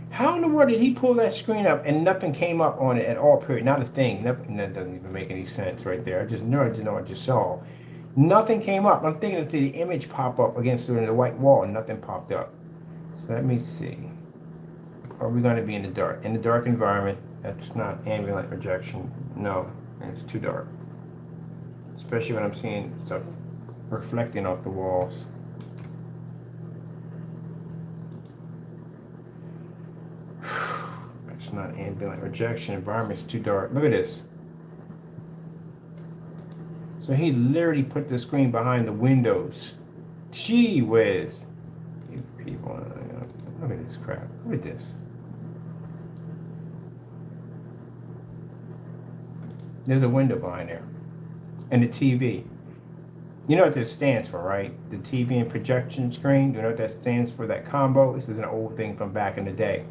How in the world did he pull that screen up and nothing came up on it at all, period? Not a thing. Nothing. That doesn't even make any sense right there. I just know what I just saw. Nothing came up. I'm thinking to see the image pop up against the white wall and nothing popped up. So let me see. Are we going to be in the dark? In the dark environment, that's not ambient light projection. No, it's too dark. Especially when I'm seeing stuff reflecting off the walls. That's not ambient light projection. Environment's too dark. Look at this. So he literally put the screen behind the windows. Gee whiz. You people, look at this crap. Look at this. There's a window behind there. And the TV. You know what this stands for, right? The TV and projection screen. You know what that stands for, that combo? This is an old thing from back in the day.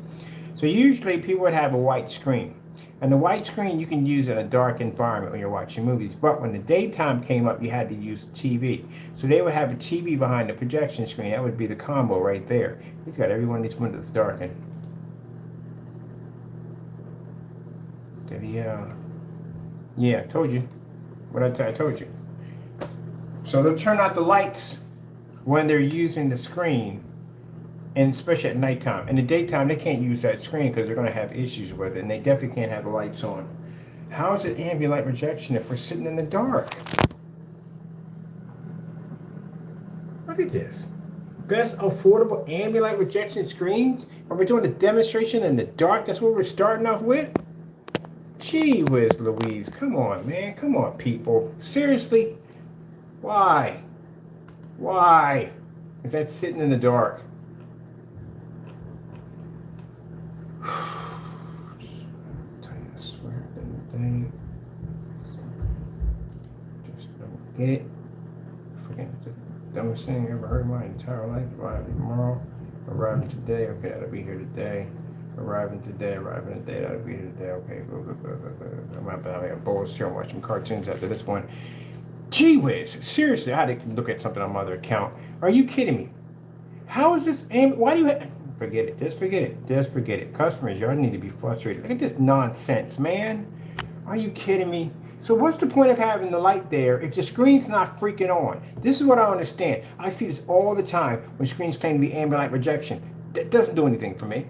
So usually people would have a white screen. And the white screen you can use in a dark environment when you're watching movies. But when the daytime came up, you had to use TV. So they would have a TV behind the projection screen. That would be the combo right there. He's got every one of these windows darkened. Did he, yeah, I told you. I told you. So they'll turn out the lights when they're using the screen, and especially at nighttime. In the daytime, they can't use that screen because they're going to have issues with it, and they definitely can't have the lights on. How is it ambient light projection if we're sitting in the dark? Look at this. Best affordable ambient light projection screens? Are we doing a demonstration in the dark? That's what we're starting off with? Gee whiz Louise, come on, man. Come on, people. Seriously? Why? Why? Is that sitting in the dark? I swear, just don't get it. Freaking the dumbest thing I ever heard in my entire life. Arriving tomorrow, arriving today. Okay, that'll be here today. Arriving today, that'll be here today. Okay, go. I'm about to have a bowl of cereal, watch some cartoons after this one. Gee whiz, seriously, I had to look at something on my other account. Are you kidding me? How is this? Why do you have? Forget it. Just forget it. Just forget it. Customers, y'all need to be frustrated. Look at this nonsense, man. Are you kidding me? So what's the point of having the light there if the screen's not freaking on? This is what I don't understand. I see this all the time when screens claim to be ambient light projection. That doesn't do anything for me.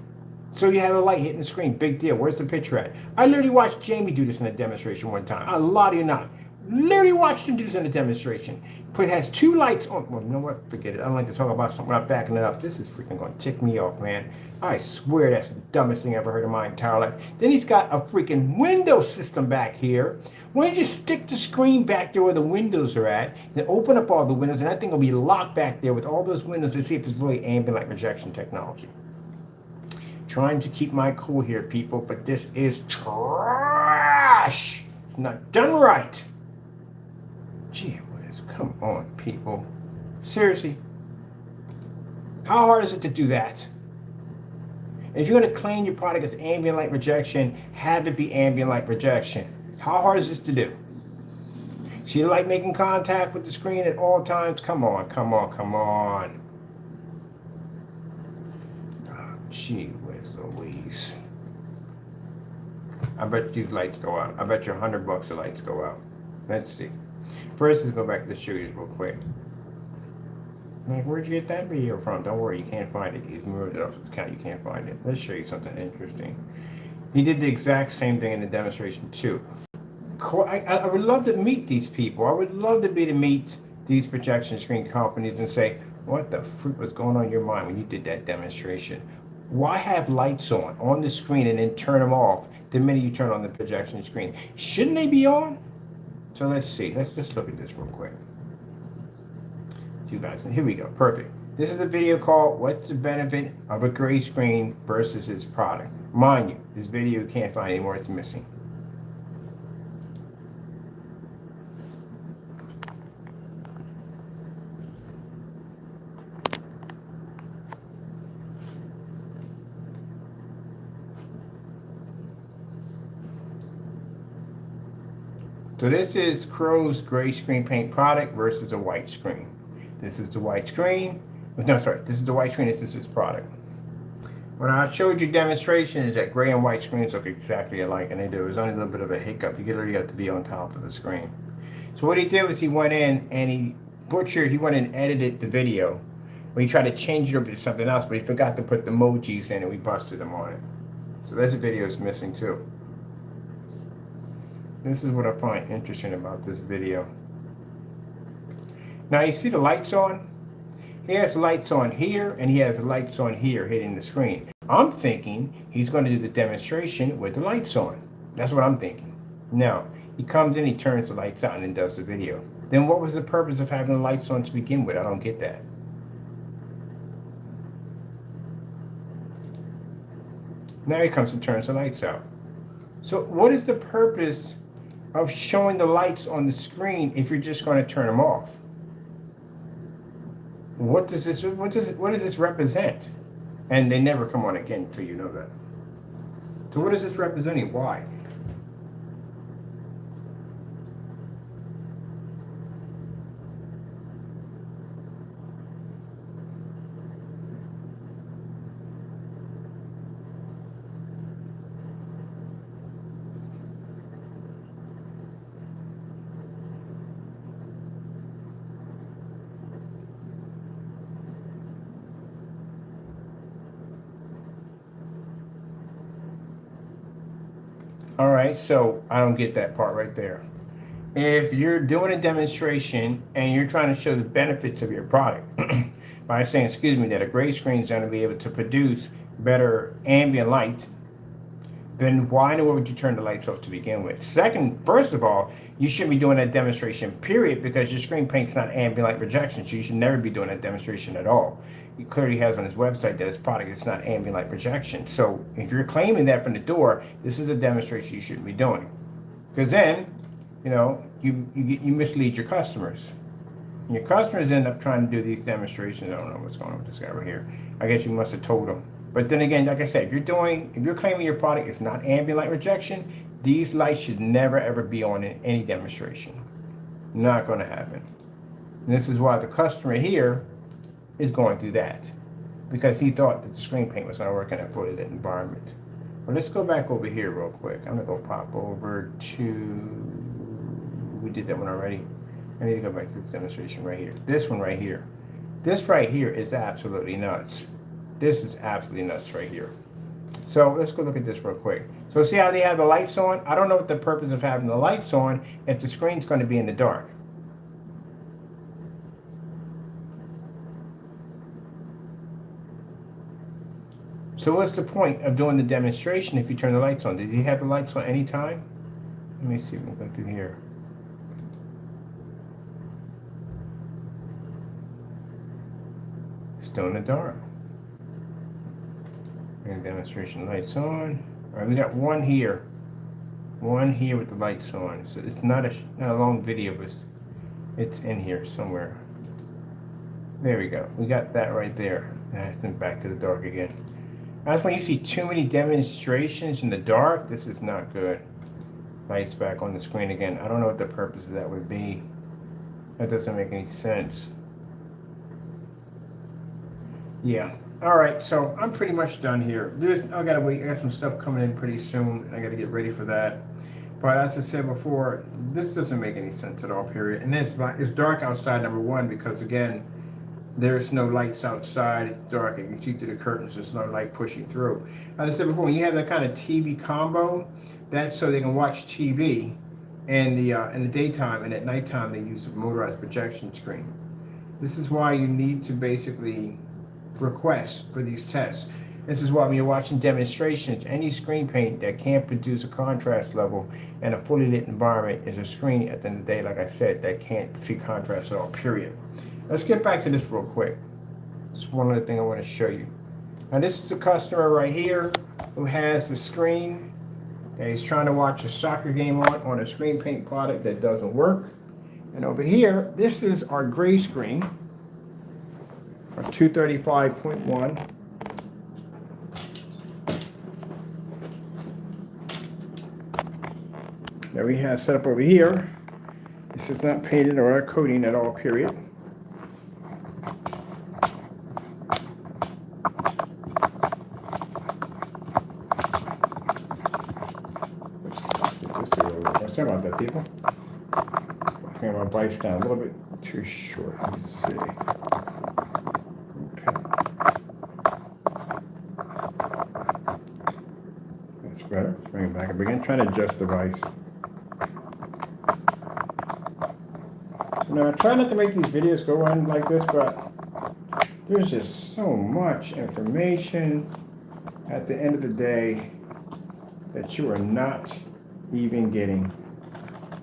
So you have a light hitting the screen. Big deal. Where's the picture at? I literally watched Jamie do this in a demonstration one time. I lie to you not. Literally watched him do this in a demonstration. But it has two lights on. Well, you know what? Forget it. I don't like to talk about something without backing it up. This is freaking going to tick me off, man. I swear that's the dumbest thing I ever heard in my entire life. Then he's got a freaking window system back here. Why don't you just stick the screen back there where the windows are at, then open up all the windows, and that thing will be locked back there with all those windows to see if it's really ambient light projection technology. Trying to keep my cool here, people, but this is trash. It's not done right. Gee whiz, come on, people. Seriously. How hard is it to do that? And if you're going to claim your product as ambient light projection, have it be ambient light projection. How hard is this to do? See the light making contact with the screen at all times? Come on, come on, come on. Oh, gee whiz Louise. I bet these lights go out. I bet you $100 the lights go out. Let's see. First, let's go back to the shooters real quick. Like, where'd you get that video from? Don't worry, you can't find it. He's moved it off his account. You can't find it. Let's show you something interesting. He did the exact same thing in the demonstration too. I would love to meet these people. I would love to meet these projection screen companies and say, what the freak was going on in your mind when you did that demonstration? Why have lights on the screen and then turn them off the minute you turn on the projection screen? Shouldn't they be on? So let's see. Let's just look at this real quick. You guys, here we go. Perfect. This is a video called What's the Benefit of a Gray Screen versus its Product. Mind you, this video you can't find anymore. It's missing. So this is Crow's gray screen paint product versus a white screen. This is the white screen. No, sorry, this is the white screen. This is its product. When I showed you demonstration, is that gray and white screens look exactly alike, and they do. There's only a little bit of a hiccup. You literally have to be on top of the screen. So what he did was he went in and he went and edited the video. When he tried to change it over to something else, but he forgot to put the emojis in, and we busted them on it. So this video is missing too. This is what I find interesting about this video. Now you see the lights on? He has lights on here and he has lights on here hitting the screen. I'm thinking he's going to do the demonstration with the lights on. That's what I'm thinking. No, he comes in, he turns the lights on and does the video. Then what was the purpose of having the lights on to begin with? I don't get that. Now he comes and turns the lights out. So what is the purpose of showing the lights on the screen if you're just going to turn them off? What does this represent? And they never come on again until you know that. So what is this representing? Why? All right, so I don't get that part right there. If you're doing a demonstration and you're trying to show the benefits of your product by saying, excuse me, that a gray screen is going to be able to produce better ambient light, then why in the world would you turn the lights off to begin with? Second, first of all, you shouldn't be doing that demonstration, period, because your screen paint's not ambient light projection, so you should never be doing that demonstration at all. He clearly has on his website that his product is not ambient light projection. So if you're claiming that from the door, this is a demonstration you shouldn't be doing. Because then, you mislead your customers. And your customers end up trying to do these demonstrations. I don't know what's going on with this guy right here. I guess you must have told them. But then again, like I said, if you're claiming your product is not ambient light rejection, these lights should never ever be on in any demonstration. Not going to happen. And this is why the customer here is going through that, because he thought that the screen paint was going to work in a fully lit environment. But let's go back over here real quick. I'm going to go pop over to, we did that one already. I need to go back to this demonstration right here. This one right here. This right here is absolutely nuts. This is absolutely nuts right here. So let's go look at this real quick. So see how they have the lights on? I don't know what the purpose of having the lights on if the screen's going to be in the dark. So what's the point of doing the demonstration if you turn the lights on? Did he have the lights on any time? Let me see if we can go through here. Still in the dark. And demonstration lights on. All right, we got one here with the lights on. So it's not a long video, but it's in here somewhere. There we go. We got that right there. That's been back to the dark again. That's when you see too many demonstrations in the dark. This is not good. Lights back on the screen again. I don't know what the purpose of that would be. That doesn't make any sense. Yeah. All right. So I'm pretty much done here. I gotta wait. I got some stuff coming in pretty soon, and I gotta get ready for that. But as I said before, this doesn't make any sense at all. Period. And it's dark outside. Number one, because again, there's no lights outside. It's dark. You can see through the curtains. There's no light pushing through. As I said before, when you have that kind of TV combo, that's so they can watch TV in the daytime, and at nighttime they use a motorized projection screen. This is why you need to basically request for these tests. This is why when you're watching demonstrations, any screen paint that can't produce a contrast level in a fully lit environment is a screen at the end of the day, like I said, that can't see contrast at all, period. Let's get back to this real quick. Just one other thing I want to show you. Now this is a customer right here who has the screen that he's trying to watch a soccer game on a screen paint product that doesn't work. And over here, this is our gray screen, our 235.1. That we have set up over here. This is not painted or coating at all, period. Sorry about that, people. I think my bike's down a little bit too short. Let's see. Okay. That's better. Let's bring it back up again. Trying to adjust the device. I try not to make these videos go on like this, but there's just so much information at the end of the day that you are not even getting.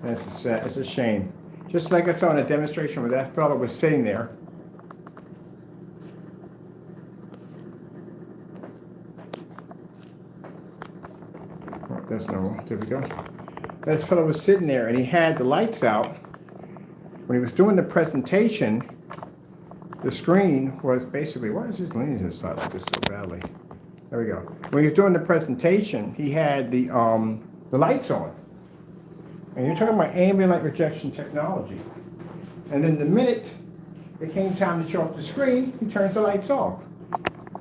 And it's a shame. Just like I saw in a demonstration where that fellow was sitting there. Oh, that's normal. There we go. That fellow was sitting there and he had the lights out. When he was doing the presentation, the screen was basically, why is this leaning to the side like this so badly? There we go. When he was doing the presentation, he had the lights on. And you're talking about ambient light rejection technology. And then the minute it came time to show up the screen, he turns the lights off.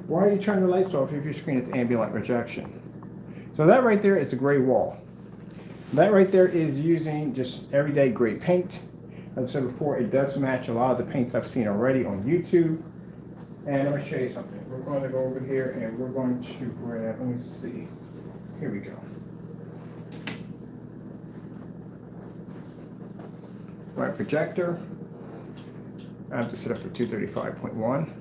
Why are you turning the lights off if your screen is ambient light rejection? So that right there is a gray wall. That right there is using just everyday gray paint. As I said before, it does match a lot of the paints I've seen already on YouTube. And let me show you something. We're going to go over here and we're going to grab, let me see. Here we go. my projector. I have to set up to 235.1.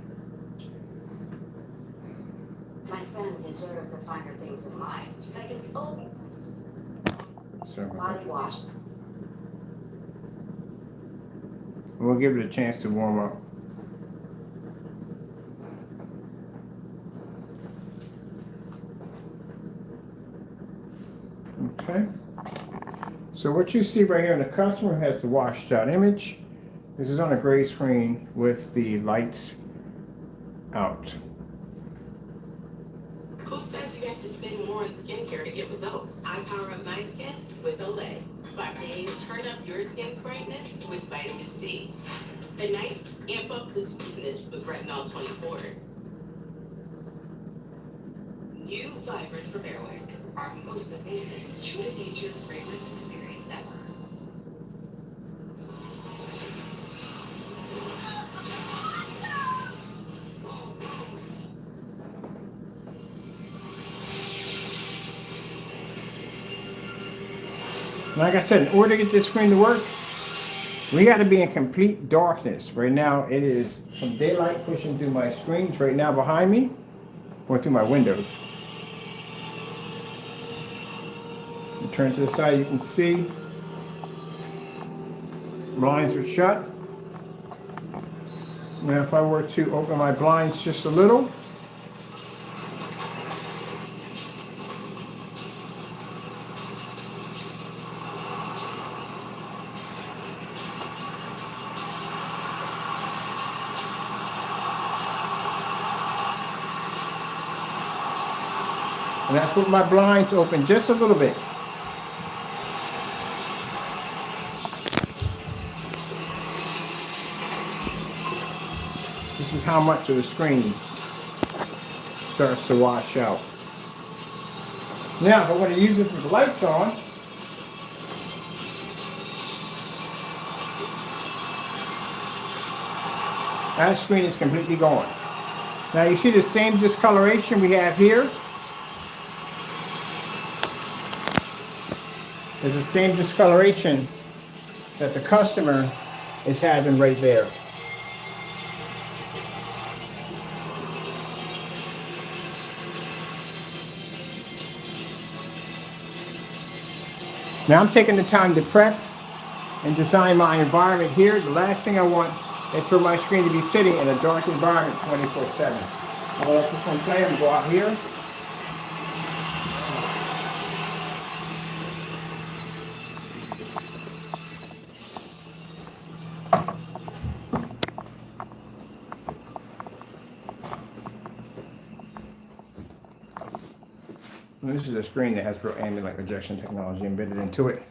My son deserves the finer things in life, like his own body wash. We'll give it a chance to warm up. Okay. So what you see right here, the customer has the washed out image. This is on a gray screen with the lights out. Who says you have to spend more on skincare to get results? I power up my skin with Olay. By day, turn up your skin's brightness with vitamin C. At night, amp up the sweetness with retinol 24. New Vibrant from Airwick. Our most amazing true to nature fragrance experience ever. Like I said, in order to get this screen to work, we got to be in complete darkness. Right now, it is some daylight pushing through my screens right now behind me, or through my windows. You turn to the side, you can see blinds are shut. Now, if I were to open my blinds just a little, and that's with my blinds open just a little bit. This is how much of the screen starts to wash out. Now, if I want to use it with the lights on, that screen is completely gone. Now you see the same discoloration we have here. There's the same discoloration that the customer is having right there. Now I'm taking the time to prep and design my environment here. The last thing I want is for my screen to be sitting in a dark environment 24/7. I'm going to let this one play and go out here. And this is a screen that has real ambient light projection technology embedded into it.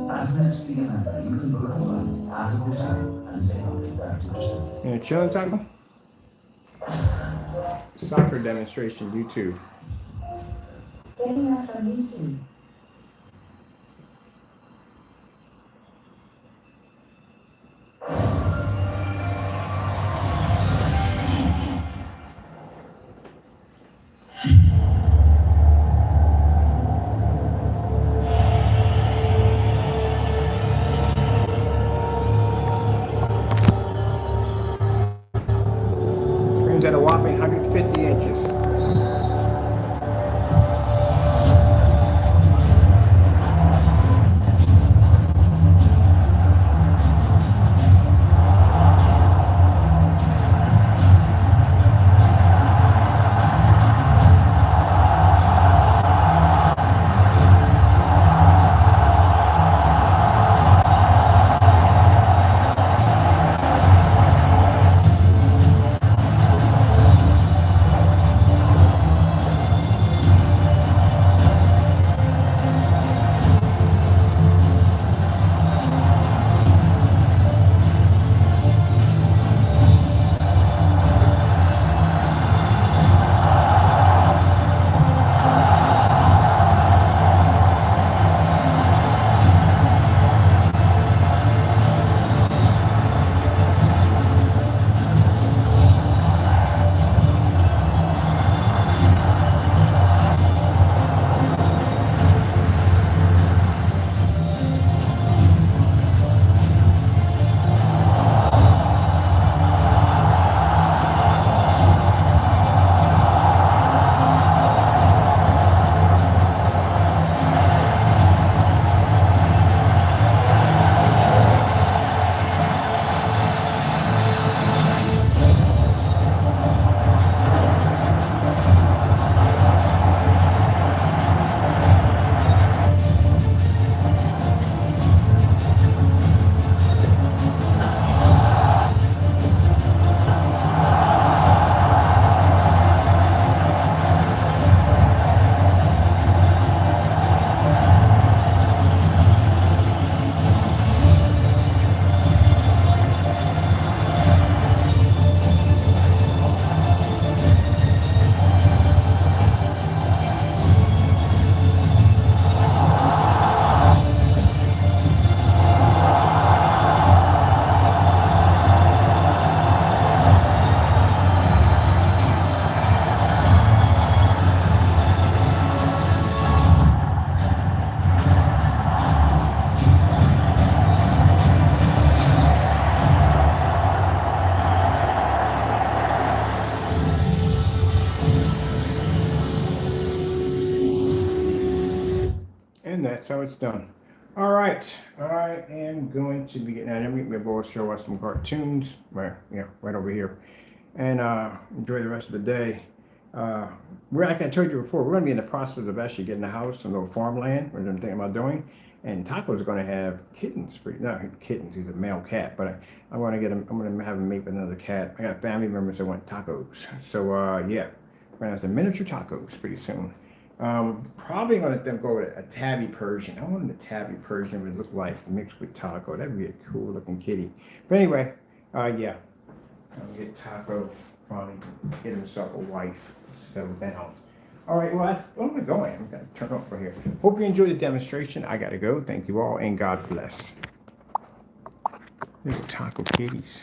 As an SB member, you can book a flight at a hotel and save up to 30%. You know, chilling tackle? Soccer demonstration, YouTube. Getting out on YouTube. Screen's at a whopping 150 inches. so it's done. All right, I am going to be getting out. I'm my boy show us some cartoons. Right, yeah, right over here, and enjoy the rest of the day. We're like I told you before, we're going to be in the process of actually getting a house, some little farmland, which I'm thinking about doing. And Taco's going to have kittens. Not kittens, he's a male cat, but I'm going to get him. I'm going to have him mate with another cat. I got family members that want tacos, so yeah, we're going to have some miniature tacos pretty soon. Probably going to go with a tabby Persian. I wanted a tabby Persian would look like mixed with Taco. That'd be a cool looking kitty. But anyway, yeah, I'll get Taco finally get himself a wife, settle down. All right, well, where am I going? I'm going to turn off for here. Hope you enjoyed the demonstration. I got to go. Thank you all, and God bless. Little Taco kitties.